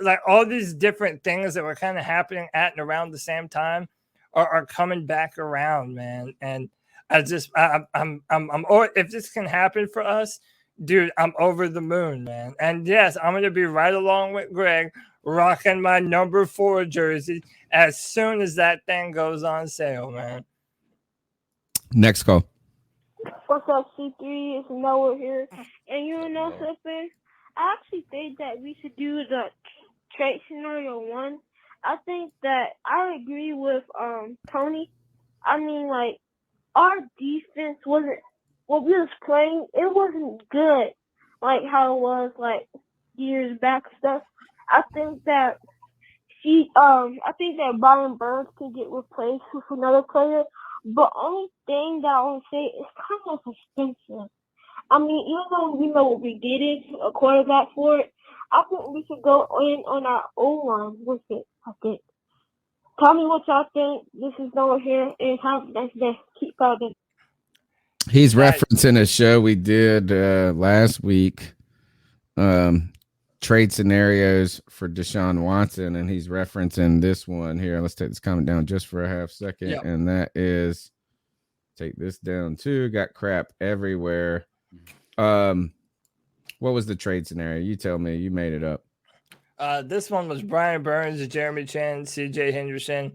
Speaker 4: like all these different things that were kind of happening at and around the same time are coming back around, man. And I'm if this can happen for us, dude, I'm over the moon, man. And yes, I'm going to be right along with Greg, rocking my number 4 jersey as soon as that thing goes on sale, man.
Speaker 3: Next call.
Speaker 15: What's up, C3? It's Noah here. And you know something? I actually think that we should do the trade scenario 1. I think that I agree with Tony. I mean, like, our defense wasn't what we was playing. It wasn't good, like how it was like years back stuff. I think that Brian Burns could get replaced with another player. But only thing that I want to say is kind of expensive. I mean, even though we know what we did a quarterback for it, I think we should go in on our O-line with it, I think. Tell me what y'all think. This is Noah here, and have a nice day. Keep fighting.
Speaker 3: He's referencing a show we did last week, trade scenarios for Deshaun Watson, and he's referencing this one here. Let's take this comment down just for a half second, and that is, take this down too. Got crap everywhere. What was the trade scenario? You tell me. You made it up.
Speaker 4: This one was Brian Burns, Jeremy Chin, CJ Henderson.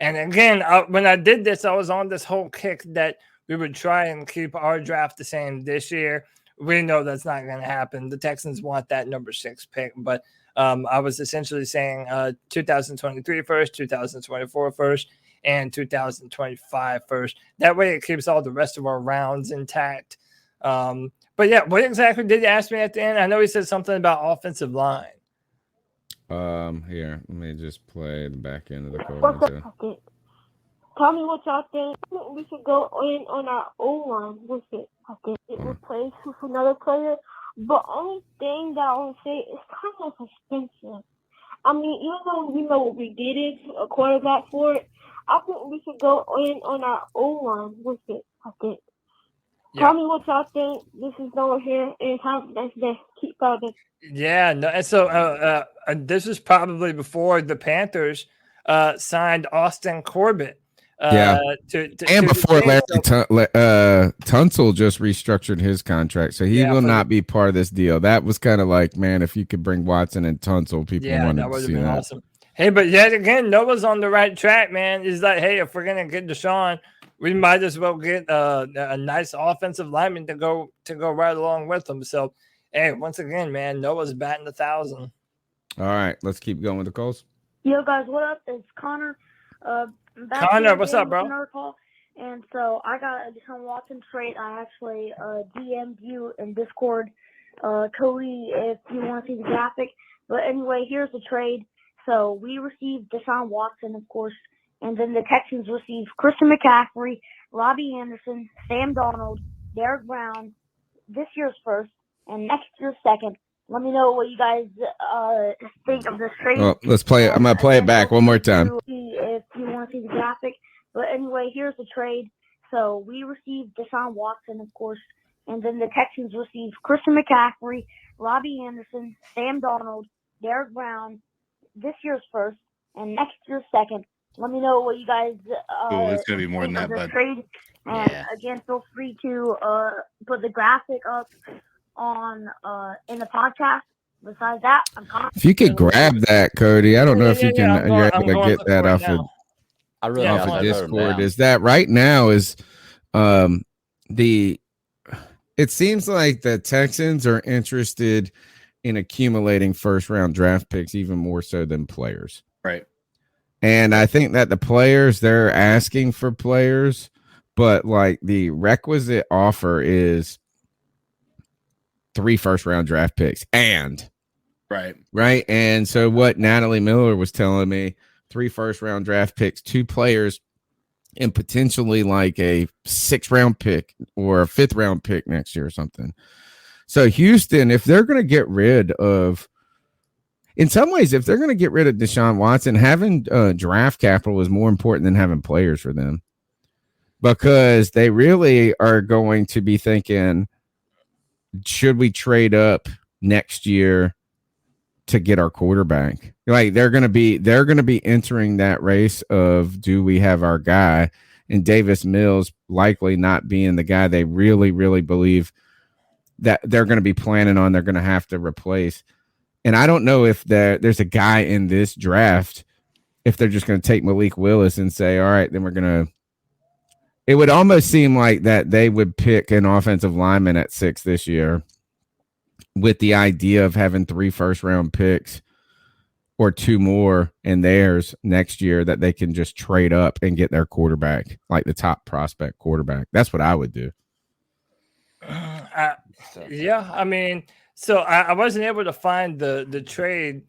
Speaker 4: And again, when I did this, I was on this whole kick that we would try and keep our draft the same this year. We know that's not going to happen. The Texans want that number 6 pick. But I was essentially saying 2023 first, 2024 first, and 2025 first. That way it keeps all the rest of our rounds intact. But yeah, what exactly did you ask me at the end? I know he said something about offensive line.
Speaker 3: Here, let me just play the back end of the call.
Speaker 15: Tell me what y'all think. We should go in on our O-line with it. I think it replaced with another player. But only thing that I want to say is kind of expensive. I mean, even though we know what we did a quarterback for it, I think we should go in on our O-line with it. I think. Tell me what y'all think. This is Noah here, and have a nice day. Keep fighting.
Speaker 4: Yeah, no, and so this is probably before the Panthers signed Austin Corbett.
Speaker 3: Before Larry Tunsil just restructured his contract, so he will not be part of this deal. That was kind of like, man, if you could bring Watson and Tunsil, people wanted to see that.
Speaker 4: Awesome. Hey, but yet again, Noah's on the right track, man. He's like, hey, if we're gonna get Deshaun, we might as well get a nice offensive lineman to go right along with him. So, hey, once again, man, Noah's batting 1,000.
Speaker 3: All right, let's keep going with the calls.
Speaker 14: Yo, guys, what up? It's Connor.
Speaker 4: Connor, what's up, bro?
Speaker 14: Call. And so I got a Deshaun Watson trade. I actually DM'd you in Discord, Cody, if you want to see the graphic. But anyway, here's the trade.
Speaker 15: So we received Deshaun Watson, of course, and then the Texans received Christian McCaffrey, Robbie Anderson, Sam Darnold, Derek Brown, this year's first and next year's second. Let me know what you guys think of this trade.
Speaker 3: Well, let's play it. I'm going to play it back one more time.
Speaker 15: If you want to see the graphic. But anyway, here's the trade. So we received Deshaun Watson, of course, and then the Texans received Christian McCaffrey, Robbie Anderson, Sam Darnold, Derek Brown, this year's first and next year's second. Let me know what you guys
Speaker 5: it's going to be more than
Speaker 15: think
Speaker 5: that,
Speaker 15: of this
Speaker 5: bud.
Speaker 15: trade. And again, feel free to put the graphic up on in the podcast. Besides that, I'm confident.
Speaker 3: If you could grab that, Cody, I don't know if you can. You're able to get that off of off of Discord. Is that right now? Is the? It seems like the Texans are interested in accumulating first round draft picks even more so than players.
Speaker 5: Right.
Speaker 3: And I think that the players, they're asking for players, but like the requisite offer is 3 first round draft picks and right. And so what Natalie Miller was telling me, 3 first round draft picks, 2 players, and potentially like a 6th round pick or a 5th round pick next year or something. So Houston, if they're going to get rid of, in some ways, if they're going to get rid of Deshaun Watson, having draft capital is more important than having players for them, because they really are going to be thinking, should we trade up next year to get our quarterback? Like they're going to be entering that race of, do we have our guy? And Davis Mills likely not being the guy they really, really believe that they're going to be planning on, they're going to have to replace. And I don't know if there's a guy in this draft, if they're just going to take Malik Willis and say, all right, then we're going to, it would almost seem like that they would pick an offensive lineman at 6 this year with the idea of having 3 first round picks or 2 more in theirs next year that they can just trade up and get their quarterback, like the top prospect quarterback. That's what I would do.
Speaker 4: Yeah, I mean, so I wasn't able to find the trade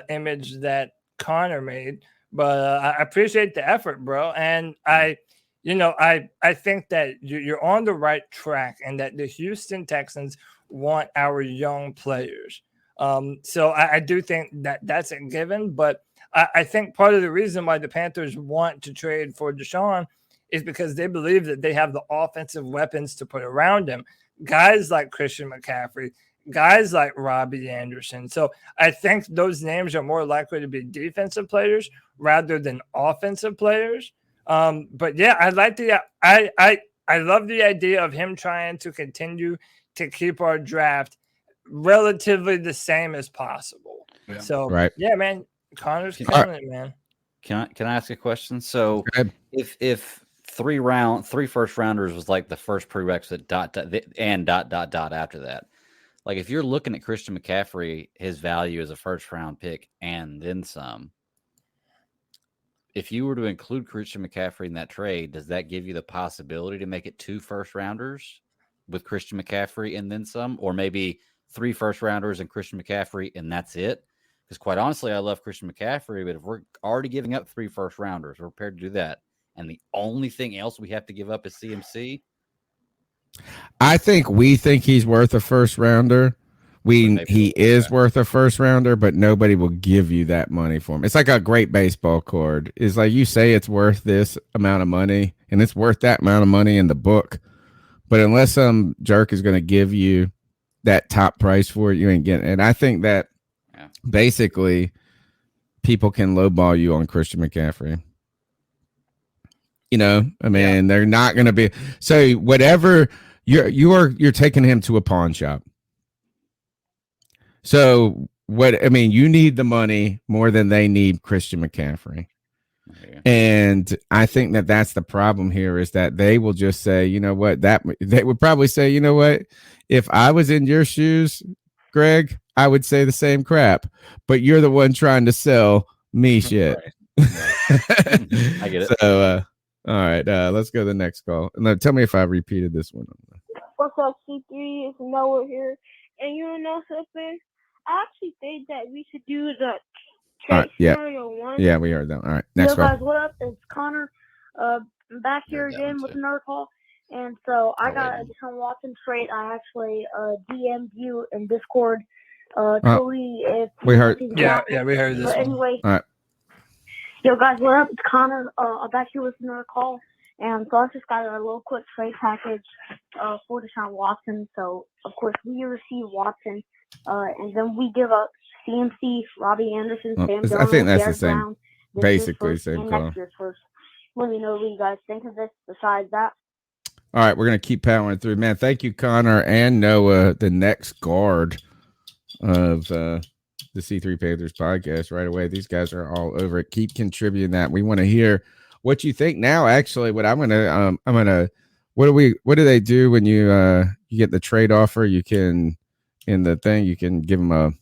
Speaker 4: image that Connor made, but I appreciate the effort, bro. And I think that you're on the right track, and that the Houston Texans want our young players. So I do think that that's a given, but I think part of the reason why the Panthers want to trade for Deshaun is because they believe that they have the offensive weapons to put around him. Guys like Christian McCaffrey, guys like Robbie Anderson. So I think those names are more likely to be defensive players rather than offensive players. But yeah, I like I love the idea of him trying to continue to keep our draft relatively the same as possible. Yeah. So
Speaker 3: right.
Speaker 4: Yeah, man, Connor's killing it, man.
Speaker 6: Can I ask a question? So if 3 first rounders was like the first prerequisite dot after that, like if you're looking at Christian McCaffrey, his value as a first round pick and then some, if you were to include Christian McCaffrey in that trade, does that give you the possibility to make it 2 first rounders with Christian McCaffrey and then some, or maybe 3 first rounders and Christian McCaffrey and that's it? Because quite honestly, I love Christian McCaffrey, but if we're already giving up 3 first rounders, we're prepared to do that, and the only thing else we have to give up is CMC.
Speaker 3: I think we think he's worth a first rounder. He is worth a first rounder, but nobody will give you that money for him. It's like a great baseball card. It's like you say it's worth this amount of money, and it's worth that amount of money in the book. But unless some jerk is going to give you that top price for it, you ain't getting it. And I think that basically people can lowball you on Christian McCaffrey. I mean, they're not going to be. So whatever you're taking him to a pawn shop. So you need the money more than they need Christian McCaffrey. And I think that that's the problem here, is that they will just say, you know what, that they would probably say, you know what, if I was in your shoes, Greg, I would say the same crap, but you're the one trying to sell me shit.
Speaker 6: I get it.
Speaker 3: So, all right, let's go to the next call. And tell me if I repeated this one.
Speaker 15: What's up, C3? It's Noah here. And you know something? I actually think that we should do the
Speaker 3: All right. Yeah.
Speaker 15: Scenario one.
Speaker 3: Yeah, we heard that. All right. Next
Speaker 15: Yo,
Speaker 3: call.
Speaker 15: guys, what up? It's Connor. I'm back here again with another call. And so I got a Deshaun Watson trade. I actually DM'd you in Discord. Cody, if
Speaker 3: we heard.
Speaker 4: Yeah, we heard this
Speaker 15: but
Speaker 4: one.
Speaker 15: anyway,
Speaker 3: All right.
Speaker 15: yo, guys, what up? It's Connor. I'm back here with another call. And so I just got a little quick trade package for Deshaun Watson. So, of course, we receive Watson. And then we give up CMC, Robbie Anderson, Sam Darnold,
Speaker 3: I think that's
Speaker 15: Derek
Speaker 3: the same.
Speaker 15: Brown,
Speaker 3: Basically,
Speaker 15: first,
Speaker 3: same
Speaker 15: and
Speaker 3: call.
Speaker 15: next year's first. Let me know what you guys think of this besides that.
Speaker 3: All right, we're going to keep powering through. Man, thank you, Connor and Noah, the next guard of the C3 Panthers podcast right away. These guys are all over it. Keep contributing that. We want to hear what you think now. Actually, what I'm going to what do they do when you get the trade offer? You can, in the thing, you can give them a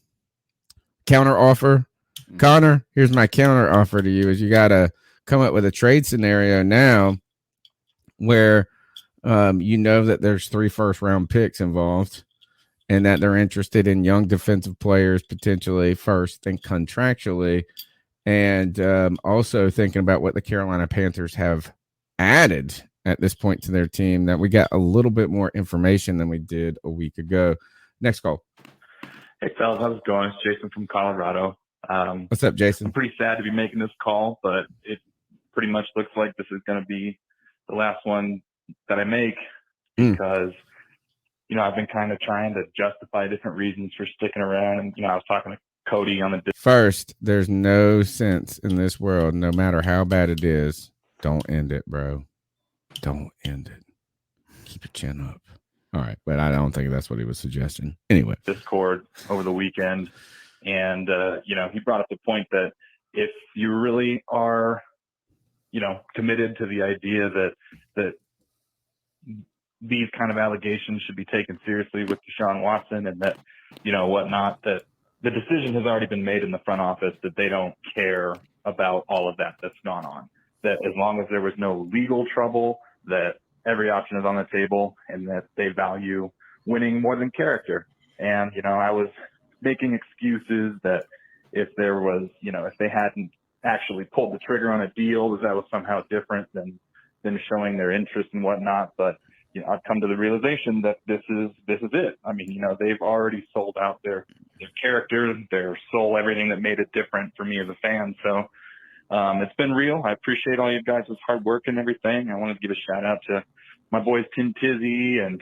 Speaker 3: counter offer. Connor, here's my counter offer to you is you got to come up with a trade scenario now where you know that there's 3 first-round picks involved and that they're interested in young defensive players potentially first and contractually, and also thinking about what the Carolina Panthers have added at this point to their team, that we got a little bit more information than we did a week ago. Next call.
Speaker 17: Hey, fellas, how's it going? It's Jason from Colorado.
Speaker 3: What's up, Jason?
Speaker 17: I'm pretty sad to be making this call, but it pretty much looks like this is going to be the last one that I make because, you know, I've been kind of trying to justify different reasons for sticking around. And, you know, I was talking to Cody on the
Speaker 3: First, there's no sense in this world, no matter how bad it is. Don't end it, bro. Don't end it. Keep your chin up. All right, but I don't think that's what he was suggesting. Anyway.
Speaker 17: Discord over the weekend. And, you know, he brought up the point that if you really are, you know, committed to the idea that these kind of allegations should be taken seriously with Deshaun Watson and that, you know, whatnot, that the decision has already been made in the front office that they don't care about all of that that's gone on. That as long as there was no legal trouble, that every option is on the table and that they value winning more than character. And, you know, I was making excuses that if there was, you know, if they hadn't actually pulled the trigger on a deal, that was somehow different than showing their interest and whatnot. But, you know, I've come to the realization that this is it. I mean, you know, they've already sold out their character, their soul, everything that made it different for me as a fan. So it's been real. I appreciate all you guys' hard work and everything. I wanted to give a shout out to my boys Tim Tizzy and,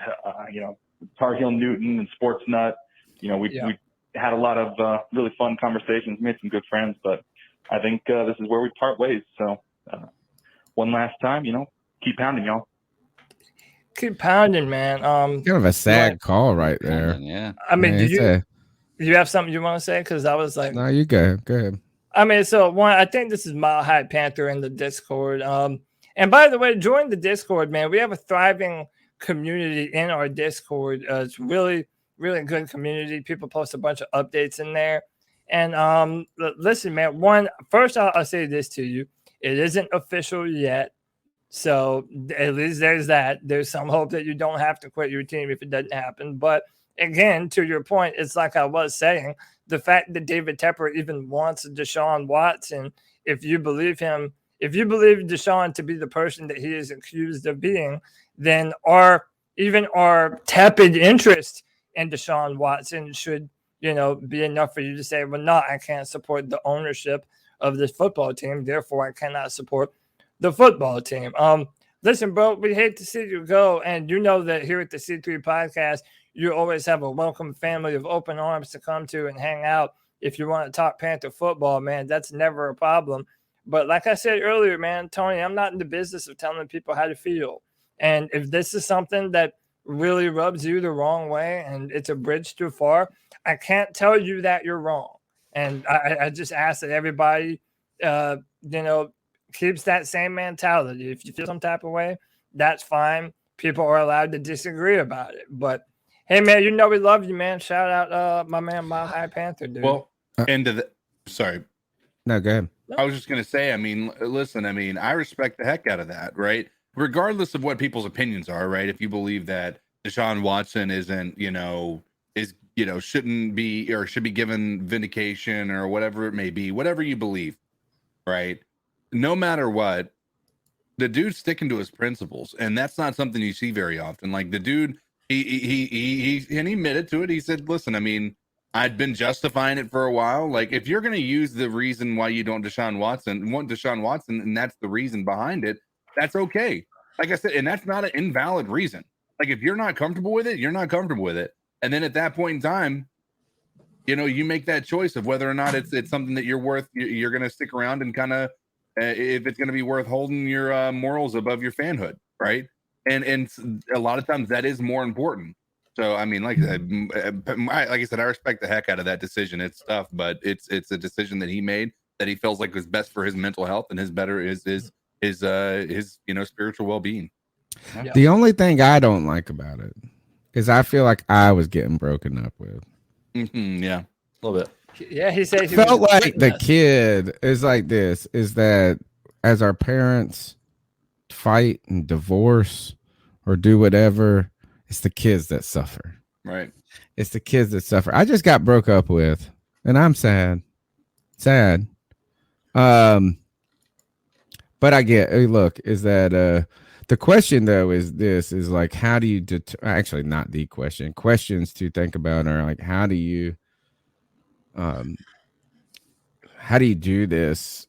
Speaker 17: you know, Tar Heel Newton and Sports Nut. You know, we had a lot of really fun conversations, made some good friends, but I think this is where we part ways. So one last time, you know, keep pounding, y'all.
Speaker 4: Keep pounding, man.
Speaker 3: Kind of a sad call right there.
Speaker 6: Yeah.
Speaker 4: I mean, do you have something you want to say? Because I was like,
Speaker 3: no, you go ahead.
Speaker 4: I mean, so one, I think this is Mile High Panther in the Discord. And by the way, join the Discord, man. We have a thriving community in our Discord. It's really, really good community. People post a bunch of updates in there. And listen, man, first I'll say this to you. It isn't official yet. So at least there's that. There's some hope that you don't have to quit your team if it doesn't happen. But again, to your point, it's like I was saying, the fact that David Tepper even wants Deshaun Watson, if you believe him, if you believe Deshaun to be the person that he is accused of being, then our tepid interest in Deshaun Watson should, you know, be enough for you to say, well, no, I can't support the ownership of this football team. Therefore, I cannot support the football team. Listen, bro, we hate to see you go. And you know that here at the C3 podcast, you always have a welcome family of open arms to come to and hang out. If you want to talk Panther football, man, that's never a problem. But like I said earlier, man, Tony, I'm not in the business of telling people how to feel. And if this is something that really rubs you the wrong way and it's a bridge too far, I can't tell you that you're wrong. And I just ask that everybody, you know, keeps that same mentality. If you feel some type of way, that's fine. People are allowed to disagree about it. But hey, man, you know we love you, man. Shout out my man, Mile High Panther, dude.
Speaker 5: Well, sorry.
Speaker 3: No, go ahead.
Speaker 5: I was just going to say, I mean, listen, I mean, I respect the heck out of that, right? Regardless of what people's opinions are, right? If you believe that Deshaun Watson isn't, is shouldn't be or should be given vindication or whatever it may be, whatever you believe, right? No matter what, the dude's sticking to his principles, and that's not something you see very often. Like the dude, he admitted to it. He said, "Listen, I mean, I'd been justifying it for a while. Like, if you're going to use the reason why you don't want Deshaun Watson, and that's the reason behind it, that's okay. Like I said, and that's not an invalid reason. Like, if you're not comfortable with it, you're not comfortable with it. And then at that point in time, you make that choice of whether or not it's something that you're going to stick around and kind of, if it's going to be worth holding your morals above your fanhood, right? And a lot of times that is more important. So I mean, like I said, I respect the heck out of that decision. It's tough, but it's a decision that he made that he feels like was best for his mental health and his spiritual well-being.
Speaker 3: Yeah. The only thing I don't like about it is I feel like I was getting broken up with.
Speaker 5: Yeah, a little bit.
Speaker 4: Yeah, he said he
Speaker 3: felt like the kid is like this, is that as our parents fight and divorce or do whatever, it's the kids that suffer.
Speaker 5: Right.
Speaker 3: It's the kids that suffer. I just got broke up with, and I'm sad. But I get, look, is that the question though is like, how do you actually not the questions to think about are like, how do you do this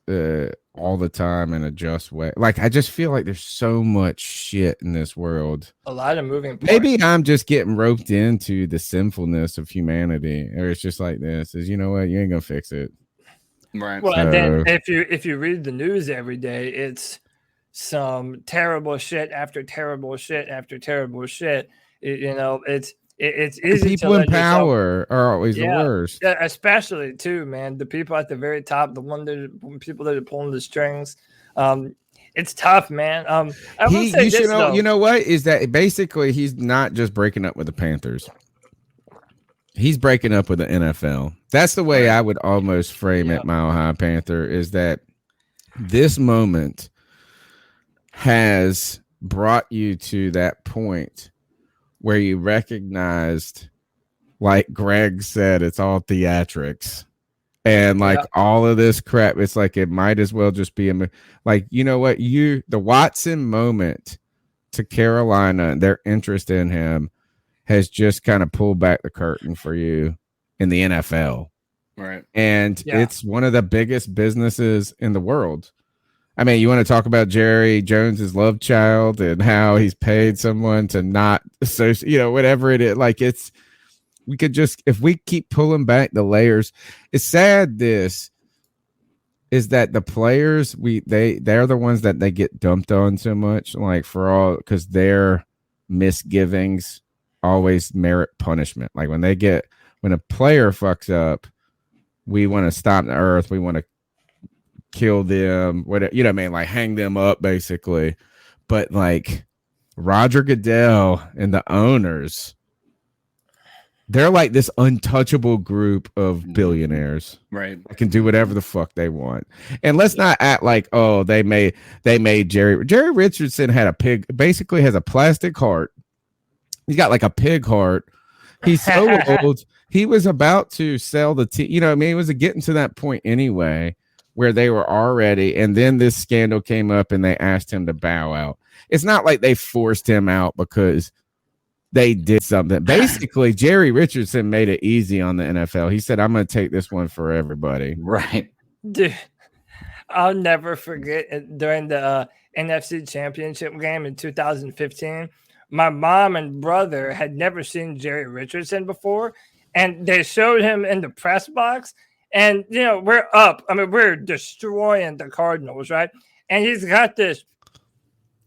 Speaker 3: all the time in a just way? Like, I just feel like there's so much shit in this world.
Speaker 4: A lot of moving parts.
Speaker 3: Maybe I'm just getting roped into the sinfulness of humanity, or it's just like this: is, you know what, you ain't gonna fix it,
Speaker 5: right?
Speaker 4: Well, and then if you read the news every day, it's some terrible shit after terrible shit after terrible shit. It's easy.
Speaker 3: People in power are always the worst.
Speaker 4: Yeah, especially too, man. The people at the very top, people that are pulling the strings. It's tough, man. I will say this, though.
Speaker 3: You know what is that? Basically, he's not just breaking up with the Panthers. He's breaking up with the NFL. That's the way I would almost frame it, Mile High Panther, is that this moment has brought you to that point where you recognized, like Greg said, it's all theatrics. And like all of this crap, it's like it might as well just be like, you know what, the Watson moment to Carolina, their interest in him has just kind of pulled back the curtain for you in the NFL.
Speaker 5: Right.
Speaker 3: And it's one of the biggest businesses in the world. I mean, you want to talk about Jerry Jones's love child and how he's paid someone to not associate, whatever it is. Like, we could just, if we keep pulling back the layers, it's sad. This is that the players, they're the ones that they get dumped on so much, like because their misgivings always merit punishment. Like when a player fucks up, we want to stop the earth. We want to kill them, whatever, you know what I mean? Like hang them up basically. But like Roger Goodell and the owners, they're like this untouchable group of billionaires,
Speaker 5: right?
Speaker 3: That can do whatever the fuck they want. And let's not act like, oh, they made Jerry Richardson had basically has a plastic heart. He's got like a pig heart. He's so old. He was about to sell the team. You know what I mean? It was getting to that point anyway, where they were already, and then this scandal came up and they asked him to bow out. It's not like they forced him out because they did something. Basically, Jerry Richardson made it easy on the NFL. He said, I'm going to take this one for everybody.
Speaker 6: Right.
Speaker 4: Dude, I'll never forget during the NFC Championship game in 2015, my mom and brother had never seen Jerry Richardson before, and they showed him in the press box. And, we're up. I mean, we're destroying the Cardinals, right? And he's got this.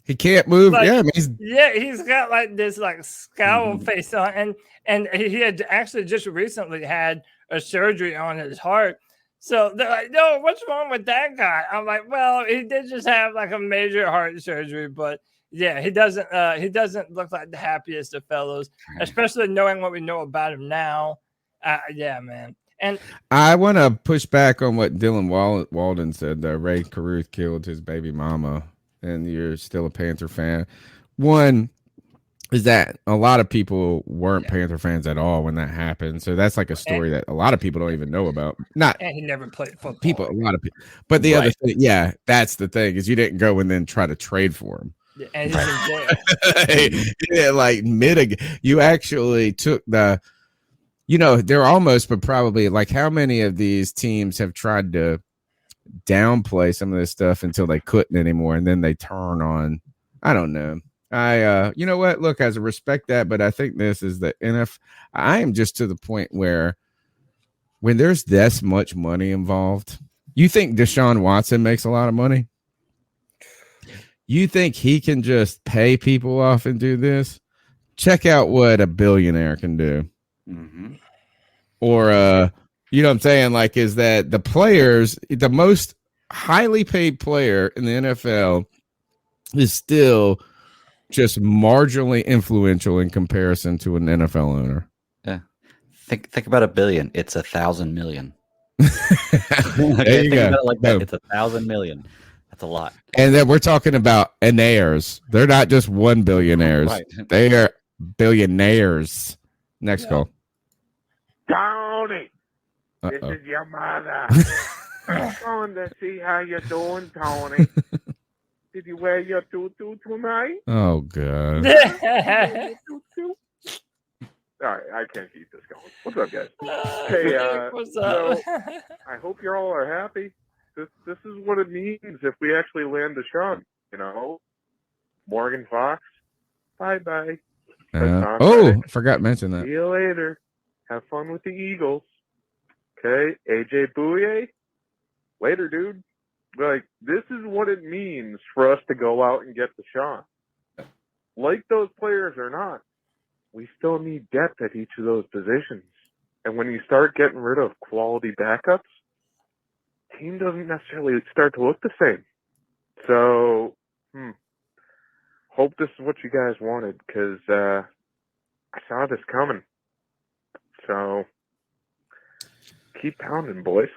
Speaker 3: He can't move.
Speaker 4: Like, he's got like this like scowl face on. And he had actually just recently had a surgery on his heart. So they're like, no, what's wrong with that guy? I'm like, well, he did just have like a major heart surgery. But, yeah, he doesn't look like the happiest of fellows, especially knowing what we know about him now. Yeah, man. And
Speaker 3: I want to push back on what Dylan Walden said. Ray Caruth killed his baby mama, and you're still a Panther fan. One, is that a lot of people weren't Panther fans at all when that happened. So that's like a story that a lot of people don't even know about. Not
Speaker 4: And he never played football.
Speaker 3: people, a lot of people. But the other thing, yeah, that's the thing is you didn't go and then try to trade for him.
Speaker 4: Yeah, and he's in jail.
Speaker 3: Yeah, like mitigate. You actually took the, they're almost, but probably like how many of these teams have tried to downplay some of this stuff until they couldn't anymore, and then they turn on. I don't know. You know what? Look, I respect that, but I think this is the NFL. I am just to the point where when there's this much money involved, you think Deshaun Watson makes a lot of money? You think he can just pay people off and do this? Check out what a billionaire can do.
Speaker 6: Mm-hmm.
Speaker 3: Or, you know what I'm saying? Like, is that the players, the most highly paid player in the NFL is still just marginally influential in comparison to an NFL owner.
Speaker 6: Yeah. Think about $1 billion. It's 1,000 million.
Speaker 3: There you go.
Speaker 6: About it like that. It's 1,000 million. That's a lot.
Speaker 3: And then we're talking about heirs. They're not just one billionaires.
Speaker 6: Right.
Speaker 3: They are billionaires. Next call.
Speaker 18: Tony, this
Speaker 3: Uh-oh.
Speaker 18: is your mother. I'm calling to see how you're doing, Tony. Did you wear your tutu tonight?
Speaker 3: Oh, God.
Speaker 18: All right, I can't keep this going. What's up, guys? Hey,
Speaker 4: What's up?
Speaker 18: so I hope you all are happy. This is what it means if we actually land Deshaun. Morgan Fox, bye.
Speaker 3: I forgot to mention that.
Speaker 18: See you later. Have fun with the Eagles. Okay, AJ Bouye, later, dude. Like, this is what it means for us to go out and get Deshaun. Like those players or not, we still need depth at each of those positions. And when you start getting rid of quality backups, team doesn't necessarily start to look the same. So, hope this is what you guys wanted, because I saw this coming. So, keep pounding, boys.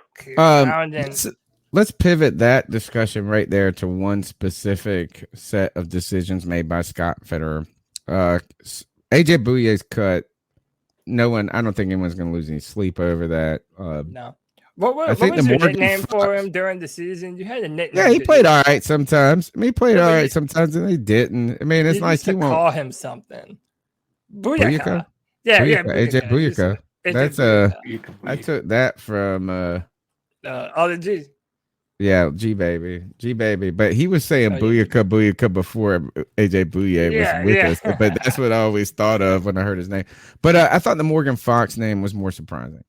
Speaker 3: Let's pivot that discussion right there to one specific set of decisions made by Scott Fitterer. AJ Bouye's cut. I don't think anyone's going to lose any sleep over that.
Speaker 4: No. What was your nickname for him during the season? You had a nickname.
Speaker 3: Yeah, he played all right sometimes. He played all right sometimes, and he didn't. I mean, it's like he won't
Speaker 4: call him something. Booyaka. Yeah,
Speaker 3: AJ Bouye. That's I took that from
Speaker 4: all the G's.
Speaker 3: Yeah, G baby. But he was saying Booyaka before AJ Bouye was with us. But that's what I always thought of when I heard his name. But I thought the Morgan Fox name was more surprising.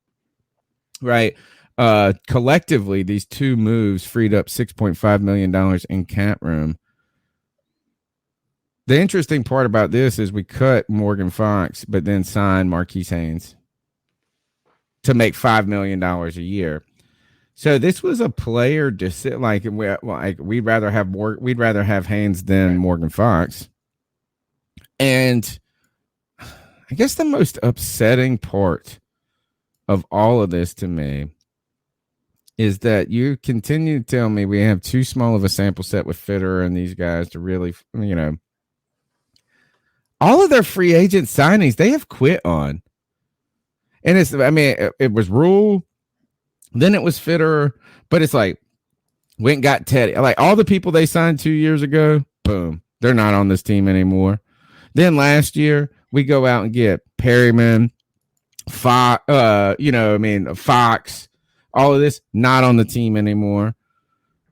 Speaker 3: Right. Collectively, these two moves freed up $6.5 million in cap room. The interesting part about this is we cut Morgan Fox, but then signed Marquise Haynes to make $5 million a year. So this was a player we'd rather have Haynes than Morgan Fox. And I guess the most upsetting part of all of this to me is that you continue to tell me we have too small of a sample set with Fitterer and these guys to really, all of their free agent signings they have quit on. And it was Rule. Then it was Fitterer, but it's like went and got Teddy. Like all the people they signed 2 years ago, boom, they're not on this team anymore. Then last year we go out and get Perryman, Fox, Fox, all of this not on the team anymore.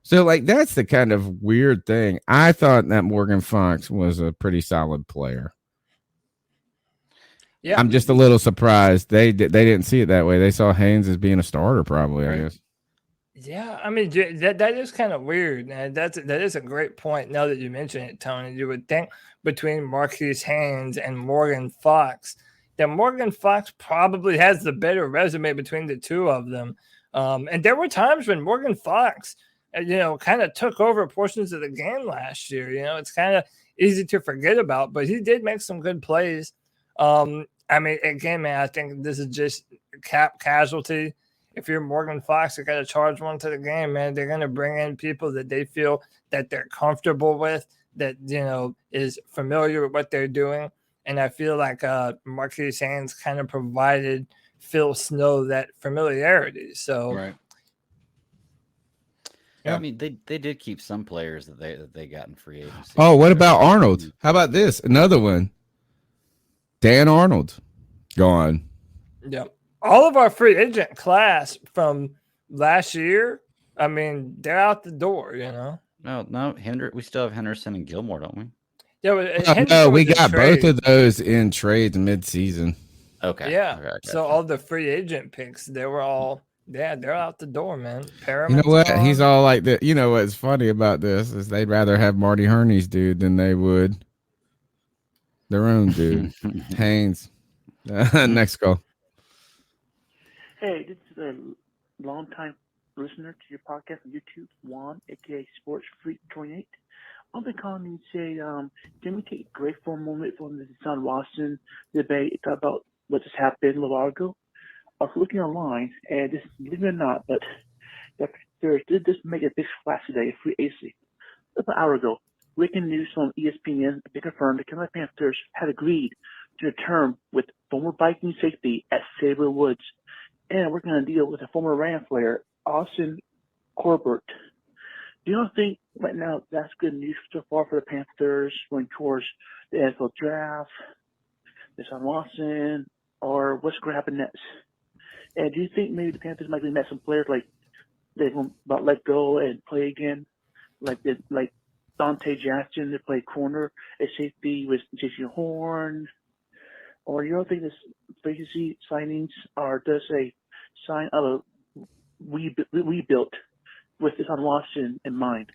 Speaker 3: So like that's the kind of weird thing. I thought that Morgan Fox was a pretty solid player. Yeah, I'm just a little surprised they didn't see it that way. They saw Haynes as being a starter, probably. Right. I guess.
Speaker 4: Yeah, I mean that is kind of weird, and that is a great point. Now that you mention it, Tony, you would think between Marquise Haynes and Morgan Fox that Morgan Fox probably has the better resume between the two of them. And there were times when Morgan Fox, kind of took over portions of the game last year. It's kind of easy to forget about, but he did make some good plays. Again, man, I think this is just cap casualty. If you're Morgan Fox, you got to charge one to the game, man. They're going to bring in people that they feel that they're comfortable with, that, is familiar with what they're doing. And I feel like Marquise Haynes kind of provided Phil Snow that familiarity. So,
Speaker 5: right.
Speaker 6: Yeah. I mean, they did keep some players that they got in free agency.
Speaker 3: Oh, what about Arnold? How about this? Another one. Dan Arnold, gone.
Speaker 4: Yeah. All of our free agent class from last year, I mean, they're out the door, you know?
Speaker 6: No, we still have Henderson and Gilmore, don't we?
Speaker 4: Yeah,
Speaker 3: no, we got both of those in trades mid-season.
Speaker 6: Okay.
Speaker 4: Yeah.
Speaker 6: Okay,
Speaker 4: so all the free agent picks, they were all, they're out the door, man.
Speaker 3: You know what? He's all like that. You know what's funny about this is they'd rather have Marty Herney's dude than they would their own dude, Haynes. Next call.
Speaker 14: Hey, this is a longtime listener to your podcast on YouTube, Juan, aka Sports Freak 28. I've been calling you and say, can we take a break for a moment from the Deshaun Watson debate about what just happened a little while ago? I was looking online, and this, believe it or not, but the Panthers did just make a big splash today, free agency. About an hour ago, breaking news from ESPN, they confirmed the Carolina Panthers had agreed to a term with former Viking safety at Sabre Woods and working on a deal with a former Rams player, Austin Corbett. Do you think right now that's good news so far for the Panthers going towards the NFL draft, Deshaun Watson, or what's going to happen next? And do you think maybe the Panthers might be met some players like they're going to let go and play again, like Dante Jackson to play corner, a safety with J.C. Horn? Or you don't think this vacancy signings are just a sign of a rebuilt with Deshaun Watson in mind?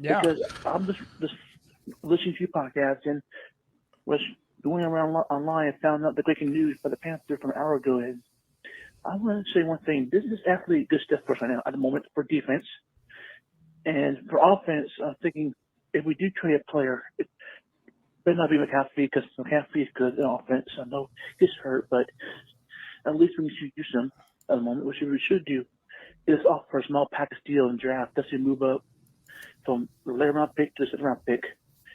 Speaker 4: Yeah.
Speaker 14: Because I'm just listening to your podcast and was going around online and found out the breaking news by the Panther from an hour ago is I want to say one thing. This is actually good stuff for us right now at the moment for defense. And for offense, I'm thinking if we do trade a player, it better not be McCaffrey because McCaffrey is good in offense. I know he's hurt, but at least we should use him at the moment, which we should do is offer a small package deal in draft. Does he move up from the later round pick to the second round pick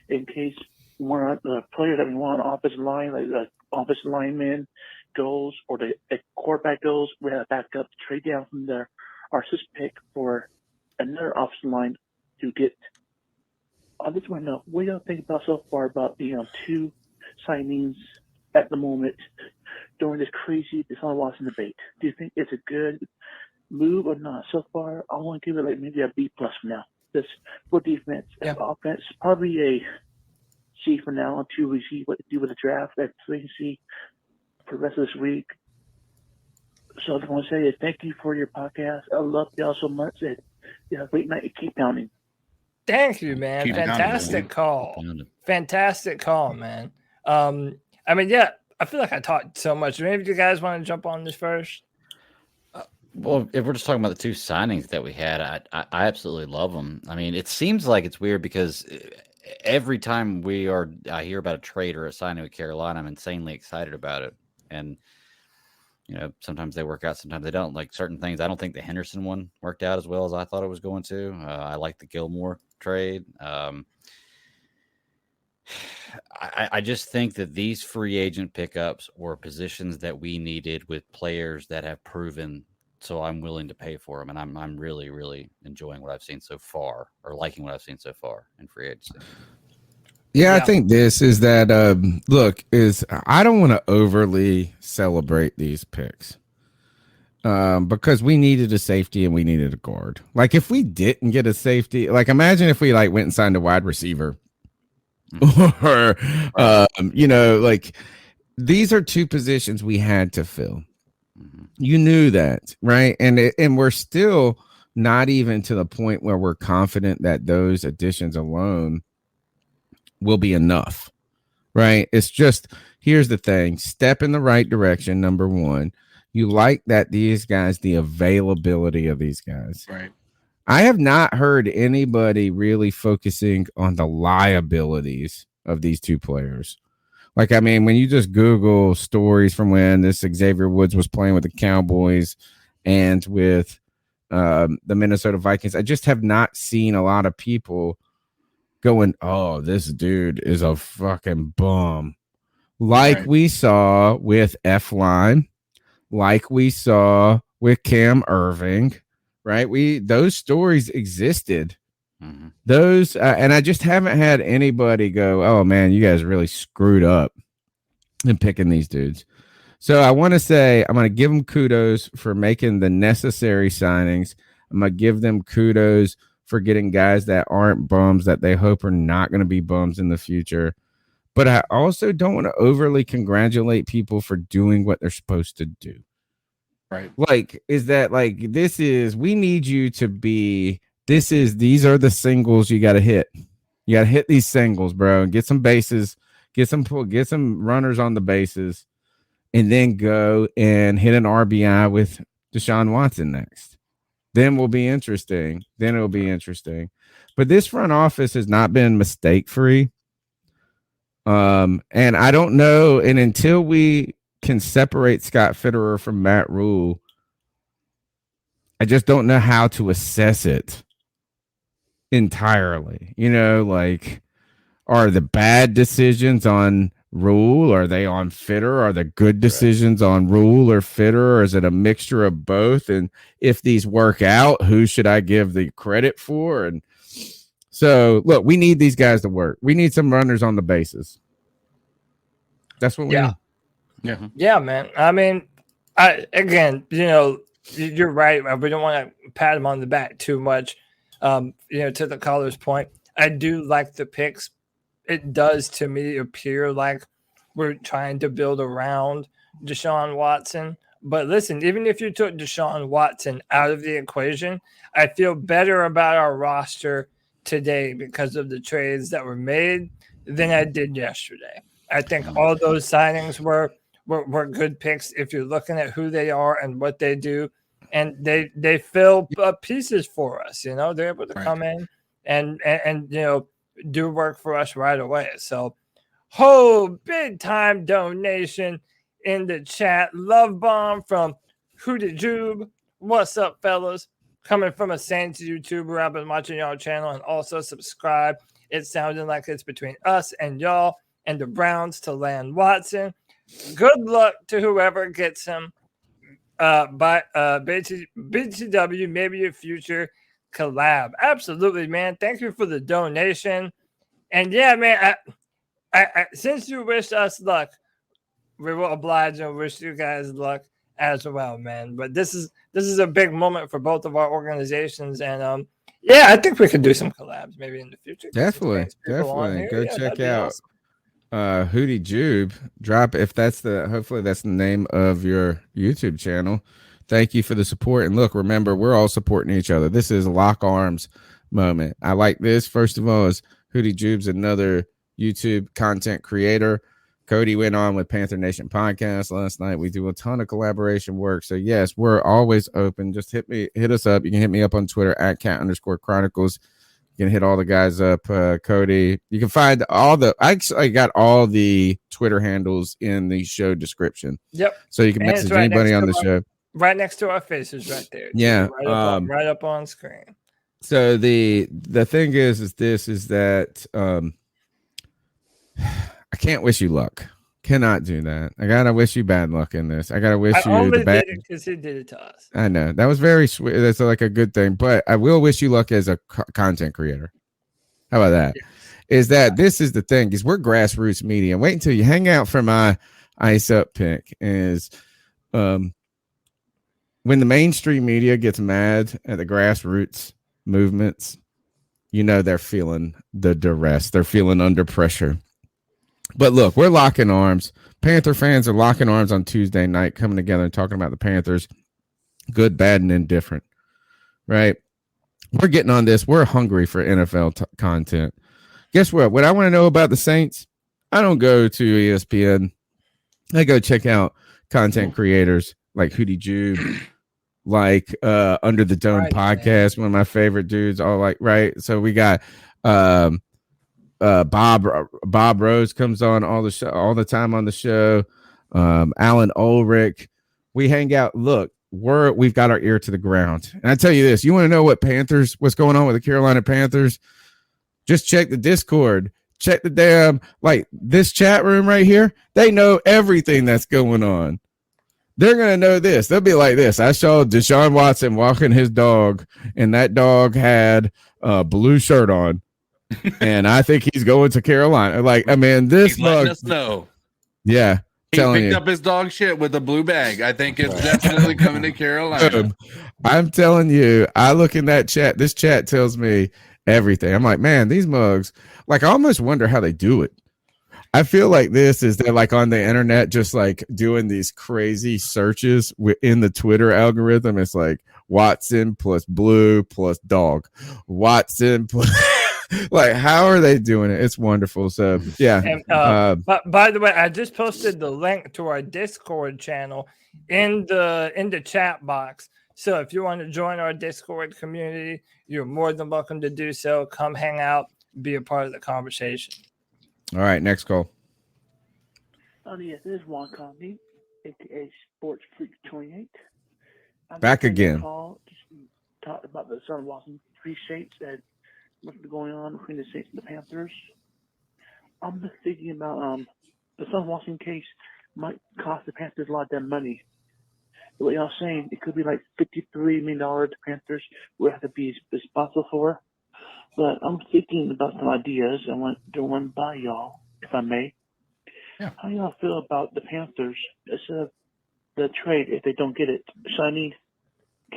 Speaker 14: in case one of the players that we want on offensive line, like the offensive lineman goes or the quarterback goes, we have a backup to trade down from our assist pick for another offensive line to get. I just want to know what do you think about so far about the two signings at the moment during this crazy Deshaun Watson debate? Do you think it's a good move or not? So far, I want to give it like maybe a B plus for now. This for defense and offense, probably a C for now until we see what to do with the draft. That's what we can see for the rest of this week. So I just want to say thank you for your podcast. I love y'all so much. And great night. Keep pounding.
Speaker 4: Thank you, man. Fantastic call. Fantastic call, man. I mean, yeah, I feel like I talked so much. Maybe you guys want to jump on this first?
Speaker 6: Well, if we're just talking about the two signings that we had, I absolutely love them. I mean, it seems like it's weird because every time I hear about a trade or a signing with Carolina, I'm insanely excited about it. And, sometimes they work out, sometimes they don't. Like certain things, I don't think the Henderson one worked out as well as I thought it was going to. I like the Gilmore trade. I just think that these free agent pickups were positions that we needed with players that have proven. So I'm willing to pay for them, and I'm really, really enjoying what I've seen so far, or liking what I've seen so far in free agency.
Speaker 3: Yeah, I think this is that. I don't want to overly celebrate these picks because we needed a safety and we needed a guard. Like if we didn't get a safety, like imagine if we went and signed a wide receiver, or like these are two positions we had to fill. You knew that, right? And we're still not even to the point where we're confident that those additions alone will be enough, right? It's just, here's the thing, step in the right direction. Number one, you like that these guys, the availability of these guys.
Speaker 5: Right.
Speaker 3: I have not heard anybody really focusing on the liabilities of these two players. Like, I mean, when you just Google stories from when this Xavier Woods was playing with the Cowboys and with the Minnesota Vikings, I just have not seen a lot of people going, oh, this dude is a fucking bum. like we saw with F-Line, like we saw with Cam Irving, right? Those stories existed.
Speaker 6: Mm-hmm.
Speaker 3: Those, and I just haven't had anybody go, oh man, you guys really screwed up in picking these dudes. So I want to say I'm going to give them kudos for making the necessary signings. I'm going to give them kudos for getting guys that aren't bums that they hope are not going to be bums in the future. But I also don't want to overly congratulate people for doing what they're supposed to do.
Speaker 5: Right.
Speaker 3: Like, is that like, we need you to be, these are the singles you got to hit. You got to hit these singles, bro, and get some bases, get some runners on the bases, and then go and hit an RBI with Deshaun Watson next. Then will be interesting. Then it'll be interesting. But this front office has not been mistake free. And I don't know. And until we can separate Scott Fitterer from Matt Rule, I just don't know how to assess it entirely. You know, like, are the bad decisions on Rule? Are they on Fitterer? Are the good decisions on Rule or Fitterer? Or is it a mixture of both? And if these work out, who should I give the credit for? And so, look, we need these guys to work. We need some runners on the bases. That's what we need.
Speaker 4: Yeah, man. I mean, you're right. We don't want to pat him on the back too much. To the caller's point, I do like the picks. It does, to me, appear like we're trying to build around Deshaun Watson. But listen, even if you took Deshaun Watson out of the equation, I feel better about our roster today because of the trades that were made than I did yesterday. I think all those signings were good picks if you're looking at who they are and what they do. And they fill pieces for us. They're able to come in and do work for us right away. So, big time donation in the chat. Love bomb from Hootie Jube. What's up, fellas? Coming from a Saints YouTuber. I've been watching y'all channel and also subscribe. It sounded like it's between us and y'all and the Browns to land Watson. Good luck to whoever gets him. By BTW, maybe a future collab. Absolutely, man. Thank you for the donation. And yeah, man, I since you wished us luck, we will oblige and wish you guys luck as well, man. But this is a big moment for both of our organizations, and I think we could do some collabs maybe in the future.
Speaker 3: Definitely. Go check out Hootie Jube. Hopefully that's the name of your YouTube channel. Thank you for the support. And look, remember, we're all supporting each other. This is a lock arms moment. I like this. First of all, is Hootie Jube's another YouTube content creator. Cody went on with Panther Nation podcast last night. We do a ton of collaboration work. So yes, we're always open. Just hit us up. You can hit me up on Twitter at @cat_chronicles. You can hit all the guys up. Cody, you can find I got all the Twitter handles in the show description.
Speaker 4: Yep.
Speaker 3: So you can message anybody on the show.
Speaker 4: Right next to our faces right there.
Speaker 3: Yeah.
Speaker 4: Right up on screen.
Speaker 3: So the thing is that I can't wish you luck. Cannot do that. I gotta wish you bad luck in this. I gotta wish you the bad.
Speaker 4: Because he did it to us.
Speaker 3: I know that was very sweet. That's like a good thing, but I will wish you luck as a content creator. How about that? Yes. This is the thing? Is we're grassroots media. Wait until you hang out for my ice up pick. Is when the mainstream media gets mad at the grassroots movements, they're feeling the duress. They're feeling under pressure. But look, we're locking arms. Panther fans are locking arms on Tuesday night, coming together and talking about the Panthers. Good, bad, and indifferent. Right? We're getting on this. We're hungry for NFL content. Guess what? What I want to know about the Saints, I don't go to ESPN. I go check out content creators like Hootie Jube, like Under the Dome podcast, one of my favorite dudes. So we got Bob Rose comes on all the time on the show. Alan Ulrich. We hang out. Look, we've got our ear to the ground. And I tell you this, you want to know what's going on with the Carolina Panthers? Just check the Discord. check the damn, like this chat room right here. They know everything that's going on. They're going to know this. They'll be like this. I saw Deshaun Watson walking his dog, and that dog had a blue shirt on. And I think he's going to Carolina. Like, I mean, this
Speaker 5: He's letting
Speaker 3: mug.
Speaker 5: us know.
Speaker 3: Yeah.
Speaker 5: He picked up his dog shit with a blue bag. I think it's definitely coming to Carolina.
Speaker 3: I'm telling you, I look in that chat. This chat tells me everything. I'm like, man, these mugs, like, I almost wonder how they do it. I feel like this is they're like on the internet, just like doing these crazy searches in the Twitter algorithm. It's like Watson plus blue plus dog. Watson plus. Like, how are they doing it? It's wonderful. So yeah.
Speaker 4: And, but by the way, I just posted the link to our Discord channel in the chat box. So if you want to join our Discord community, you're more than welcome to do so. Come hang out, be a part of the conversation.
Speaker 3: All right, next call.
Speaker 14: Yes, this is Juan Conde, aka Sports Freak 28.
Speaker 3: Back again.
Speaker 14: Just talked about the Deshaun Watson free shapes that what's going on between the Saints and the Panthers. I'm just thinking about the Deshaun Watson case might cost the Panthers a lot of that money. What y'all saying, it could be like $53 million the Panthers would have to be responsible for. But I'm thinking about some ideas I want to run by y'all, if I may.
Speaker 3: Yeah.
Speaker 14: How y'all feel about the Panthers instead of the trade if they don't get it? Signing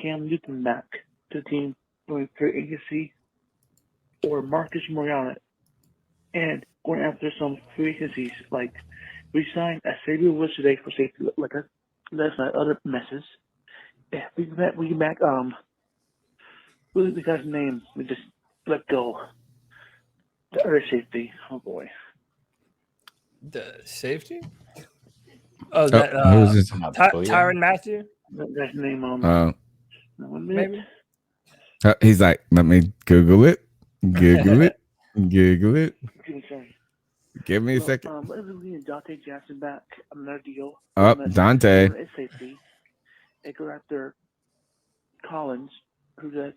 Speaker 14: Cam Newton back to the team going through agency or Marcus Mariota and going after some free agencies like we signed a Xavier Woods today for safety, like last night, other messes. Yeah, we back what is the guy's name? We just let go. The other safety. Oh boy.
Speaker 4: The safety? Oh, that
Speaker 3: who's this?
Speaker 4: Tyrann Mathieu?
Speaker 14: That guy's name on
Speaker 4: maybe.
Speaker 3: He's like, let me Google it. Google it. Google it.
Speaker 14: Sorry.
Speaker 3: Give me a second.
Speaker 14: What if we get Dante Jackson back? Another deal.
Speaker 3: Dante.
Speaker 14: Safety. They go after Collins, who does.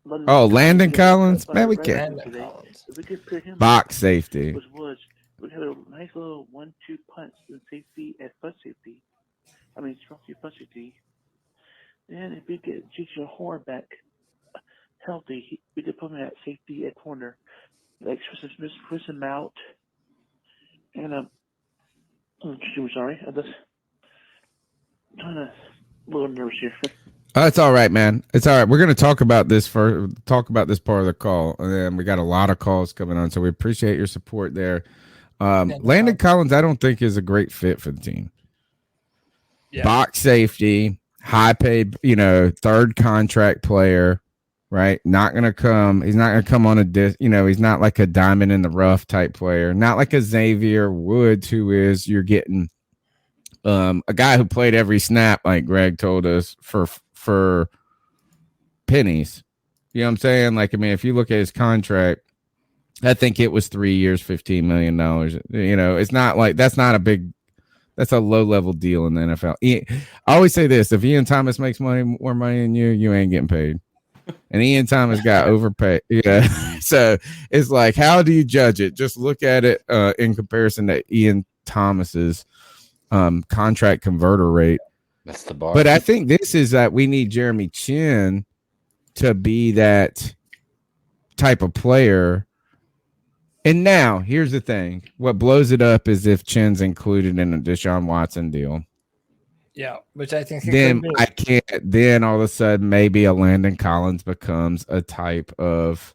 Speaker 3: Landon Collins? Man, we can't.
Speaker 14: If we could put him
Speaker 3: Box safety.
Speaker 14: with Woods, we have a nice little 1-2 punch in safety at front safety. I mean, strong front safety. Then if we get J.J. Horn back healthy, we could put him at safety at corner. Like Chris him out. And I'm sorry. I'm just kind of a little nervous here.
Speaker 3: It's all right, man. It's all right. We're going to talk about this part of the call, and then we got a lot of calls coming on, so we appreciate your support there. Landon Collins, I don't think is a great fit for the team. Yeah. Box safety, high paid, third contract player, right? Not going to come. He's not going to come on a disc. He's not like a diamond in the rough type player. Not like a Xavier Woods, who is you're getting a guy who played every snap, like Greg told us, for pennies. You know what I'm saying? Like, I mean, if you look at his contract, I think it was 3 years, $15 million. It's not like that's a low level deal in the NFL. I always say this: if Ian Thomas makes more money than you ain't getting paid. And Ian Thomas got overpaid. Yeah. So it's like, how do you judge it? Just look at it in comparison to Ian Thomas's contract converter rate.
Speaker 6: That's the bar.
Speaker 3: But I think this is that we need Jeremy Chin to be that type of player. And now, here's the thing. What blows it up is if Chin's included in a Deshaun Watson deal.
Speaker 4: Yeah, which I think
Speaker 3: then all of a sudden maybe a Landon Collins becomes a type of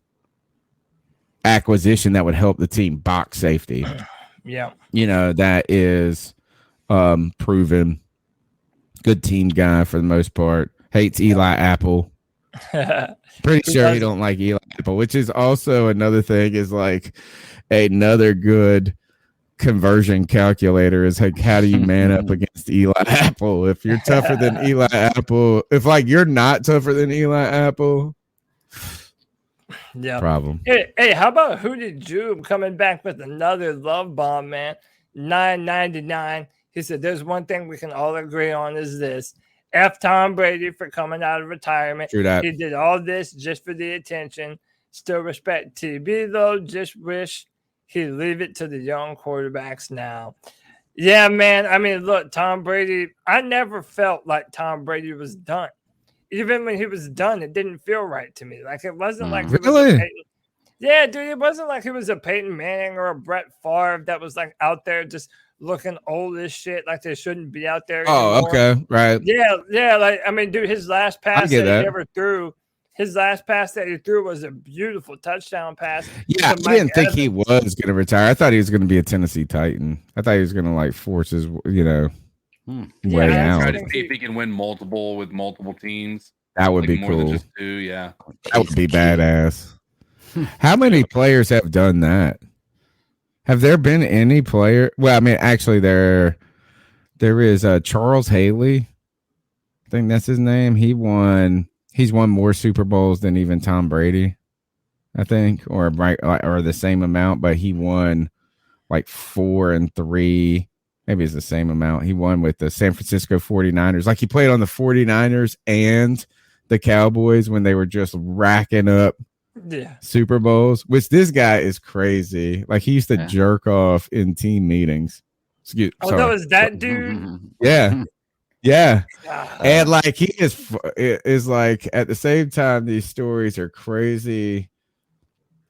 Speaker 3: acquisition that would help the team box safety.
Speaker 4: Yeah.
Speaker 3: That is proven. Good team guy for the most part. Hates Eli Apple. Pretty sure he don't like Eli Apple, which is also another thing. Is like another good conversion calculator. Is like, how do you man up against Eli Apple? If you're tougher than Eli Apple, if like you're not tougher than Eli Apple,
Speaker 4: yeah,
Speaker 3: problem.
Speaker 4: Hey, how about Hootie Jube coming back with another love bomb, man? $9.99. He said, there's one thing we can all agree on is this. F Tom Brady for coming out of retirement.
Speaker 3: True that.
Speaker 4: He did all this just for the attention. Still respect TB, though. Just wish he leave it to the young quarterbacks now. Yeah, man. I mean, look, Tom Brady, I never felt like Tom Brady was done. Even when he was done, it didn't feel right to me. Like, it wasn't like he was a
Speaker 3: Really?
Speaker 4: Peyton. Yeah, dude, it wasn't like he was a Peyton Manning or a Brett Favre that was like out there just looking old as shit, like they shouldn't be out there
Speaker 3: Oh,
Speaker 4: anymore.
Speaker 3: okay, right.
Speaker 4: Yeah. Like, I mean, dude, his last pass
Speaker 3: get
Speaker 4: that he
Speaker 3: that.
Speaker 4: ever threw, his last pass that he threw was a beautiful touchdown pass.
Speaker 3: Yeah,
Speaker 4: to
Speaker 3: I didn't
Speaker 4: Mike
Speaker 3: think he
Speaker 4: Evans.
Speaker 3: was going to retire. I thought he was going to be a Tennessee Titan. I thought he was going to like force his, way
Speaker 4: Yeah,
Speaker 3: out.
Speaker 5: Try to see if he can win multiple with multiple teams.
Speaker 3: That would
Speaker 5: Like
Speaker 3: be
Speaker 5: more than
Speaker 3: cool.
Speaker 5: just 2, yeah.
Speaker 3: That would be badass. How many players have done that? Have there been any player? Well, I mean, actually, there is Charles Haley. I think that's his name. He's won more Super Bowls than even Tom Brady, I think, or the same amount, but he won like 4 and 3. Maybe it's the same amount. He won with the San Francisco 49ers. Like, he played on the 49ers and the Cowboys when they were just racking up Super Bowls, which this guy is crazy. Like, he used to jerk off in team meetings.
Speaker 4: That was that dude?
Speaker 3: Yeah. Yeah.
Speaker 4: God.
Speaker 3: And like, he is like, at the same time, these stories are crazy,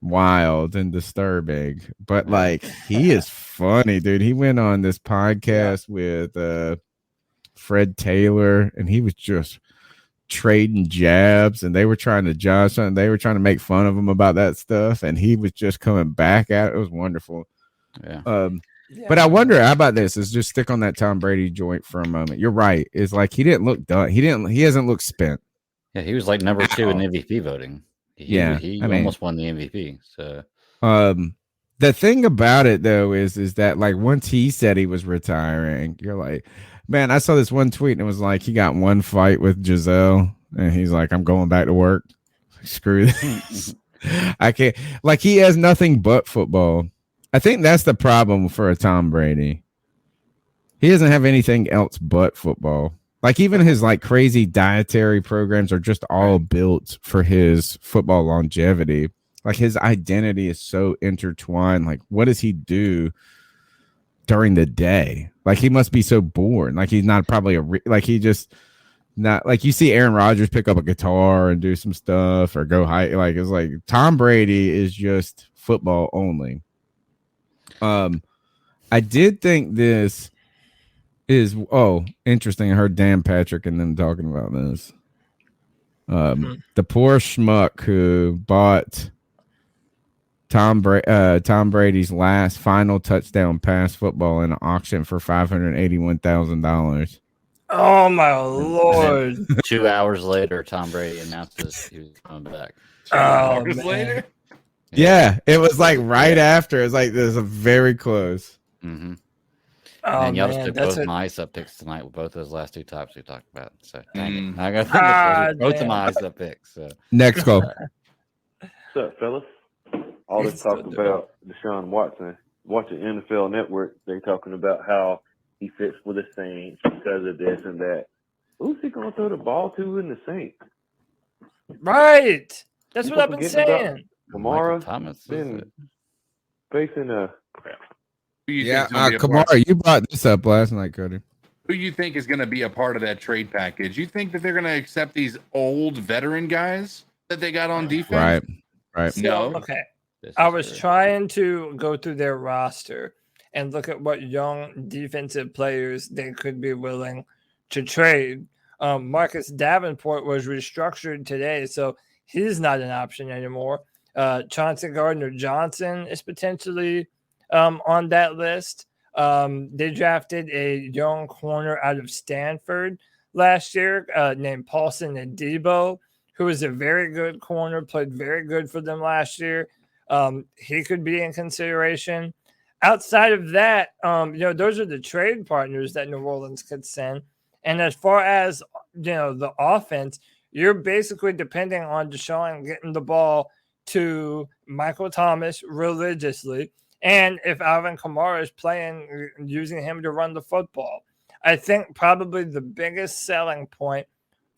Speaker 3: wild, and disturbing, but like, he is funny, dude. He went on this podcast with Fred Taylor, and he was just trading jabs, and they were trying to judge something. They were trying to make fun of him about that stuff, and he was just coming back at it. It was wonderful. But I wonder, how about this? Is just stick on that Tom Brady joint for a moment. You're right. It's like, he didn't look done. He hasn't looked spent.
Speaker 6: Yeah, he was like number 2 in MVP voting. He almost won the MVP. So
Speaker 3: the thing about it though is that like, once he said he was retiring, you're like, man, I saw this one tweet and it was like, he got one fight with Giselle and he's like, I'm going back to work. Screw this. I can't. Like, he has nothing but football. I think that's the problem for a Tom Brady. He doesn't have anything else but football. Like, even his like crazy dietary programs are just all built for his football longevity. Like, his identity is so intertwined. Like, what does he do during the day? Like, he must be so bored. Like, he's not probably he just not like, you see Aaron Rodgers pick up a guitar and do some stuff or go high. Like, it's like Tom Brady is just football only. I did think this is interesting. I heard Dan Patrick and them talking about this. The poor schmuck who bought Tom Brady's last final touchdown pass football in an auction for $581,000.
Speaker 4: Oh my Lord!
Speaker 6: 2 hours later, Tom Brady announces he was coming back.
Speaker 5: 2 hours later.
Speaker 3: Yeah, it was like right after. It's like, there's a very close.
Speaker 6: Mm-hmm.
Speaker 4: Oh,
Speaker 6: y'all just
Speaker 4: man,
Speaker 6: took
Speaker 4: that's
Speaker 6: both
Speaker 4: a-
Speaker 6: my ice up picks tonight with both those last 2 tops we talked about. So dang it.
Speaker 5: Mm.
Speaker 6: I got both of
Speaker 4: damn.
Speaker 6: my ice up picks. So
Speaker 3: Next call.
Speaker 19: What's up, fellas? All this talk about Deshaun Watson. Watching NFL Network, they talking about how he fits with the Saints because of this and that. Who's he going to throw the ball to in the Saints?
Speaker 4: Right. That's
Speaker 19: People
Speaker 4: what I've been
Speaker 19: forgetting about
Speaker 4: saying.
Speaker 19: Kamara
Speaker 6: Thomas
Speaker 19: been facing a crap.
Speaker 5: Who you
Speaker 3: Yeah,
Speaker 5: think's gonna be a part-
Speaker 3: Kamara, you brought this up last night, Cody.
Speaker 5: Who you think is going to be a part of that trade package? You think that they're going to accept these old veteran guys that they got on defense?
Speaker 3: Right.
Speaker 5: No.
Speaker 4: Okay. I was trying to go through their roster and look at what young defensive players they could be willing to trade. Marcus Davenport was restructured today, so he's not an option anymore. Chauncey Gardner-Johnson is potentially on that list. They drafted a young corner out of Stanford last year named Paulson Adebo, who is a very good corner, played very good for them last year. He could be in consideration. Outside of that, those are the trade partners that New Orleans could send. And as far as, the offense, you're basically depending on Deshaun getting the ball to Michael Thomas religiously. And if Alvin Kamara is playing, using him to run the football. I think probably the biggest selling point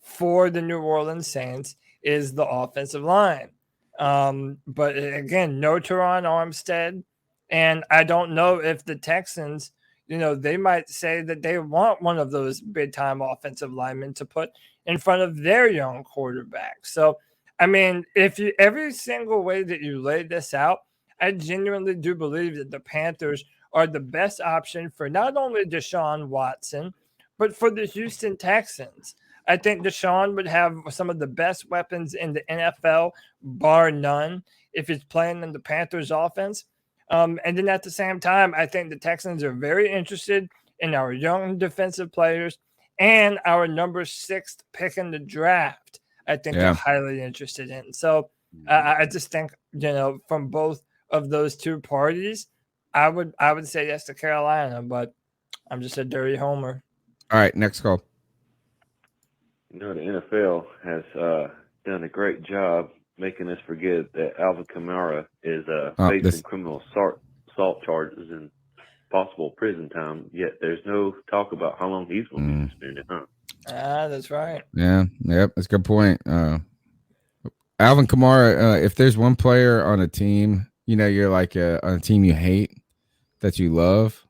Speaker 4: for the New Orleans Saints is the offensive line. But again, no Teron Armstead. And I don't know if the Texans, they might say that they want one of those big-time offensive linemen to put in front of their young quarterback. So, I mean, every single way that you lay this out, I genuinely do believe that the Panthers are the best option for not only Deshaun Watson, but for the Houston Texans. I think Deshaun would have some of the best weapons in the NFL, bar none, if he's playing in the Panthers offense. And then at the same time, I think the Texans are very interested in our young defensive players and our number 6 pick in the draft. I think they're highly interested in. So I just think, from both of those two parties, I would say yes to Carolina, but I'm just a dirty homer.
Speaker 3: All right, next call.
Speaker 19: The NFL has done a great job making us forget that Alvin Kamara is facing criminal assault charges and possible prison time, yet there's no talk about how long he's going to be suspended, huh?
Speaker 4: That's right.
Speaker 3: Yeah, that's a good point. Alvin Kamara, if there's one player on a team, you're like on a team you hate that you love,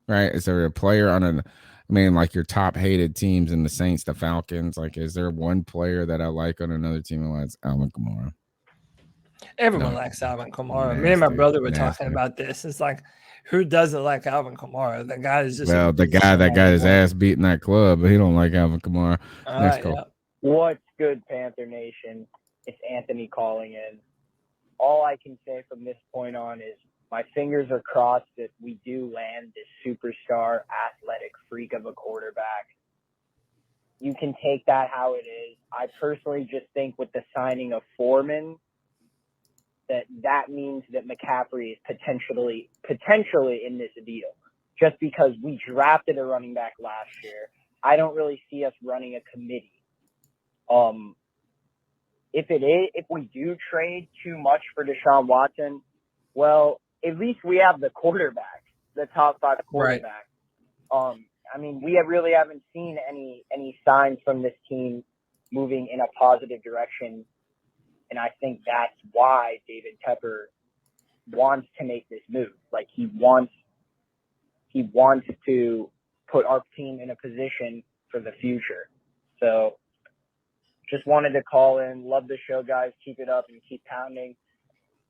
Speaker 3: right? Is there a player on like your top hated teams in the Saints, the Falcons? Like, is there one player that I like on another team? It's Alvin Kamara.
Speaker 4: Everyone likes Alvin Kamara. Me and my brother were talking about this. It's like, who doesn't like Alvin Kamara? The guy is just
Speaker 3: the guy that got his ass beat in that club, but he don't like Alvin Kamara. Next call.
Speaker 16: Yeah. What's good, Panther Nation? It's Anthony calling in. All I can say from this point on is my fingers are crossed that we do land this superstar, athletic freak of a quarterback. You can take that how it is. I personally just think with the signing of Foreman, that means that McCaffrey is potentially in this deal. Just because we drafted a running back last year, I don't really see us running a committee. If we do trade too much for Deshaun Watson, well, at least we have the quarterback, the top 5 quarterback. Right. I mean, we really haven't seen any signs from this team moving in a positive direction. And I think that's why David Tepper wants to make this move. Like, he wants to put our team in a position for the future. So just wanted to call in. Love the show, guys. Keep it up and keep pounding.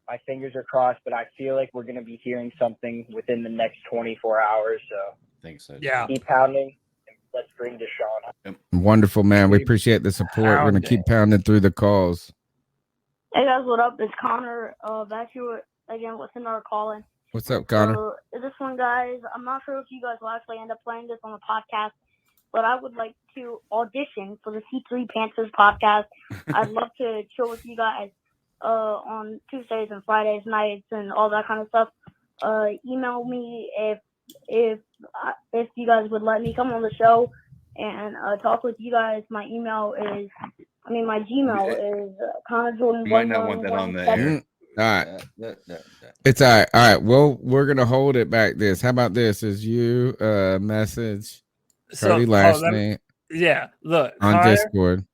Speaker 16: My fingers are crossed, but I feel like we're going to be hearing something within the next 24 hours. So
Speaker 6: I think so.
Speaker 4: Yeah.
Speaker 16: Keep pounding. And let's bring Deshaun.
Speaker 3: Wonderful, man. We appreciate the support. We're going to keep pounding through the calls.
Speaker 15: Hey guys, what up? It's Connor. Back here again with another call-in.
Speaker 3: What's up, Connor?
Speaker 15: This one, guys, I'm not sure if you guys will actually end up playing this on the podcast, but I would like to audition for the C3 Panthers podcast. I'd love to chill with you guys on Tuesdays and Fridays nights and all that kind of stuff. Email me if you guys would let me come on the show and talk with you guys. My Gmail is Connor Jordan.
Speaker 5: You might not want that on the air.
Speaker 3: All right. It's all right. All right. Well, we're going to hold it back this. How about this? Is you message Cody last name?
Speaker 4: Yeah. Look.
Speaker 3: On
Speaker 4: Connor,
Speaker 3: Discord.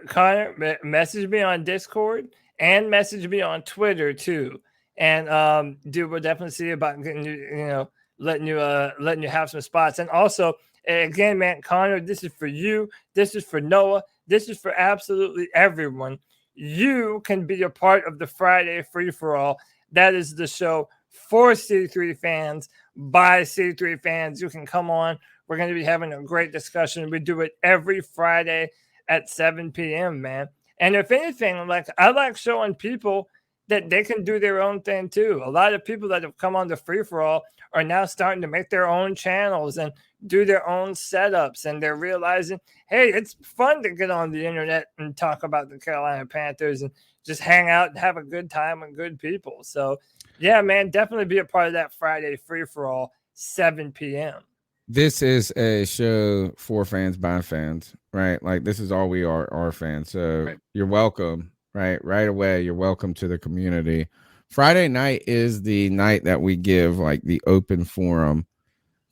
Speaker 4: Connor, message me on Discord and message me on Twitter too. And dude, we'll definitely see about getting you, letting you have some spots. And also, again, man, Connor, this is for you. This is for Noah. This is for absolutely everyone. You can be a part of the Friday free-for-all. That is the show for C3 fans, by C3 fans. You can come on. We're going to be having a great discussion. We do it every Friday at 7 p.m., man. And if anything, I like showing people that they can do their own thing too. A lot of people that have come on the free-for-all are now starting to make their own channels and do their own setups, and they're realizing, hey, it's fun to get on the internet and talk about the Carolina Panthers and just hang out and have a good time with good people. So, yeah, man, definitely be a part of that Friday free-for-all, 7 p.m.
Speaker 3: This is a show for fans by fans, right? Like, this is all we are fans. So You're welcome, right? Right away, you're welcome to the community. Friday night is the night that we give, like, the open forum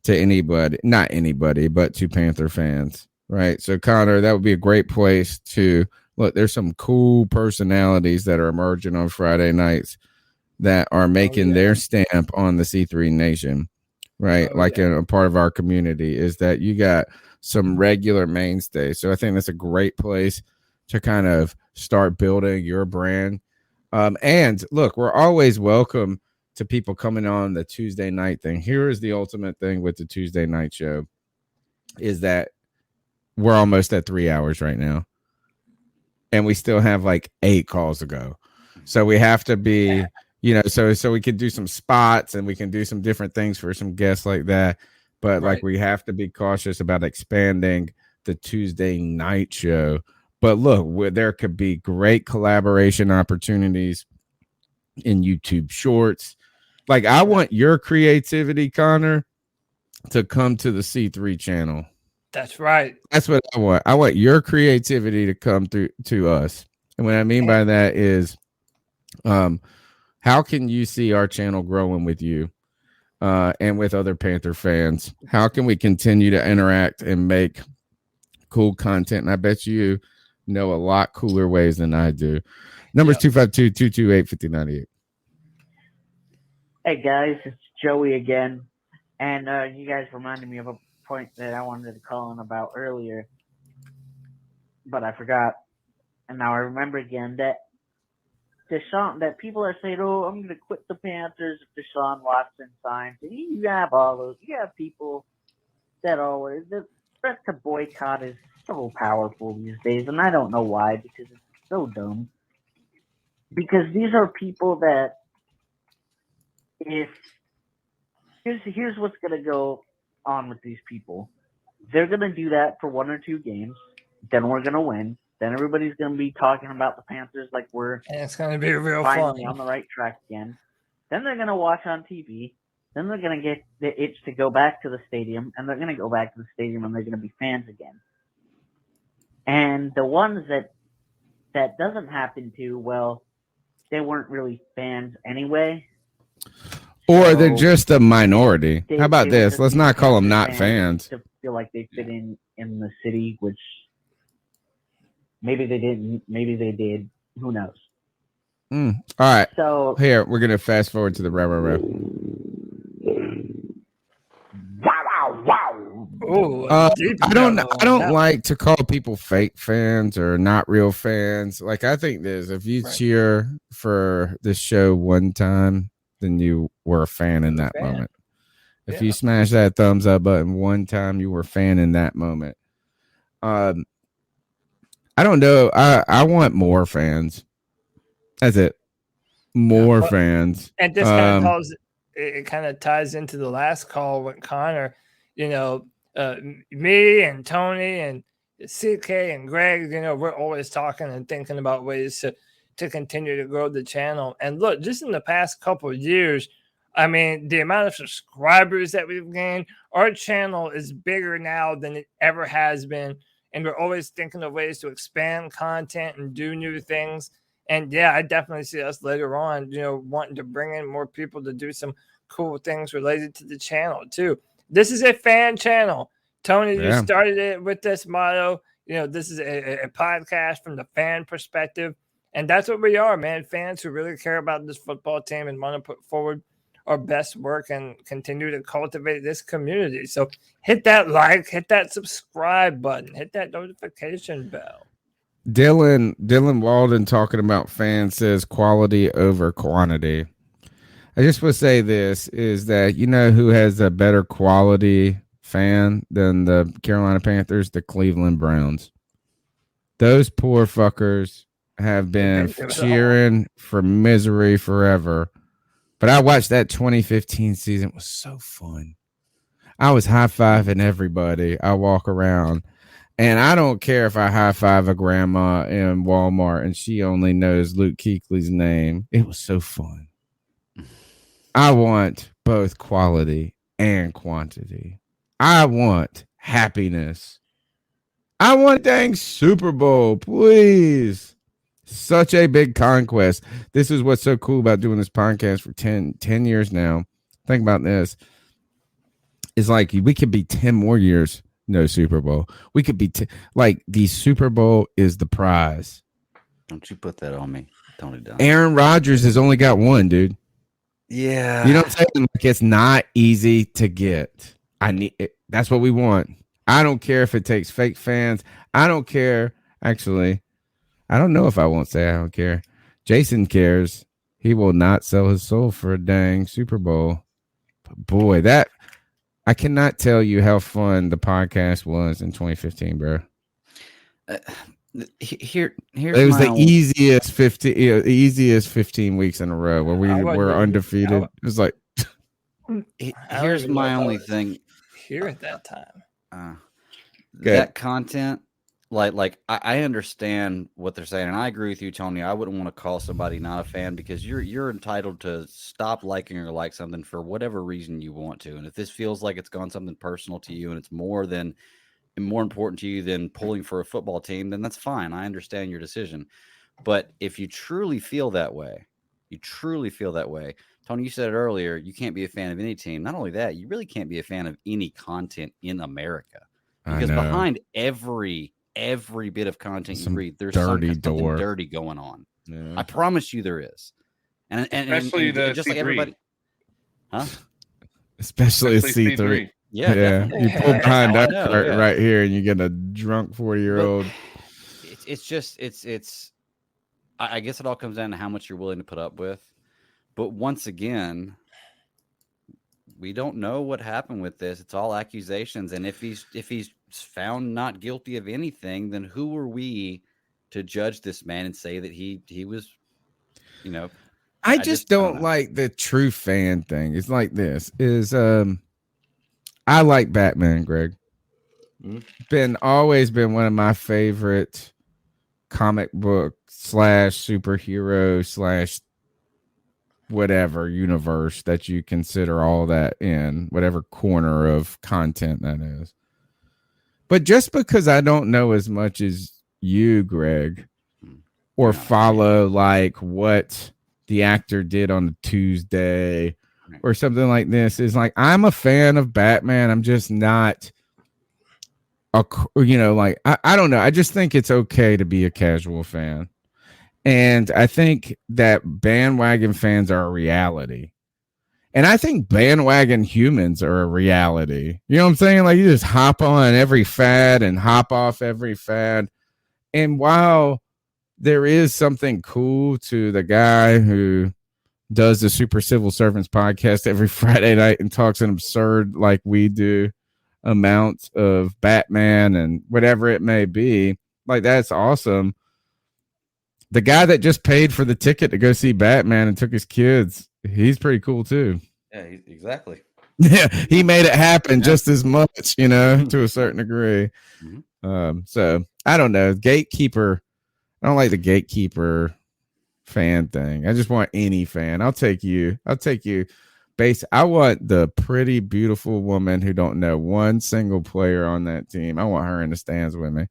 Speaker 3: to anybody, not anybody, but to Panther fans, right? So, Connor, that would be a great place to look. There's some cool personalities that are emerging on Friday nights that are making their stamp on the C3 Nation, right? In a part of our community, is that you got some regular mainstays. So I think that's a great place to kind of start building your brand. And look, we're always welcome to people coming on the Tuesday night thing. Here is the ultimate thing with the Tuesday night show is that we're almost at 3 hours right now. And we still have like 8 calls to go. So we have to be, so we can do some spots and we can do some different things for some guests like that. But like we have to be cautious about expanding the Tuesday night show. But look, there could be great collaboration opportunities in YouTube Shorts. Like I want your creativity, Connor, to come to the C3 channel.
Speaker 4: That's right.
Speaker 3: That's what I want. I want your creativity to come through to us. And what I mean by that is, how can you see our channel growing with you and with other Panther fans? How can we continue to interact and make cool content? And I bet you know a lot cooler ways than I do. Numbers 252-228-5098.
Speaker 14: Hey guys, it's Joey again. And you guys reminded me of a point that I wanted to call in about earlier, but I forgot. And now I remember again that that people are saying, "Oh, I'm going to quit the Panthers if Deshaun Watson signs." And you have all those. You have people that always the threat to boycott is so powerful these days, and I don't know why, because it's so dumb. Because these are people that, if here's what's going to go on with these people, they're going to do that for 1 or 2 games, then we're going to win. Then everybody's going to be talking about the Panthers like we're
Speaker 4: it's going to be real
Speaker 14: finally
Speaker 4: fun
Speaker 14: on the right track again. Then they're going to watch on TV. Then they're going to get the itch to go back to the stadium, and they're going to go back to the stadium, and they're going to be fans again. And the ones that doesn't happen to, well, they weren't really fans anyway.
Speaker 3: Or they're just a minority. How about this? Let's not call them not fans.
Speaker 14: To feel like they fit in the city, which maybe they didn't. Maybe they did. Who knows?
Speaker 3: All right.
Speaker 14: So
Speaker 3: here we're gonna fast forward to the rev.
Speaker 14: Wow.
Speaker 3: I don't like to call people fake fans or not real fans. Like I think this: if you cheer for this show one time, then you were a fan in that moment. If you smash that thumbs up button one time, you were a fan in that moment. I don't know. I want more fans. That's it. More fans.
Speaker 4: And this kind of ties into the last call with Connor. Me and Tony and CK and Greg, we're always talking and thinking about ways to continue to grow the channel. And look, just in the past couple of years, I mean, the amount of subscribers that we've gained, our channel is bigger now than it ever has been. And we're always thinking of ways to expand content and do new things. And yeah, I definitely see us later on, wanting to bring in more people to do some cool things related to the channel too. This is a fan channel. Tony, you started it with this motto. This is a podcast from the fan perspective. And that's what we are, man. Fans who really care about this football team and want to put forward our best work and continue to cultivate this community. So hit that like, hit that subscribe button, hit that notification bell.
Speaker 3: Dylan Walden talking about fans says quality over quantity. I just want to say this is that who has a better quality fan than the Carolina Panthers? The Cleveland Browns. Those poor fuckers have been cheering for misery forever. But I watched that 2015 season. It was so fun. I was high-fiving everybody. I walk around. And I don't care if I high-five a grandma in Walmart and she only knows Luke Kuechly's name. It was so fun. I want both quality and quantity. I want happiness. I want dang Super Bowl, please. Such a big conquest. This is what's so cool about doing this podcast for 10 years now. Think about this. It's like we could be 10 more years, no Super Bowl. We could be like the Super Bowl is the prize.
Speaker 6: Don't you put that on me, Tony Dunn.
Speaker 3: Aaron Rodgers has only got one, dude.
Speaker 6: Yeah.
Speaker 3: You know what I'm saying? Like, it's not easy to get. I need it. That's what we want. I don't care if it takes fake fans. I don't care. Actually, I don't know if I won't say I don't care. Jason cares. He will not sell his soul for a dang Super Bowl. But boy, that I cannot tell you how fun the podcast was in 2015, bro.
Speaker 6: Here's
Speaker 3: it was
Speaker 6: my
Speaker 3: the easiest 15 weeks in a row where we were undefeated. It was like
Speaker 6: here's my only thing
Speaker 4: here at that time.
Speaker 6: That content, like I understand what they're saying, and I agree with you, Tony. I wouldn't want to call somebody not a fan because you're entitled to stop liking or like something for whatever reason you want to. And if this feels like it's gone something personal to you and it's more important to you than pulling for a football team, then that's fine. I understand your decision. But if you truly feel that way, Tony, you said it earlier, you can't be a fan of any team. Not only that, you really can't be a fan of any content in America. Because behind every bit of content you read, there's something dirty going on.
Speaker 3: Yeah.
Speaker 6: I promise you there is. And
Speaker 5: especially the
Speaker 6: just
Speaker 5: C3.
Speaker 6: like everybody. Huh?
Speaker 3: Especially C3.
Speaker 6: Yeah.
Speaker 3: You pull behind that cart right here and you get a drunk 40-year-old.
Speaker 6: I guess it all comes down to how much you're willing to put up with. But once again, we don't know what happened with this. It's all accusations. And if he's found not guilty of anything, then who are we to judge this man and say that he was,
Speaker 3: I just don't like the true fan thing. It's like this is I like Batman, Greg. Always been one of my favorite comic book / superhero / whatever universe that you consider all that in, whatever corner of content that is. But just because I don't know as much as you, Greg, or follow like what the actor did on the Tuesday or something like this, is like, I'm a fan of Batman. I'm just not I don't know. I just think it's okay to be a casual fan. And I think that bandwagon fans are a reality. And I think bandwagon humans are a reality. You know what I'm saying? Like, you just hop on every fad and hop off every fad. And while there is something cool to the guy who does the Super Civil Servants podcast every Friday night and talks an absurd, like we do, amount of Batman and whatever it may be, like, that's awesome. The guy that just paid for the ticket to go see Batman and took his kids, he's pretty cool too.
Speaker 6: Yeah, exactly.
Speaker 3: Yeah, he made it happen just as much, to a certain degree. So I don't know. Gatekeeper. I don't like the gatekeeper fan thing. I just want any fan. I'll take you. I want the pretty, beautiful woman who don't know one single player on that team. I want her in the stands with me.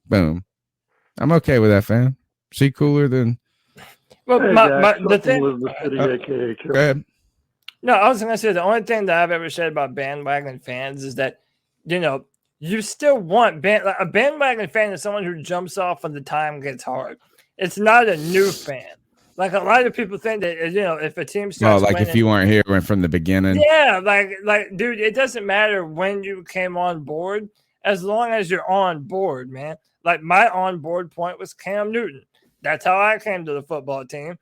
Speaker 3: Boom. I'm okay with that, fan. She cooler than.
Speaker 4: Well, the thing.
Speaker 3: Go ahead.
Speaker 4: No, I was going to say the only thing that I've ever said about bandwagon fans is that, you still want a bandwagon fan is someone who jumps off when the time gets hard. It's not a new fan. Like, a lot of people think that, if a team starts
Speaker 3: winning, if you weren't here from the beginning.
Speaker 4: Yeah, like, dude, it doesn't matter when you came on board, as long as you're on board, man. Like, my on board point was Cam Newton. That's how I came to the football team.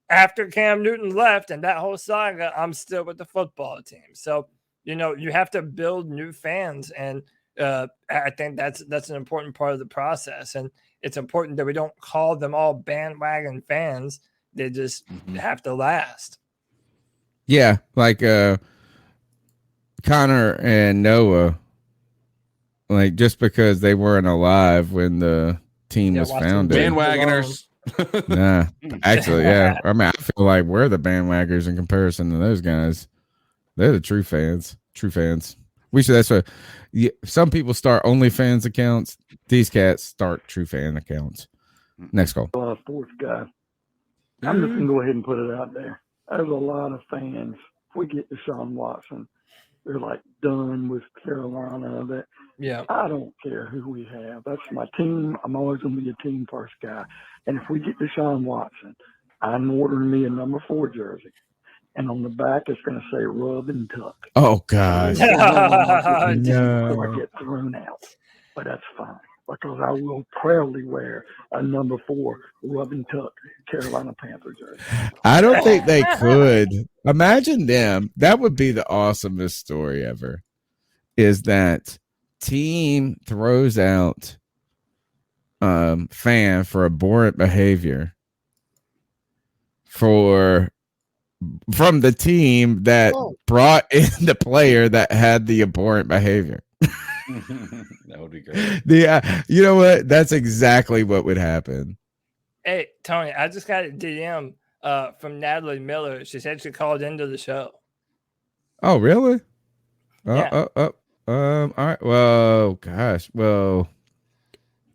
Speaker 4: After Cam Newton left and that whole saga, I'm still with the football team. So, you have to build new fans, and I think that's an important part of the process. And it's important that we don't call them all bandwagon fans. They just have to last.
Speaker 3: Yeah, like Connor and Noah, like, just because they weren't alive when the team was founded.
Speaker 5: Bandwagoners.
Speaker 3: Nah, actually, yeah. I mean, I feel like we're the bandwagoners in comparison to those guys. They're the true fans. We should. That's what. Some people start OnlyFans accounts. These cats start true fan accounts. Next call.
Speaker 20: Sports guy. I'm just gonna go ahead and put it out there. There's a lot of fans. If we get Deshaun Watson, they're like done with Carolina. That I don't care who we have. That's my team. I'm always gonna be a team first guy. And if we get Deshaun Watson, I'm ordering me a number 4 jersey. and on the back it's going to say rub and tuck.
Speaker 3: Oh God!
Speaker 20: Before I
Speaker 3: No.
Speaker 20: get thrown out, but that's fine because I will proudly wear a number 4 rub and tuck Carolina Panther jersey.
Speaker 3: I don't think they could. Imagine them. That would be the awesomest story ever. Is that team throws out fan for abhorrent behavior from the team that brought in the player that had the abhorrent behavior.
Speaker 6: That would be great.
Speaker 3: Yeah, you know what? That's exactly what would happen.
Speaker 4: Hey, Tony, I just got a DM from Natalie Miller. She said she called into the show.
Speaker 3: Oh, really?
Speaker 4: Yeah.
Speaker 3: All right. Well, gosh. Well,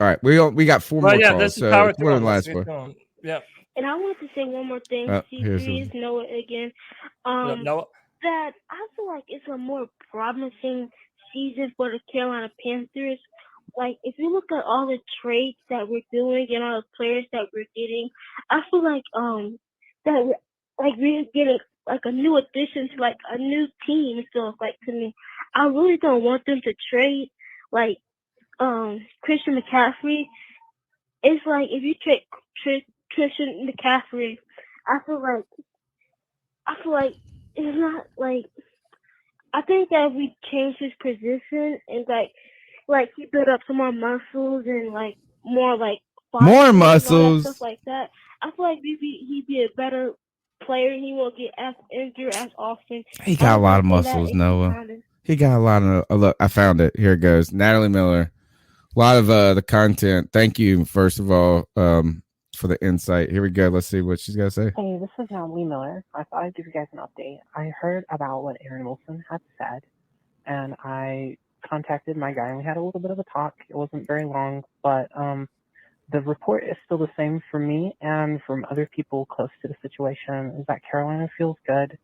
Speaker 3: all right. We got 4 more calls.
Speaker 4: This is
Speaker 3: So
Speaker 4: power
Speaker 3: one of the
Speaker 4: through.
Speaker 3: last 4.
Speaker 4: Yep.
Speaker 15: And I want to say one more thing.
Speaker 3: Here's
Speaker 15: C3 is Noah again.
Speaker 4: Noah.
Speaker 15: That I feel like it's a more promising season for the Carolina Panthers. Like, if you look at all the trades that we're doing and all the players that we're getting, I feel like we're getting like a new addition to like a new team. So like to me, I really don't want them to trade like Christian McCaffrey. It's like if you trade Christian McCaffrey, I feel like it's not like. I think that if we change his position and like he built up some more muscles and like more like
Speaker 3: More
Speaker 15: and all that
Speaker 3: muscles.
Speaker 15: stuff like that, I feel like he'd be a better player and he won't get as injured as often.
Speaker 3: He got a lot of muscles, Noah. He got a lot of look. I found it. Here it goes. Natalie Miller. A lot of the content. Thank you, first of all, for the insight. Here we go. Let's see what she's got to say.
Speaker 21: Hey, this is Natalie Miller. I thought I'd give you guys an update. I heard about what Aaron Wilson had said, and I contacted my guy, and we had a little bit of a talk. It wasn't very long, but the report is still the same from me and from other people close to the situation, is that Carolina feels good.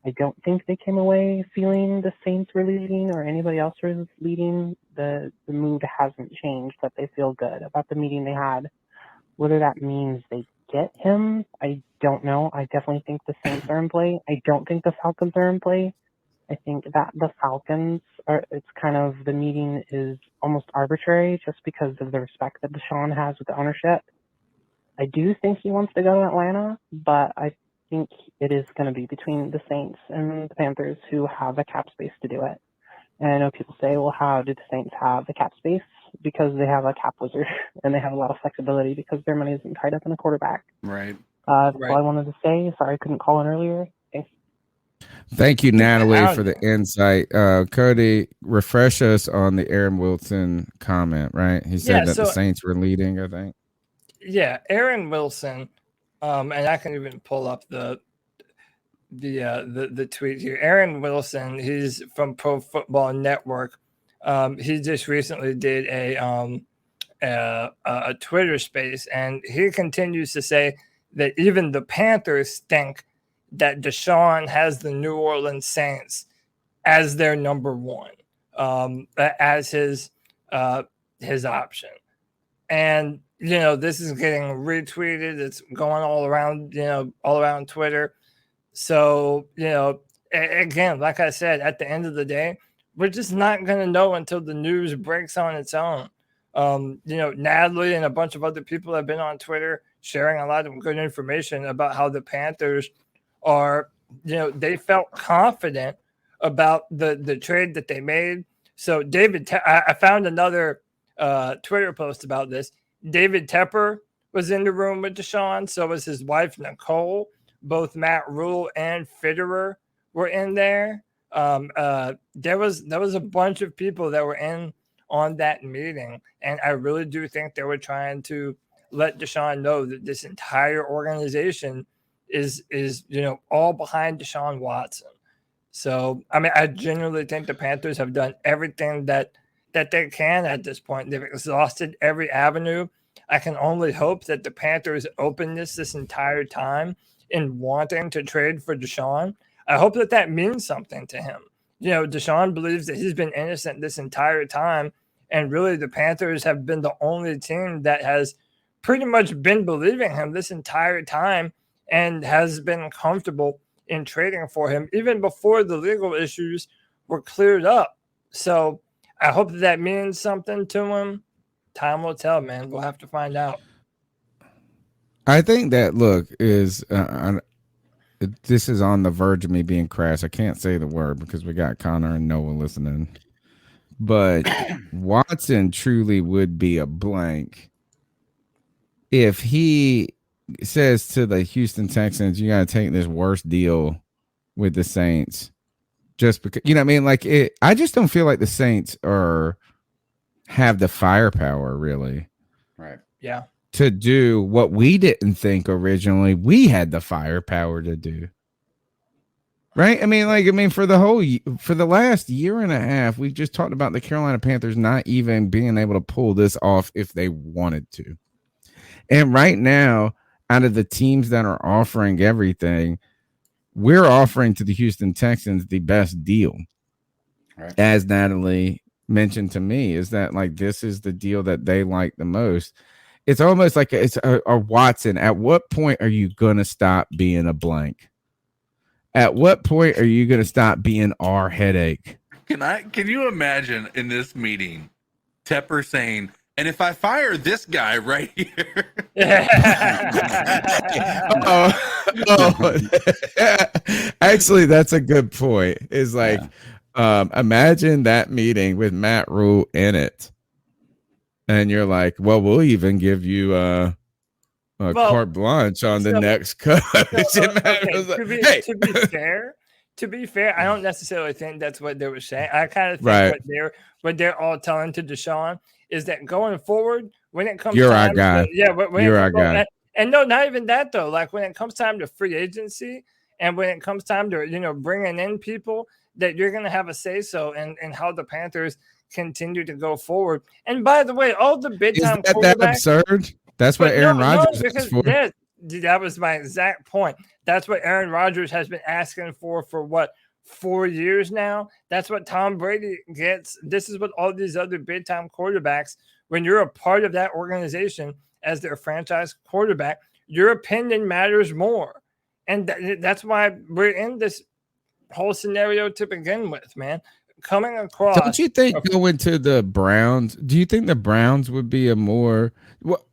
Speaker 21: I don't think they came away feeling the Saints were leading or anybody else was leading. The mood hasn't changed, but they feel good about the meeting they had. Whether that means they get him, I don't know. I definitely think the Saints are in play. I don't think the Falcons are in play. I think that the Falcons it's kind of, the meeting is almost arbitrary just because of the respect that Deshaun has with the ownership. I do think he wants to go to Atlanta, but I think it is going to be between the Saints and the Panthers who have the cap space to do it. And I know people say, well, how did the Saints have the cap space? Because they have a cap wizard and they have a lot of flexibility because their money isn't tied up in a quarterback.
Speaker 5: Right.
Speaker 21: That's all I wanted to say. Sorry I couldn't call in earlier. Thanks.
Speaker 3: Thank you, Natalie, for the insight. Cody, refresh us on the Aaron Wilson comment, right? He said that the Saints were leading, I think.
Speaker 4: Yeah, Aaron Wilson, and I can even pull up the tweet here. Aaron Wilson, he's from Pro Football Network. He just recently did a Twitter space, and he continues to say that even the Panthers think that Deshaun has the New Orleans Saints as their number one, as his option. And this is getting retweeted. It's going all around Twitter. So, again, like I said, at the end of the day, we're just not going to know until the news breaks on its own. Natalie and a bunch of other people have been on Twitter sharing a lot of good information about how the Panthers are, they felt confident about the trade that they made. So I found another Twitter post about this. David Tepper was in the room with Deshaun. So was his wife, Nicole. Both Matt Rule and Fitterer were in there. There was a bunch of people that were in on that meeting, and I really do think they were trying to let Deshaun know that this entire organization is all behind Deshaun Watson. So I mean, I genuinely think the Panthers have done everything that they can at this point. They've exhausted every avenue. I can only hope that the Panthers openness this entire time in wanting to trade for Deshaun, I hope that means something to him. Deshaun believes that he's been innocent this entire time, and really the Panthers have been the only team that has pretty much been believing him this entire time and has been comfortable in trading for him, even before the legal issues were cleared up. So I hope that means something to him. Time will tell, man. We'll have to find out.
Speaker 3: I think that is this is on the verge of me being crass. I can't say the word because we got Connor and Noah listening. But Watson truly would be a blank if he says to the Houston Texans, "You got to take this worst deal with the Saints," just because you know what I mean. Like I just don't feel like the Saints have the firepower really,
Speaker 6: right?
Speaker 4: Yeah,
Speaker 3: to do what we didn't think originally we had the firepower to do. Right? I mean, for the last year and a half, we've just talked about the Carolina Panthers not even being able to pull this off if they wanted to. And right now, out of the teams that are offering everything, we're offering to the Houston Texans the best deal.
Speaker 6: Right.
Speaker 3: As Natalie mentioned to me, is that like this is the deal that they like the most. It's almost like it's a Watson. At what point are you going to stop being a blank? At what point are you going to stop being our headache?
Speaker 5: Can you imagine in this meeting, Tepper saying, "And if I fire this guy right here,"
Speaker 3: actually, that's a good point. Is like, imagine that meeting with Matt Rule in it, and you're like, "Well, we'll even give you carte blanche on the next coach."
Speaker 4: To be fair, I don't necessarily think that's what they were saying. I kind of think what they're all telling to Deshaun is that going forward, when it comes
Speaker 3: you're
Speaker 4: time,
Speaker 3: our guy. You're our guy.
Speaker 4: And no, not even that though. Like when it comes time to free agency, and when it comes time to bringing in people, that you're going to have a say so in how the Panthers continue to go forward. And by the way, all the big time quarterbacks,
Speaker 3: that absurd. That's what Aaron Rodgers is for.
Speaker 4: Yeah, that was my exact point. That's what Aaron Rodgers has been asking for what, 4 years now? That's what Tom Brady gets. This is what all these other big-time quarterbacks, when you're a part of that organization as their franchise quarterback, your opinion matters more. And that's why we're in this whole scenario to begin with, man. Coming across.
Speaker 3: Don't you think going to the Browns, do you think the Browns would be a more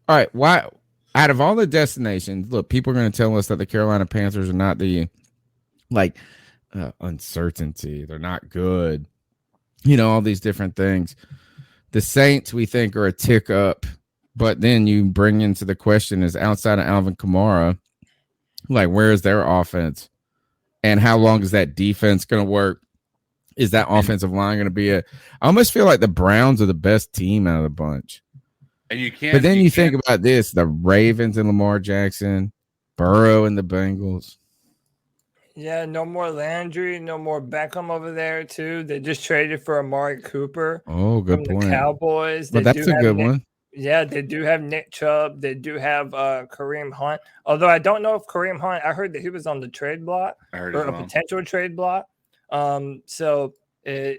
Speaker 3: all right, why out of all the destinations, look, people are going to tell us that the Carolina Panthers are not the uncertainty. They're not good. All these different things. The Saints we think are a tick up, but then you bring into the question is outside of Alvin Kamara, like where is their offense? And how long is that defense going to work? Is that offensive line going to be I almost feel like the Browns are the best team out of the bunch.
Speaker 5: And you can't.
Speaker 3: But then you think about this: the Ravens and Lamar Jackson, Burrow and the Bengals.
Speaker 4: Yeah, no more Landry, no more Beckham over there too. They just traded for Amari Cooper.
Speaker 3: Oh, good
Speaker 4: from
Speaker 3: point.
Speaker 4: The Cowboys.
Speaker 3: Well, that's a good one.
Speaker 4: Yeah, they do have Nick Chubb. They do have Kareem Hunt. Although I don't know if Kareem Hunt. I heard that he was on the trade block or a potential trade block. So I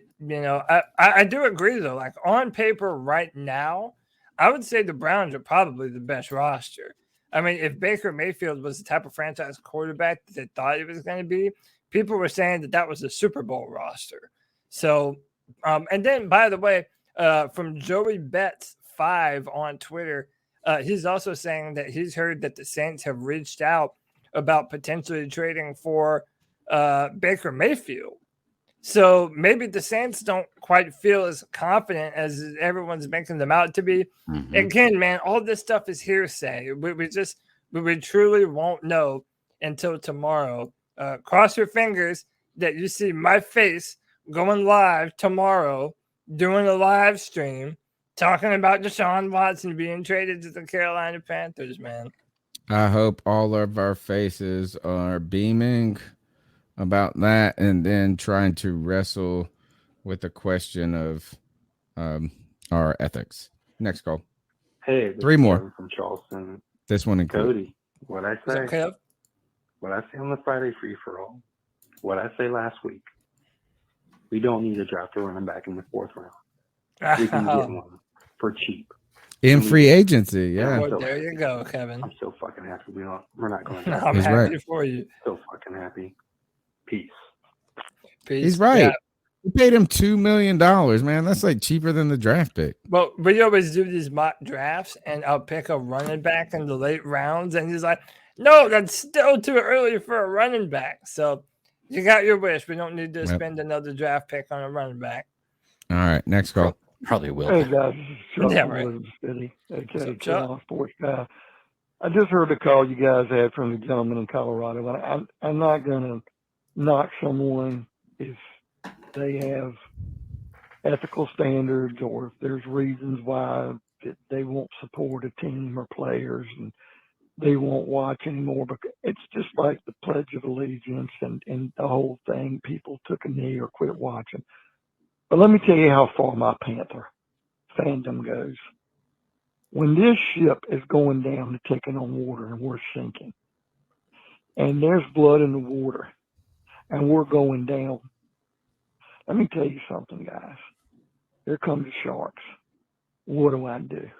Speaker 4: do agree though. Like on paper right now, I would say the Browns are probably the best roster. I mean, if Baker Mayfield was the type of franchise quarterback that they thought he was going to be, people were saying that was a Super Bowl roster. So, and then by the way, from Joey Betts 5 on Twitter, he's also saying that he's heard that the Saints have reached out about potentially trading for Baker Mayfield. So maybe the Saints don't quite feel as confident as everyone's making them out to be. Mm-hmm. Again, man, all this stuff is hearsay. We truly won't know until tomorrow. Cross your fingers that you see my face going live tomorrow, doing a live stream, talking about Deshaun Watson being traded to the Carolina Panthers, man.
Speaker 3: I hope all of our faces are beaming about that, and then trying to wrestle with the question of our ethics. Next call.
Speaker 1: Hey,
Speaker 3: 3 more
Speaker 1: from Charleston.
Speaker 3: This one included.
Speaker 1: Cody, what I say? What I say on the Friday free for all? What I say last week? We don't need to draft a running back in the 4th round. We can get one for cheap
Speaker 3: in free agency. Yeah.
Speaker 4: Well, there you go, Kevin.
Speaker 1: I'm so fucking happy. We're not going to.
Speaker 4: I'm happy for you.
Speaker 1: So fucking happy.
Speaker 18: Peace.
Speaker 3: He's right.
Speaker 4: Yeah.
Speaker 3: We paid him $2 million, man. That's like cheaper than the draft pick.
Speaker 4: Well, we always do these mock drafts, and I'll pick a running back in the late rounds, and he's like, "No, that's still too early for a running back." So you got your wish. We don't need to spend another draft pick on a running back.
Speaker 3: All right, next call.
Speaker 6: Probably will.
Speaker 20: Hey guys, this is Chuck
Speaker 4: Yeah,
Speaker 20: from
Speaker 4: right.
Speaker 20: Elizabeth City, aka
Speaker 4: Chuck?
Speaker 20: Carolina Sports Guy. I just heard the call you guys had from the gentleman in Colorado, and I'm not gonna knock someone if they have ethical standards or if there's reasons why they won't support a team or players and they won't watch anymore. But it's just like the Pledge of Allegiance and the whole thing. People took a knee or quit watching. But let me tell you how far my Panther fandom goes. When this ship is going down and taking on water and we're sinking, and there's blood in the water, and we're going down, let me tell you something, guys. Here come the sharks. What do?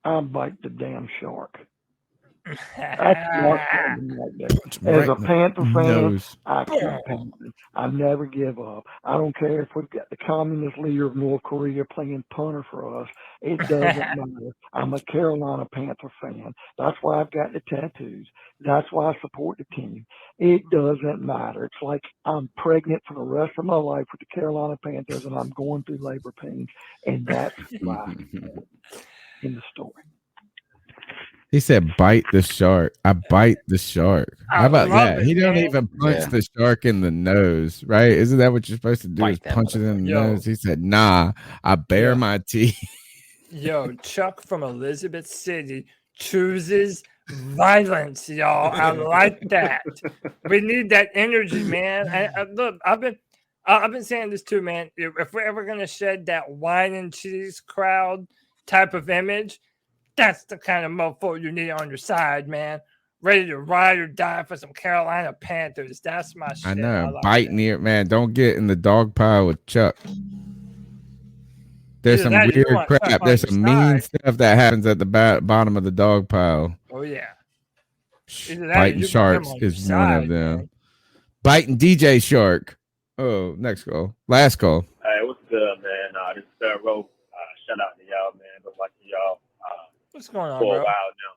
Speaker 20: I bite the damn shark. That's not something like that. As a Panther fan, I keep panting. I never give up. I don't care if we've got the communist leader of North Korea playing punter for us. It doesn't matter. I'm a Carolina Panther fan. That's why I've got the tattoos. That's why I support the team. It doesn't matter. It's like I'm pregnant for the rest of my life with the Carolina Panthers, and I'm going through labor pains, and that's why in the story.
Speaker 3: He said, "Bite the shark." I bite the shark. How about that? He don't even punch the shark in the nose, right? Isn't that what you're supposed to do? Is punch it in the nose? He said, "Nah, I bare my teeth."
Speaker 4: Yo, Chuck from Elizabeth City chooses violence, y'all. I like that. We need that energy, man. Look, I've been saying this too, man. If we're ever gonna shed that wine and cheese crowd type of image, that's the kind of mofo you need on your side, man. Ready to ride or die for some Carolina Panthers. That's my shit.
Speaker 3: I know.
Speaker 4: like
Speaker 3: Bite near, man. Don't get in the dog pile with Chuck. There's some weird crap. There's some mean stuff that happens at the bottom of the dog pile.
Speaker 4: Oh yeah.
Speaker 3: Biting sharks is one of them. Man. Biting DJ Shark. Oh, next call. Last call.
Speaker 7: Hey, what's good, man? This is Fitterer. Shout out to y'all, man. Been watching y'all
Speaker 4: what's going on,
Speaker 7: for
Speaker 4: bro?
Speaker 7: a while now.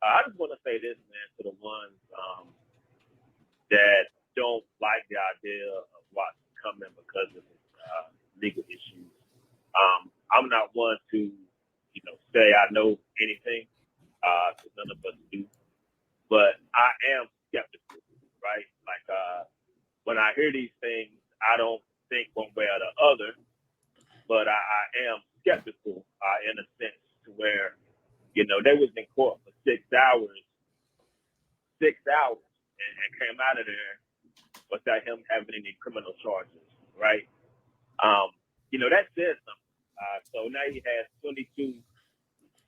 Speaker 7: I just want to say this, man, to the ones that don't like the idea of Watson coming because of his legal issues. I'm not one to, say I know anything, because none of us do. But I am skeptical, right? Like, when I hear these things, I don't think one way or the other, but I am skeptical in a sense to where, they was in court for 6 hours and came out of there without him having any criminal charges, right? That says something. So now he has 22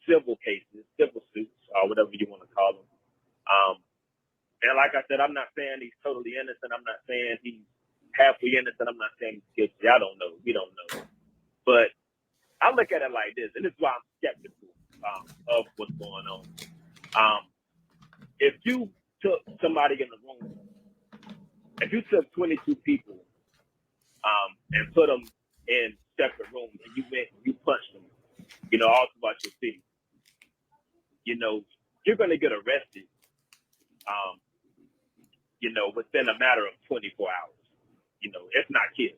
Speaker 7: civil cases, civil suits, or whatever you want to call them. And like I said, I'm not saying he's totally innocent. I'm not saying he's halfway innocent. I'm not saying he's guilty. I don't know. We don't know. But I look at it like this, and this is why I'm skeptical of what's going on. If you took somebody in the room, if you took 22 people and put them in separate rooms and you went and you punched them, all throughout your city, you're going to get arrested, within a matter of 24 hours, if not killed.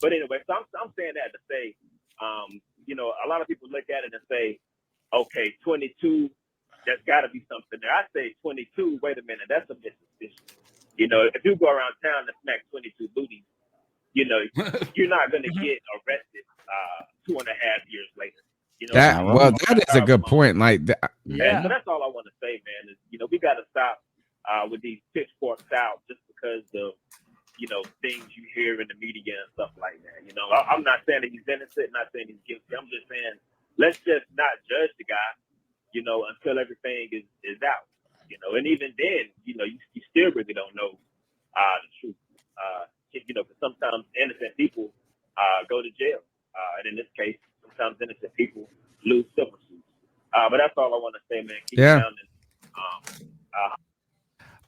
Speaker 7: But anyway, so I'm saying that to say, a lot of people look at it and say, okay, 22, there's got to be something there. I say 22, wait a minute, that's a missuspicion. If you go around town and smack 22 booties, you're not going to get arrested 2.5 years later.
Speaker 3: That is a good point. Like,
Speaker 7: yeah. So that's all I want to say, man. Is we got to stop with these pitchforks out just because of things you hear in the media and stuff like that. I'm not saying that he's innocent, not saying he's guilty. I'm just saying let's just not judge the guy, until everything is out. And even then, you still really don't know the truth. Because sometimes innocent people go to jail, and in this case, sometimes innocent people lose civil suits. But that's all I want to say, man. Keep down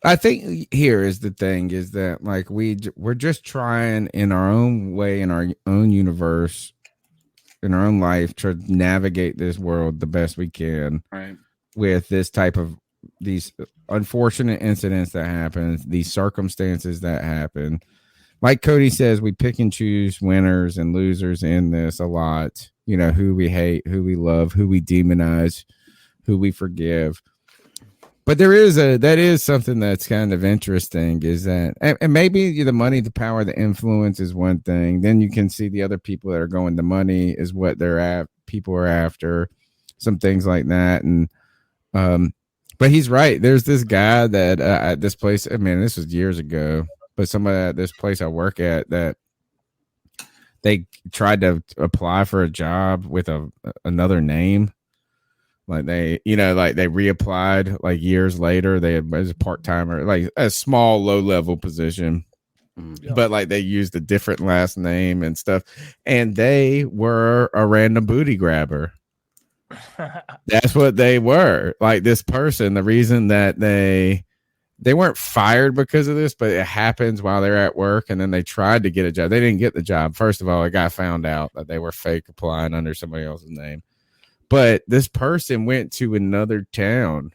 Speaker 3: I think here is the thing is that like we're just trying in our own way, in our own universe, in our own life, to navigate this world the best we can.
Speaker 5: Right.
Speaker 3: With this type of these unfortunate incidents that happen, these circumstances that happen. Like Cody says, we pick and choose winners and losers in this a lot. You know, who we hate, who we love, who we demonize, who we forgive. But that is something that's kind of interesting is that, and maybe the money, the power, the influence is one thing. Then you can see the other people that are going, the money is what people are after, some things like that. And, but he's right. There's this guy that at this place, I mean, this was years ago, but somebody at this place I work at that they tried to apply for a job with another name. Like they reapplied like years later. They had as a part-timer, like a small low-level position, but like they used a different last name and stuff. And they were a random booty grabber. That's what they were. Like this person, the reason that they weren't fired because of this, but it happens while they're at work, and then they tried to get a job. They didn't get the job. First of all, a guy found out that they were fake applying under somebody else's name. But this person went to another town.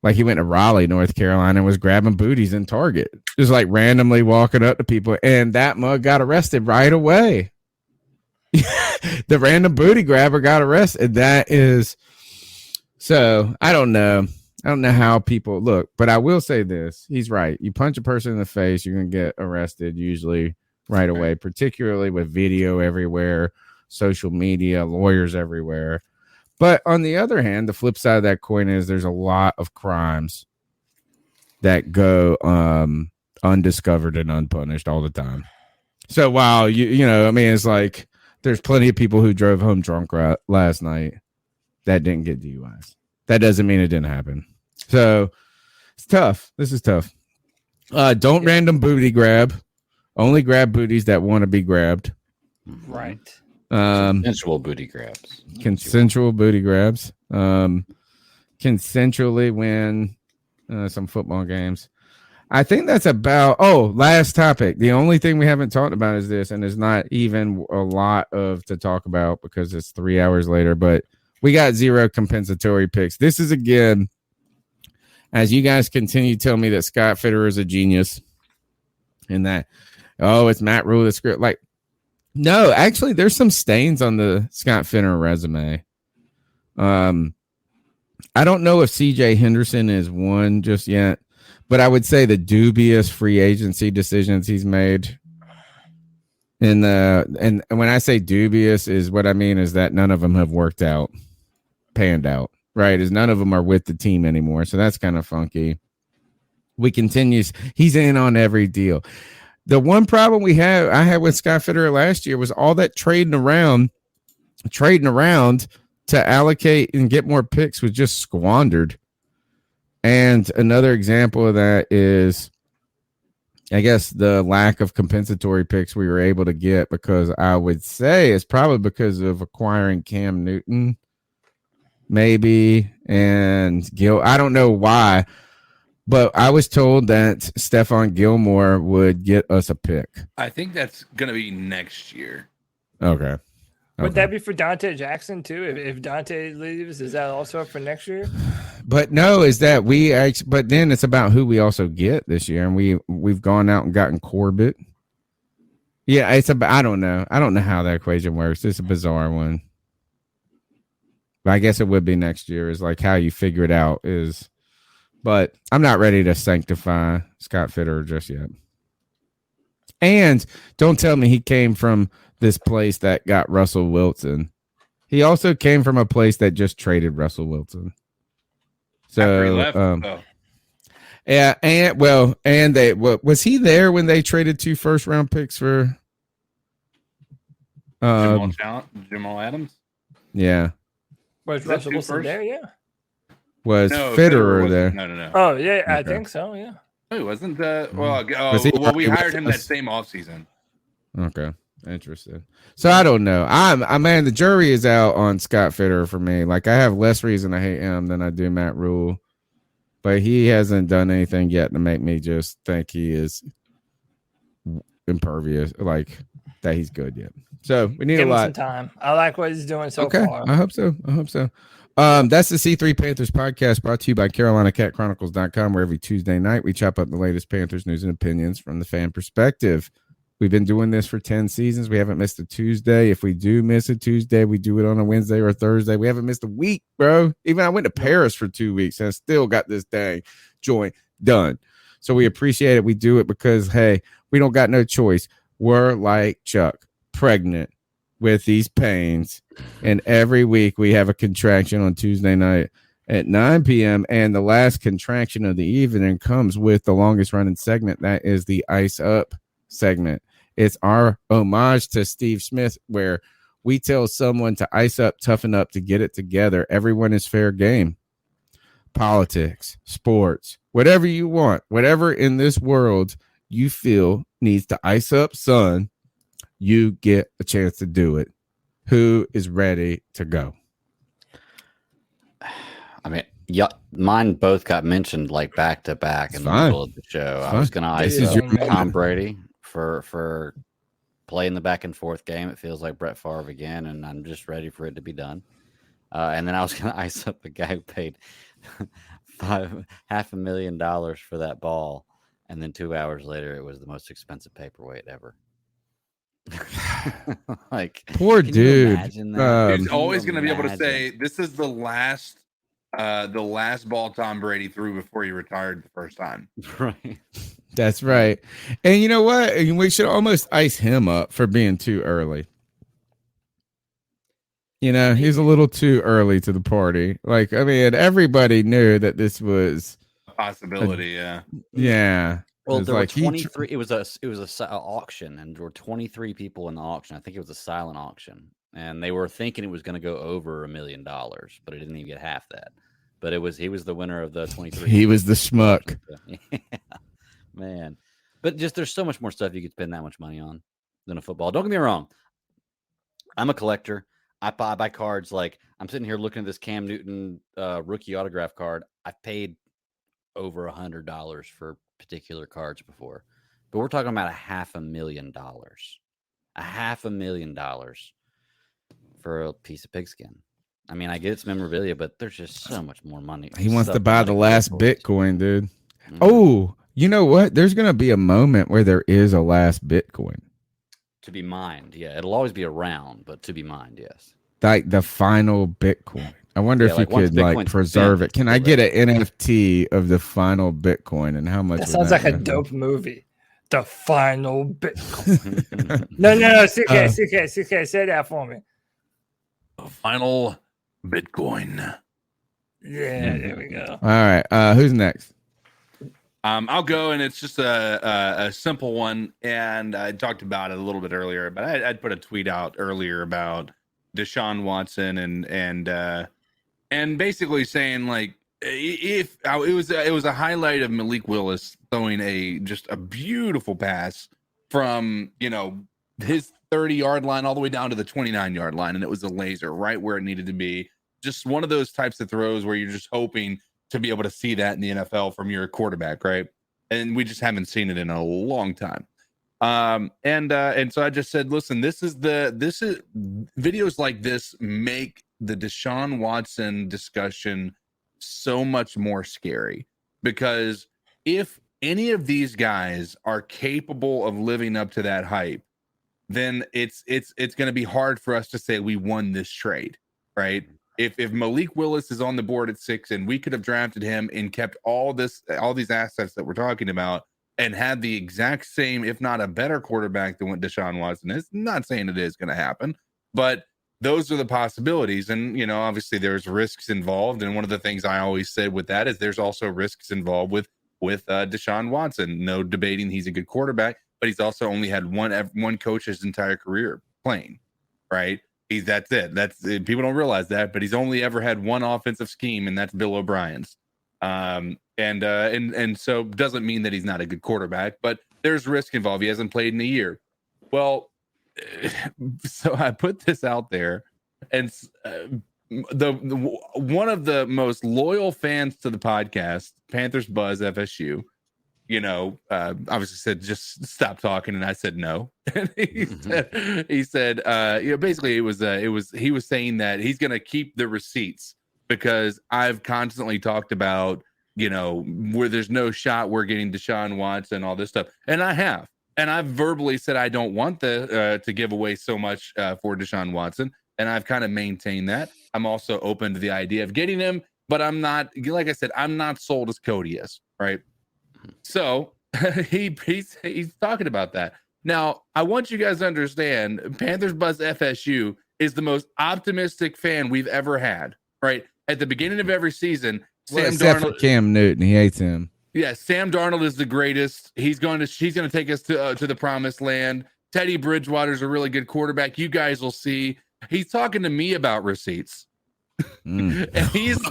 Speaker 3: Like he went to Raleigh, North Carolina, and was grabbing booties in Target. Just like randomly walking up to people, and that mug got arrested right away. The random booty grabber got arrested. That is so. I don't know how people look, but I will say this: he's right. You punch a person in the face, you're gonna get arrested usually right away, particularly with video everywhere, social media, lawyers everywhere. But on the other hand, the flip side of that coin is there's a lot of crimes that go undiscovered and unpunished all the time. So while you know, I mean, it's like there's plenty of people who drove home drunk last night that didn't get DUIs. That doesn't mean it didn't happen. So it's tough. This is tough. Don't random booty grab. Only grab booties that want to be grabbed.
Speaker 4: Right.
Speaker 6: Consensual booty grabs.
Speaker 3: Consensual booty grabs. Consensually win some football games. I think that's about. Oh, last topic. The only thing we haven't talked about is this, and there's not even a lot to talk about because it's 3 hours later. But we got 0 compensatory picks. This is again, as you guys continue to tell me that Scott Fitterer is a genius, and that it's Matt Rule the script. Like, no, actually, there's some stains on the Scott Fitterer resume. I don't know if CJ Henderson is one just yet. But I would say the dubious free agency decisions he's made and when I say dubious is what I mean is that none of them have panned out, right? Is none of them are with the team anymore. So that's kind of funky. He's in on every deal. The one problem I had with Scott Fitterer last year was all that trading around to allocate and get more picks was just squandered. And another example of that is, I guess, the lack of compensatory picks we were able to get, because I would say it's probably because of acquiring Cam Newton, maybe, and Gil. I don't know why, but I was told that Stephon Gilmore would get us a pick.
Speaker 5: I think that's going to be next year.
Speaker 3: Okay.
Speaker 4: Would that be for Dante Jackson too? If Dante leaves, is that also up for next year?
Speaker 3: But no, is that but then it's about who we also get this year, and we've gone out and gotten Corbett. Yeah, it's about I don't know how that equation works. It's a bizarre one. But I guess it would be next year is like how you figure it out is, but I'm not ready to sanctify Scott Fitterer just yet. And don't tell me he came from this place that got Russell Wilson. He also came from a place that just traded Russell Wilson. So, yeah, and was he there when they traded 2 first-round picks for
Speaker 5: Jamal Adams?
Speaker 3: Yeah.
Speaker 4: Was Russell Wilson there? Yeah.
Speaker 3: Was Fitterer there?
Speaker 5: No.
Speaker 4: Oh yeah, I think so. Yeah.
Speaker 5: He wasn't. We hired him that same offseason.
Speaker 3: Okay. Interesting. So I don't know. Man, the jury is out on Scott Fitterer for me. Like I have less reason to hate him than I do Matt Rule. but he hasn't done anything yet to make me just think he is impervious, like that he's good yet. So we need
Speaker 4: Give
Speaker 3: a
Speaker 4: him
Speaker 3: lot.
Speaker 4: some time. I like what he's doing so
Speaker 3: Okay,
Speaker 4: far.
Speaker 3: I hope so. That's the C3 Panthers podcast, brought to you by CarolinaCatChronicles.com, where every Tuesday night we chop up the latest Panthers news and opinions from the fan perspective. We've been doing this for 10 seasons. We haven't missed a Tuesday. If we do miss a Tuesday, we do it on a Wednesday or a Thursday. We haven't missed a week, bro. Even I went to Paris for 2 weeks and I still got this dang joint done. So we appreciate it. We do it because, hey, we don't got no choice. We're like Chuck, pregnant with these pains. And every week we have a contraction on Tuesday night at 9 p.m. And the last contraction of the evening comes with the longest running segment. That is the Ice Up segment. It's our homage to Steve Smith, where we tell someone to ice up, toughen up, to get it together. Everyone is fair game. Politics, sports, whatever you want, whatever in this world you feel needs to ice up, son, you get a chance to do it. Who is ready to go?
Speaker 6: I mean, yeah, mine both got mentioned like back to back in the middle of the show. I was going to ice up Tom Brady for playing the back and forth game. It feels like Brett Favre again, and I'm just ready for it to be done. And then I was going to ice up the guy who paid $500,000 for that ball, and then 2 hours later, it was the most expensive paperweight ever. Like,
Speaker 3: poor dude.
Speaker 5: He's always going to be able to say this is the last ball Tom Brady threw before he retired the first time.
Speaker 6: Right.
Speaker 3: That's right. And you know what? We should almost ice him up for being too early. You know, he's a little too early to the party. Like, I mean, everybody knew that this was
Speaker 5: a possibility. Yeah.
Speaker 6: Well, there were 23. It was a auction, and there were 23 people in the auction. I think it was a silent auction, and they were thinking it was going to go over $1 million, but it didn't even get half that. But he was the winner of the 23.
Speaker 3: He was the schmuck.
Speaker 6: Yeah, man. But just there's so much more stuff you could spend that much money on than a football. Don't get me wrong. I'm a collector. I buy cards. Like, I'm sitting here looking at this Cam Newton rookie autograph card. I've paid over $100 for particular cards before, but we're talking about $500,000. $500,000 for a piece of pigskin. I mean, I get it's memorabilia, but there's just so much more money.
Speaker 3: He wants to buy the last Bitcoin, dude. Mm-hmm. Oh, you know what? There's going to be a moment where there is a last Bitcoin.
Speaker 6: To be mined, yeah. It'll always be around, but to be mined, yes.
Speaker 3: Like the final Bitcoin. I wonder if you could like preserve it. Can I get an NFT of the final Bitcoin, and how much?
Speaker 4: That sounds like a dope movie. The final Bitcoin. No, CK, say that for me.
Speaker 5: The final Bitcoin.
Speaker 4: Yeah, there we go.
Speaker 3: All right, who's next?
Speaker 5: I'll go, and it's just a simple one, and I talked about it a little bit earlier, but I'd put a tweet out earlier about Deshaun Watson and basically saying, like, if it was a highlight of Malik Willis throwing just a beautiful pass from his 30-yard line all the way down to the 29-yard line, and it was a laser right where it needed to be. Just one of those types of throws where you're just hoping to be able to see that in the NFL from your quarterback, right? And we just haven't seen it in a long time. And so I just said, listen, this is videos like this make the Deshaun Watson discussion so much more scary, because if any of these guys are capable of living up to that hype, then it's going to be hard for us to say we won this trade, right? If Malik Willis is on the board at 6 and we could have drafted him and kept all these assets that we're talking about and had the exact same, if not a better quarterback than what Deshaun Watson is, not saying it is going to happen, but those are the possibilities. And, obviously there's risks involved. And one of the things I always said with that is there's also risks involved with Deshaun Watson. No debating he's a good quarterback, but he's also only had one coach his entire career playing, right? That's it. People don't realize that, but he's only ever had one offensive scheme, and that's Bill O'Brien's. And so doesn't mean that he's not a good quarterback, but there's risk involved. He hasn't played in a year. Well, so I put this out there, and one of the most loyal fans to the podcast, Panthers Buzz FSU, obviously said just stop talking, and I said no. And he said, basically he was saying that he's going to keep the receipts because I've constantly talked about where there's no shot we're getting Deshaun Watson, all this stuff, and I have, and I've verbally said I don't want to give away so much for Deshaun Watson, and I've kind of maintained that. I'm also open to the idea of getting him, but I'm not, like I said, I'm not sold as Cody is, right? So he's talking about that. Now, I want you guys to understand, Panthers Buzz FSU is the most optimistic fan we've ever had, right? At the beginning of every season,
Speaker 3: Except for Cam Newton, he hates him.
Speaker 5: Yeah, Sam Darnold is the greatest. He's going to take us to the promised land. Teddy Bridgewater's a really good quarterback. You guys will see. He's talking to me about receipts. And if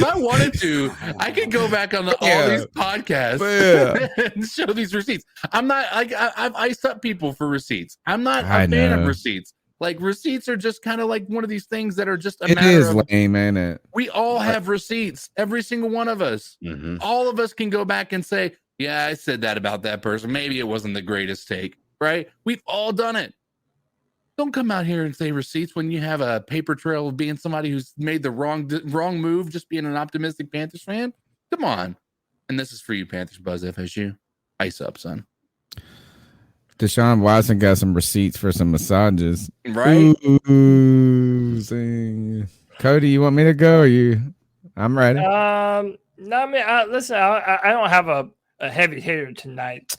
Speaker 5: I wanted to, I could go back on all these podcasts and show these receipts. I'm not like I've iced up people for receipts. I'm not a fan of receipts. Like receipts are just kind of like one of these things that are just a matter of
Speaker 3: lame, ain't it?
Speaker 5: We all have receipts, every single one of us. All of us can go back and say, yeah, I said that about that person. Maybe it wasn't the greatest take, right? We've all done it. Don't come out here and say receipts when you have a paper trail of being somebody who's made the wrong move, just being an optimistic Panthers fan. Come on. And this is for you, Panthers Buzz FSU. Ice up, son.
Speaker 3: Deshaun Watson got some receipts for some massages.
Speaker 5: Right?
Speaker 3: Cody, you want me to go? Or you? I'm ready.
Speaker 4: No, I mean, listen, I don't have a heavy hitter tonight.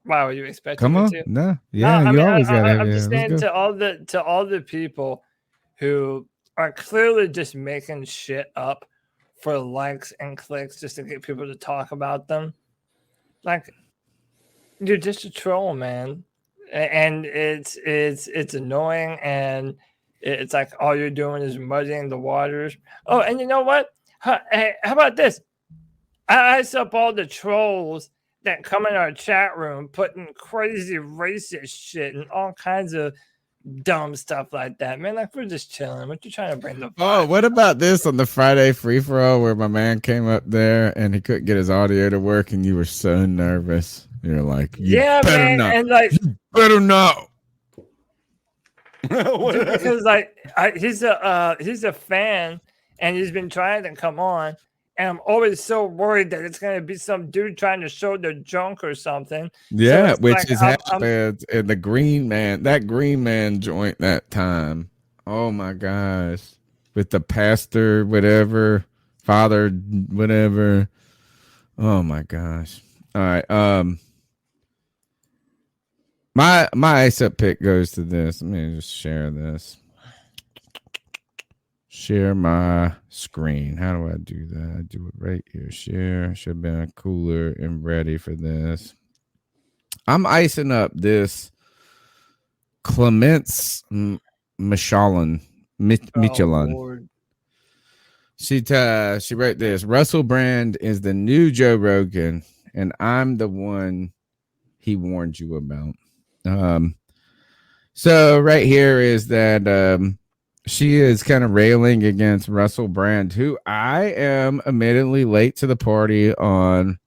Speaker 4: Why were you expecting?
Speaker 3: Come on,
Speaker 4: me to?
Speaker 3: no, yeah, you always got.
Speaker 4: I'm just saying to all the people who are clearly just making shit up for likes and clicks just to get people to talk about them. Like, you're just a troll, man, and it's annoying, and it's like all you're doing is muddying the waters. Oh, and you know what? Hey, how about this? I ice up all the trolls that come in our chat room putting crazy racist shit and all kinds of dumb stuff like that, man. Like, we're just chilling. What you trying to bring the vibe?
Speaker 3: Oh, what about this on the Friday free for all where my man came up there and he couldn't get his audio to work and you were so nervous? You're like,
Speaker 4: yeah, man,
Speaker 3: not.
Speaker 4: and like,
Speaker 3: you better not.
Speaker 4: Because like he's a fan and he's been trying to come on. And I'm always so worried that it's going to be some dude trying to show their junk or something.
Speaker 3: Yeah,
Speaker 4: so
Speaker 3: which
Speaker 4: like,
Speaker 3: has happened in the Green Man, that Green Man joint that time. Oh my gosh. With the pastor, whatever, father, whatever. Oh my gosh. All right. My ice up pick goes to this. Let me just share this. Share my screen. How do I do that? I do it right here. Share. Should have been cooler and ready for this. I'm icing up this Clements Michelin. She wrote this. Russell Brand is the new Joe Rogan, and I'm the one he warned you about. So right here is that she is kind of railing against Russell Brand, who I am admittedly late to the party on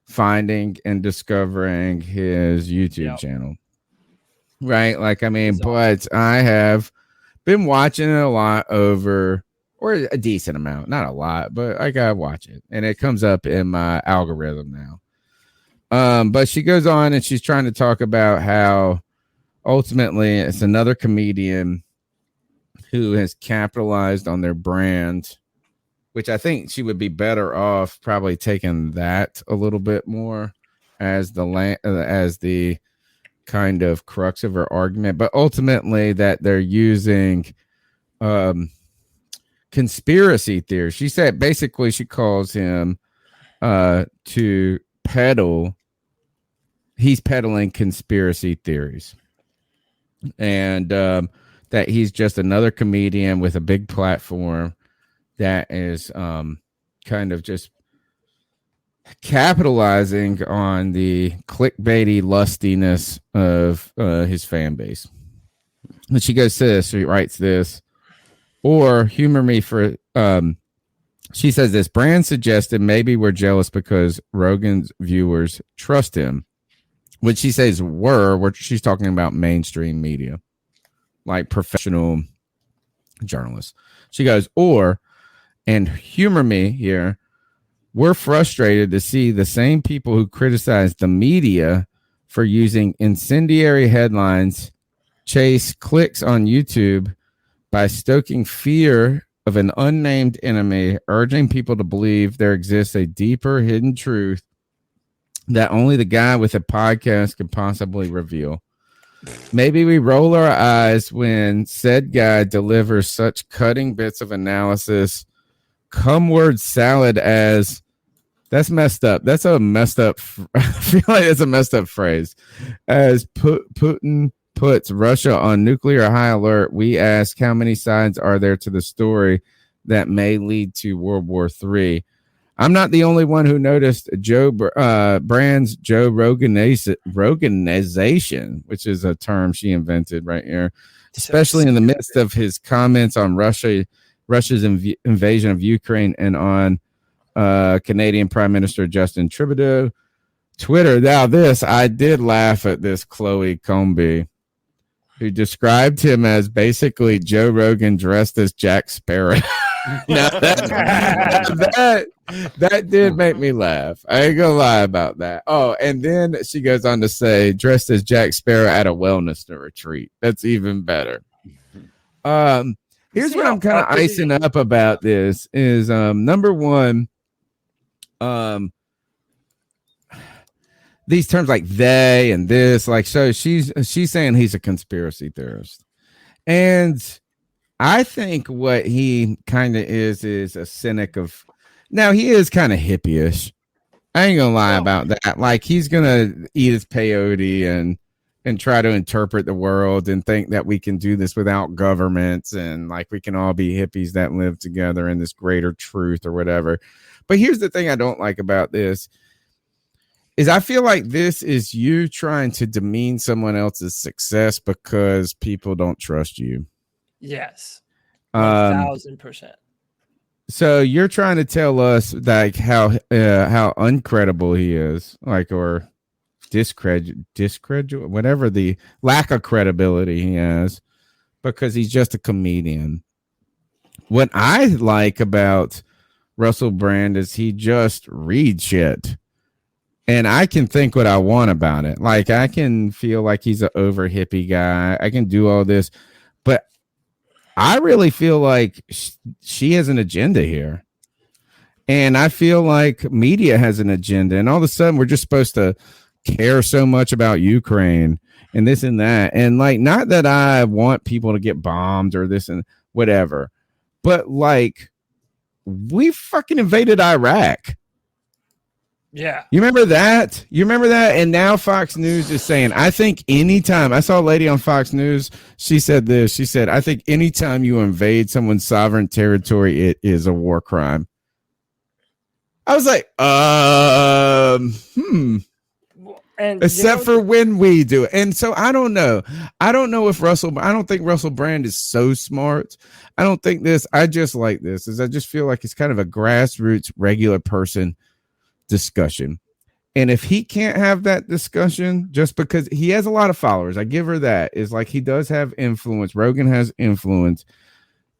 Speaker 3: finding and discovering his YouTube channel. Right? Like, I mean, but I have been watching it a lot or a decent amount, not a lot, but I gotta watch it. And it comes up in my algorithm now. But she goes on and she's trying to talk about how ultimately it's another comedian who has capitalized on their brand, which I think she would be better off probably taking that a little bit more as the kind of crux of her argument. But ultimately that they're using conspiracy theories. She said basically she calls him to peddle. He's peddling conspiracy theories. And that he's just another comedian with a big platform that is kind of just capitalizing on the clickbaity lustiness of his fan base. And she goes to this, she writes this, or humor me for, she says this, Brand suggested maybe we're jealous because Rogan's viewers trust him. When she says she's talking about mainstream media, like professional journalists. She goes, and humor me here, we're frustrated to see the same people who criticize the media for using incendiary headlines chase clicks on YouTube by stoking fear of an unnamed enemy, urging people to believe there exists a deeper hidden truth that only the guy with a podcast can possibly reveal. Maybe we roll our eyes when said guy delivers such cutting bits of analysis, come word salad as that's messed up. That's a messed up. I feel like it's a messed up phrase. As Putin puts Russia on nuclear high alert, we ask how many sides are there to the story that may lead to World War III. I'm not the only one who noticed Brand's Joe Roganization, which is a term she invented right here, especially in the midst of his comments on Russia's invasion of Ukraine and on Canadian Prime Minister Justin Trudeau. Twitter. Now this, I did laugh at this Chloe Combe, who described him as basically Joe Rogan dressed as Jack Sparrow. Now that did make me laugh. I ain't gonna lie about that. Oh, and then she goes on to say, dressed as Jack Sparrow at a wellness retreat. That's even better. Here's what I'm kind of icing up about this is number one, these terms like they and this, like, so she's saying he's a conspiracy theorist, and I think what he kind of is a cynic of. Now he is kind of hippie-ish. I ain't gonna lie about that. Like, he's gonna eat his peyote and try to interpret the world and think that we can do this without governments and like we can all be hippies that live together in this greater truth or whatever. But here's the thing I don't like about this is I feel like this is you trying to demean someone else's success because people don't trust you.
Speaker 4: Yes. 1,000%.
Speaker 3: So you're trying to tell us like how uncredible he is, like, or discredit, whatever the lack of credibility he has, because he's just a comedian. What I like about Russell Brand is he just reads shit. And I can think what I want about it. Like, I can feel like he's an over hippie guy. I can do all this. But I really feel like she has an agenda here. And I feel like media has an agenda. And all of a sudden, we're just supposed to care so much about Ukraine and this and that. And, like, not that I want people to get bombed or this and whatever. But, like, we fucking invaded Iraq.
Speaker 4: Yeah.
Speaker 3: You remember that? And now Fox News is saying, I think anytime, I saw a lady on Fox News, she said this, she said, I think anytime you invade someone's sovereign territory, it is a war crime. I was like,
Speaker 4: And
Speaker 3: except for when we do it. And so I don't know if I don't think Russell Brand is so smart. I don't think this, I just like this, is I just feel like it's kind of a grassroots regular person discussion. And if he can't have that discussion just because he has a lot of followers, I give her that, is like he does have influence. Rogan has influence.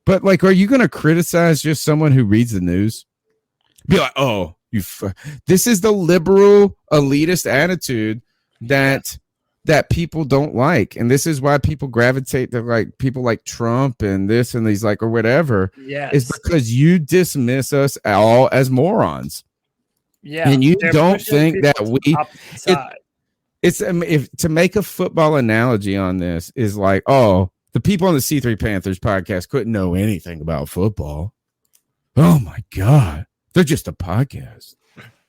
Speaker 3: But like, are you going to criticize just someone who reads the news? Be like, oh, this is the liberal elitist attitude that people don't like. And this is why people gravitate to like people like Trump and this and these, like, or whatever.
Speaker 4: Yes.
Speaker 3: Is because you dismiss us all as morons.
Speaker 4: Yeah,
Speaker 3: and you don't think that it's if to make a football analogy on this is like, oh, the people on the C3 Panthers podcast couldn't know anything about football. Oh my God, they're just a podcast.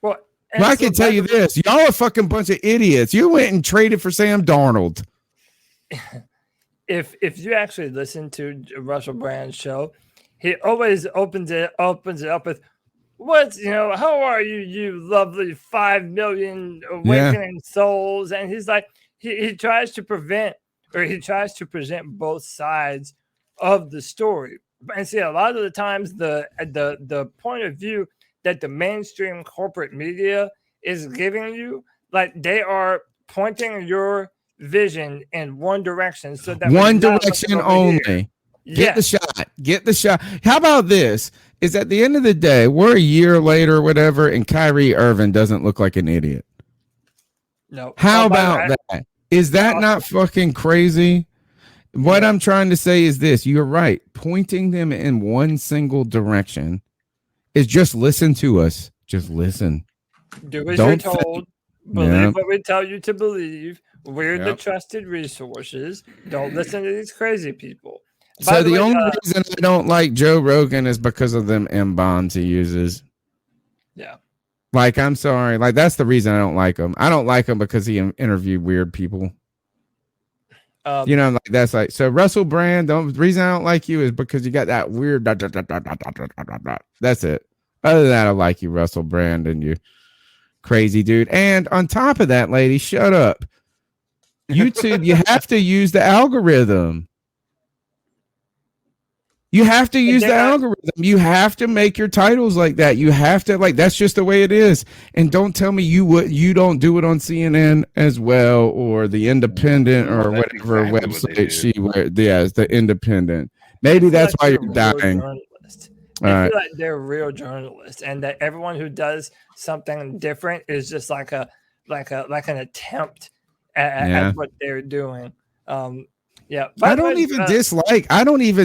Speaker 4: Well,
Speaker 3: I can tell you this: y'all are a fucking bunch of idiots. You went and traded for Sam Darnold.
Speaker 4: If you actually listen to Russell Brand's show, he always opens it up with, how are you, you lovely 5 million awakening souls? And he's like, he tries to prevent or he tries to present both sides of the story. And see, a lot of the times the point of view that the mainstream corporate media is giving you, like they are pointing your vision in one direction, so that
Speaker 3: one direction only. Get the shot. How about this? Is at the end of the day, we're a year later or whatever, and Kyrie Irving doesn't look like an idiot.
Speaker 4: No.
Speaker 3: How about that? Is that not fucking crazy? What I'm trying to say is this. You're right. Pointing them in one single direction is just listen to us. Just listen.
Speaker 4: Do as you're told. Believe what we tell you to believe. We're the trusted resources. Don't listen to these crazy people.
Speaker 3: So the only reason I don't like Joe Rogan is because of them M-bombs he uses.
Speaker 4: Yeah.
Speaker 3: Like, I'm sorry. Like, that's the reason I don't like him. I don't like him because he interviewed weird people. You know, like that's like, so Russell Brand, the reason I don't like you is because you got that weird. That's it. Other than that, I like you, Russell Brand, and you crazy dude. And on top of that, lady, shut up. YouTube, you have to use the algorithm. You have to use the algorithm. You have to make your titles like that. You have to, like, that's just the way it is. And don't tell me you don't do it on CNN as well, or the Independent, or whatever website she wears. Yeah, it's the Independent. Maybe that's why you're dying.
Speaker 4: I feel like they're real journalists, and that everyone who does something different is just like an attempt at what they're doing. I don't even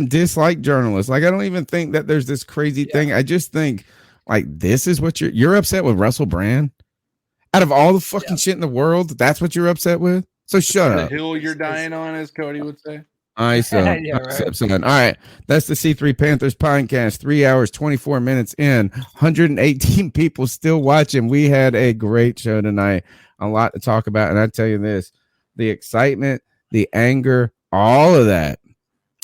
Speaker 4: dislike journalists. Like, I don't even think that there's this crazy thing. I just think, like, this is what you're upset with Russell Brand. Out of all the fucking shit in the world, that's what you're upset with. So shut up.
Speaker 5: The hill you're dying on, as Cody would say.
Speaker 3: All right, so all right, that's the C3 Panthers podcast. 3 hours, 24 minutes in, 118 people still watching. We had a great show tonight, a lot to talk about, and I tell you this: the excitement, the anger, all of that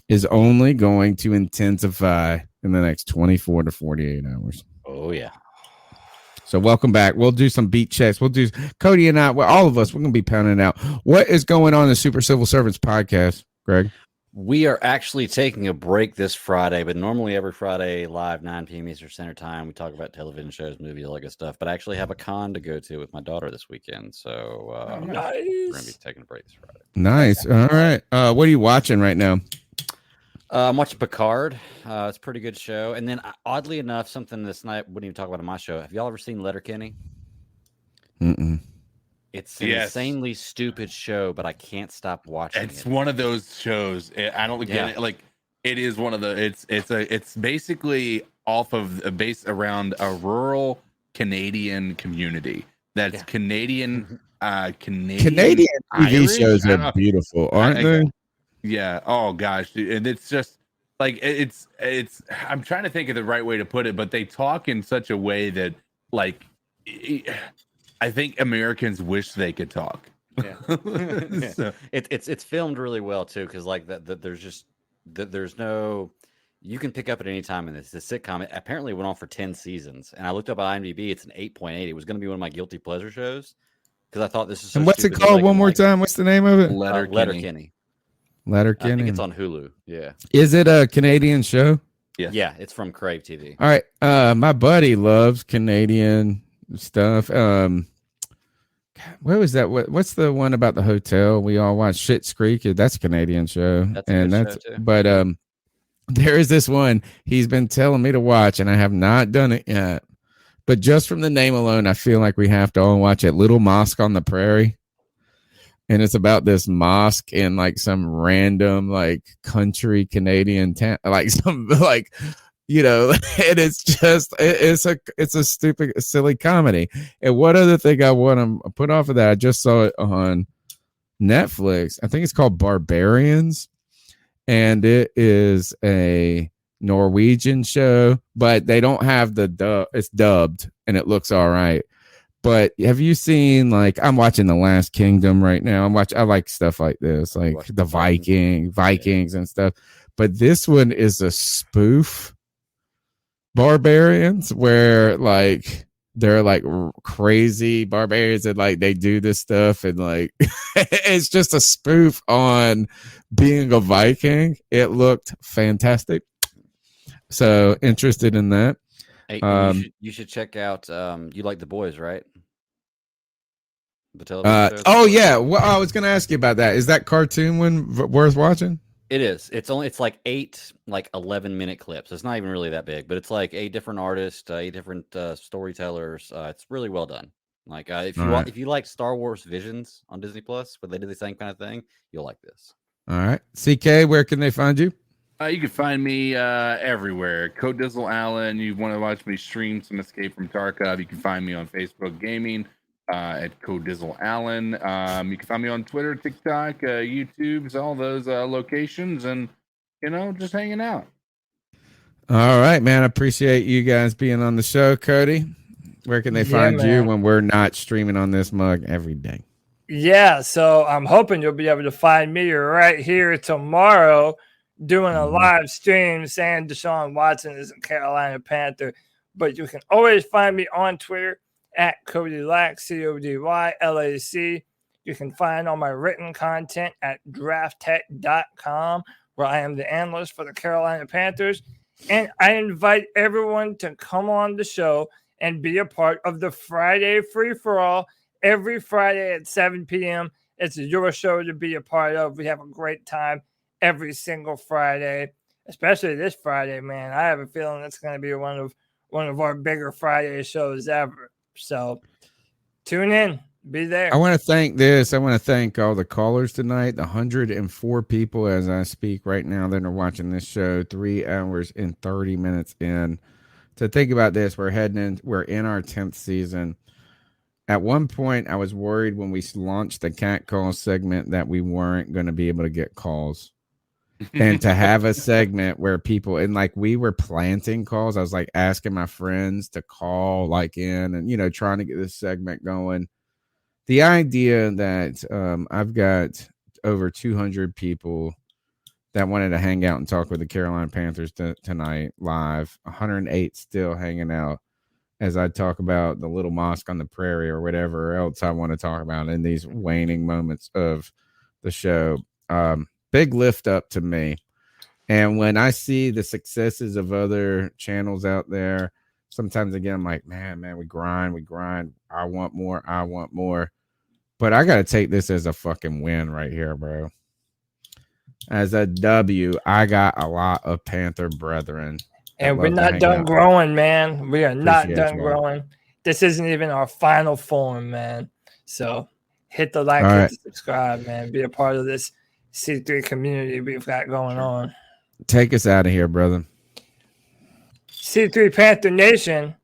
Speaker 3: is only going to intensify in the next 24 to 48 hours.
Speaker 6: Oh yeah.
Speaker 3: So welcome back. We'll do some beat checks. We'll do Cody and I. Well, all of us. We're going to be pounding out. What is going on in the Super Civil Servants podcast, Greg?
Speaker 6: We are actually taking a break this Friday, but normally every Friday live 9 p.m. Eastern Standard Time, we talk about television shows, movies, all that good stuff. But I actually have a con to go to with my daughter this weekend, so we're going to be taking a break this Friday.
Speaker 3: Nice. All right. What are you watching right now?
Speaker 6: I'm watching Picard. It's a pretty good show. And then, oddly enough, something this night wouldn't even talk about on my show. Have y'all ever seen Letterkenny?
Speaker 3: Mm-mm.
Speaker 6: It's an insanely stupid show, but I can't stop watching it.
Speaker 5: It's one of those shows. I don't get it. Like, it is one of the. It's basically off of based around a rural Canadian community. That's Canadian. Canadian
Speaker 3: TV shows are beautiful, aren't they?
Speaker 5: Yeah. Oh gosh, dude. And it's just like it's. I'm trying to think of the right way to put it, but they talk in such a way that, like, I think Americans wish they could talk.
Speaker 6: Yeah. So. It's filmed really well too, because like that there's no, you can pick up at any time in this. The sitcom, it apparently went on for 10 seasons, and I looked up on IMDb. It's an 8.8. It was going to be one of my guilty pleasure shows because I thought this is. So
Speaker 3: and what's it called? One more time. What's the name of it?
Speaker 6: Letterkenny.
Speaker 3: Letterkenny.
Speaker 6: I think it's on Hulu. Yeah.
Speaker 3: Is it a Canadian show?
Speaker 6: Yeah. It's from Crave TV.
Speaker 3: All right. My buddy loves Canadian stuff. What was that? What's the one about the hotel we all watch? Schitt's Creek. That's a Canadian show. Show too. But there is this one he's been telling me to watch, and I have not done it yet. But just from the name alone, I feel like we have to all watch it. Little Mosque on the Prairie. And it's about this mosque in like some random like country Canadian town, like some like, you know, and it's just it's a stupid, silly comedy. And one other thing I want to put off of that, I just saw it on Netflix. I think it's called Barbarians, and it is a Norwegian show, but they don't have the dub. It's dubbed, and it looks all right. But have you seen, like, I'm watching The Last Kingdom right now. I like stuff like this, like the Vikings and stuff. But this one is a spoof Barbarians, where like they're like crazy barbarians and like they do this stuff and like it's just a spoof on being a Viking. It looked fantastic. So interested in that.
Speaker 6: Hey, you should check out. You like The Boys, right? The television show.
Speaker 3: Oh yeah. Well, I was going to ask you about that. Is that cartoon one worth watching?
Speaker 6: It is. It's like 8 11-minute clips. It's not even really that big, but it's like 8 different artists, 8 different storytellers. It's really well done. Like if you like Star Wars Visions on Disney Plus, where they do the same kind of thing, you'll like this.
Speaker 3: All right. CK, where can they find you?
Speaker 5: You can find me everywhere. Code Dizzle Allen. You want to watch me stream some Escape from Tarkov, you can find me on Facebook Gaming at Code Dizzle Allen. You can find me on Twitter, TikTok, YouTube, all those locations, and just hanging out.
Speaker 3: All right, man. I appreciate you guys being on the show. Cody, where can they find you when we're not streaming on this mug every day?
Speaker 4: Yeah, so I'm hoping you'll be able to find me right here tomorrow doing a live stream saying Deshaun Watson is a Carolina Panther. But you can always find me on Twitter at Cody Lack, CODYLAC. You can find all my written content at drafttech.com, where I am the analyst for the Carolina Panthers. And I invite everyone to come on the show and be a part of the Friday free-for-all every Friday at 7 p.m. It's your show to be a part of. We have a great time every single Friday, especially this Friday, man. I have a feeling it's going to be one of our bigger Friday shows ever. So tune in, be there.
Speaker 3: I want to thank all the callers tonight, the 104 people as I speak right now that are watching this show 3 hours and 30 minutes in. To think about this, we're in our 10th season. At one point, I was worried when we launched the cat call segment that we weren't going to be able to get calls. And to have a segment where people, and like we were planting calls, I was like asking my friends to call like in and, trying to get this segment going. The idea that I've got over 200 people that wanted to hang out and talk with the Carolina Panthers tonight live, 108 still hanging out as I talk about the little mosque on the prairie or whatever else I want to talk about in these waning moments of the show. Big lift up to me. And when I see the successes of other channels out there, sometimes again, I'm like, man, we grind. I want more. But I got to take this as a fucking win right here, bro. As a W, I got a lot of Panther brethren.
Speaker 4: And we're not done growing, man. We are not done growing. This isn't even our final form, man. So hit the like, hit the subscribe, man. Be a part of this C3 community we've got going on.
Speaker 3: Take us out of here, brother.
Speaker 4: C3 Panther Nation,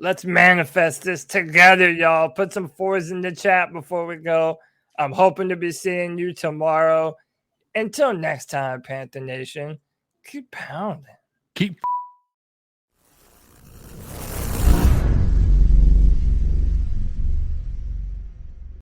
Speaker 4: let's manifest this together, y'all. Put some 4s in the chat before we go. I'm hoping to be seeing you tomorrow. Until next time, Panther Nation, keep pounding.
Speaker 5: Keep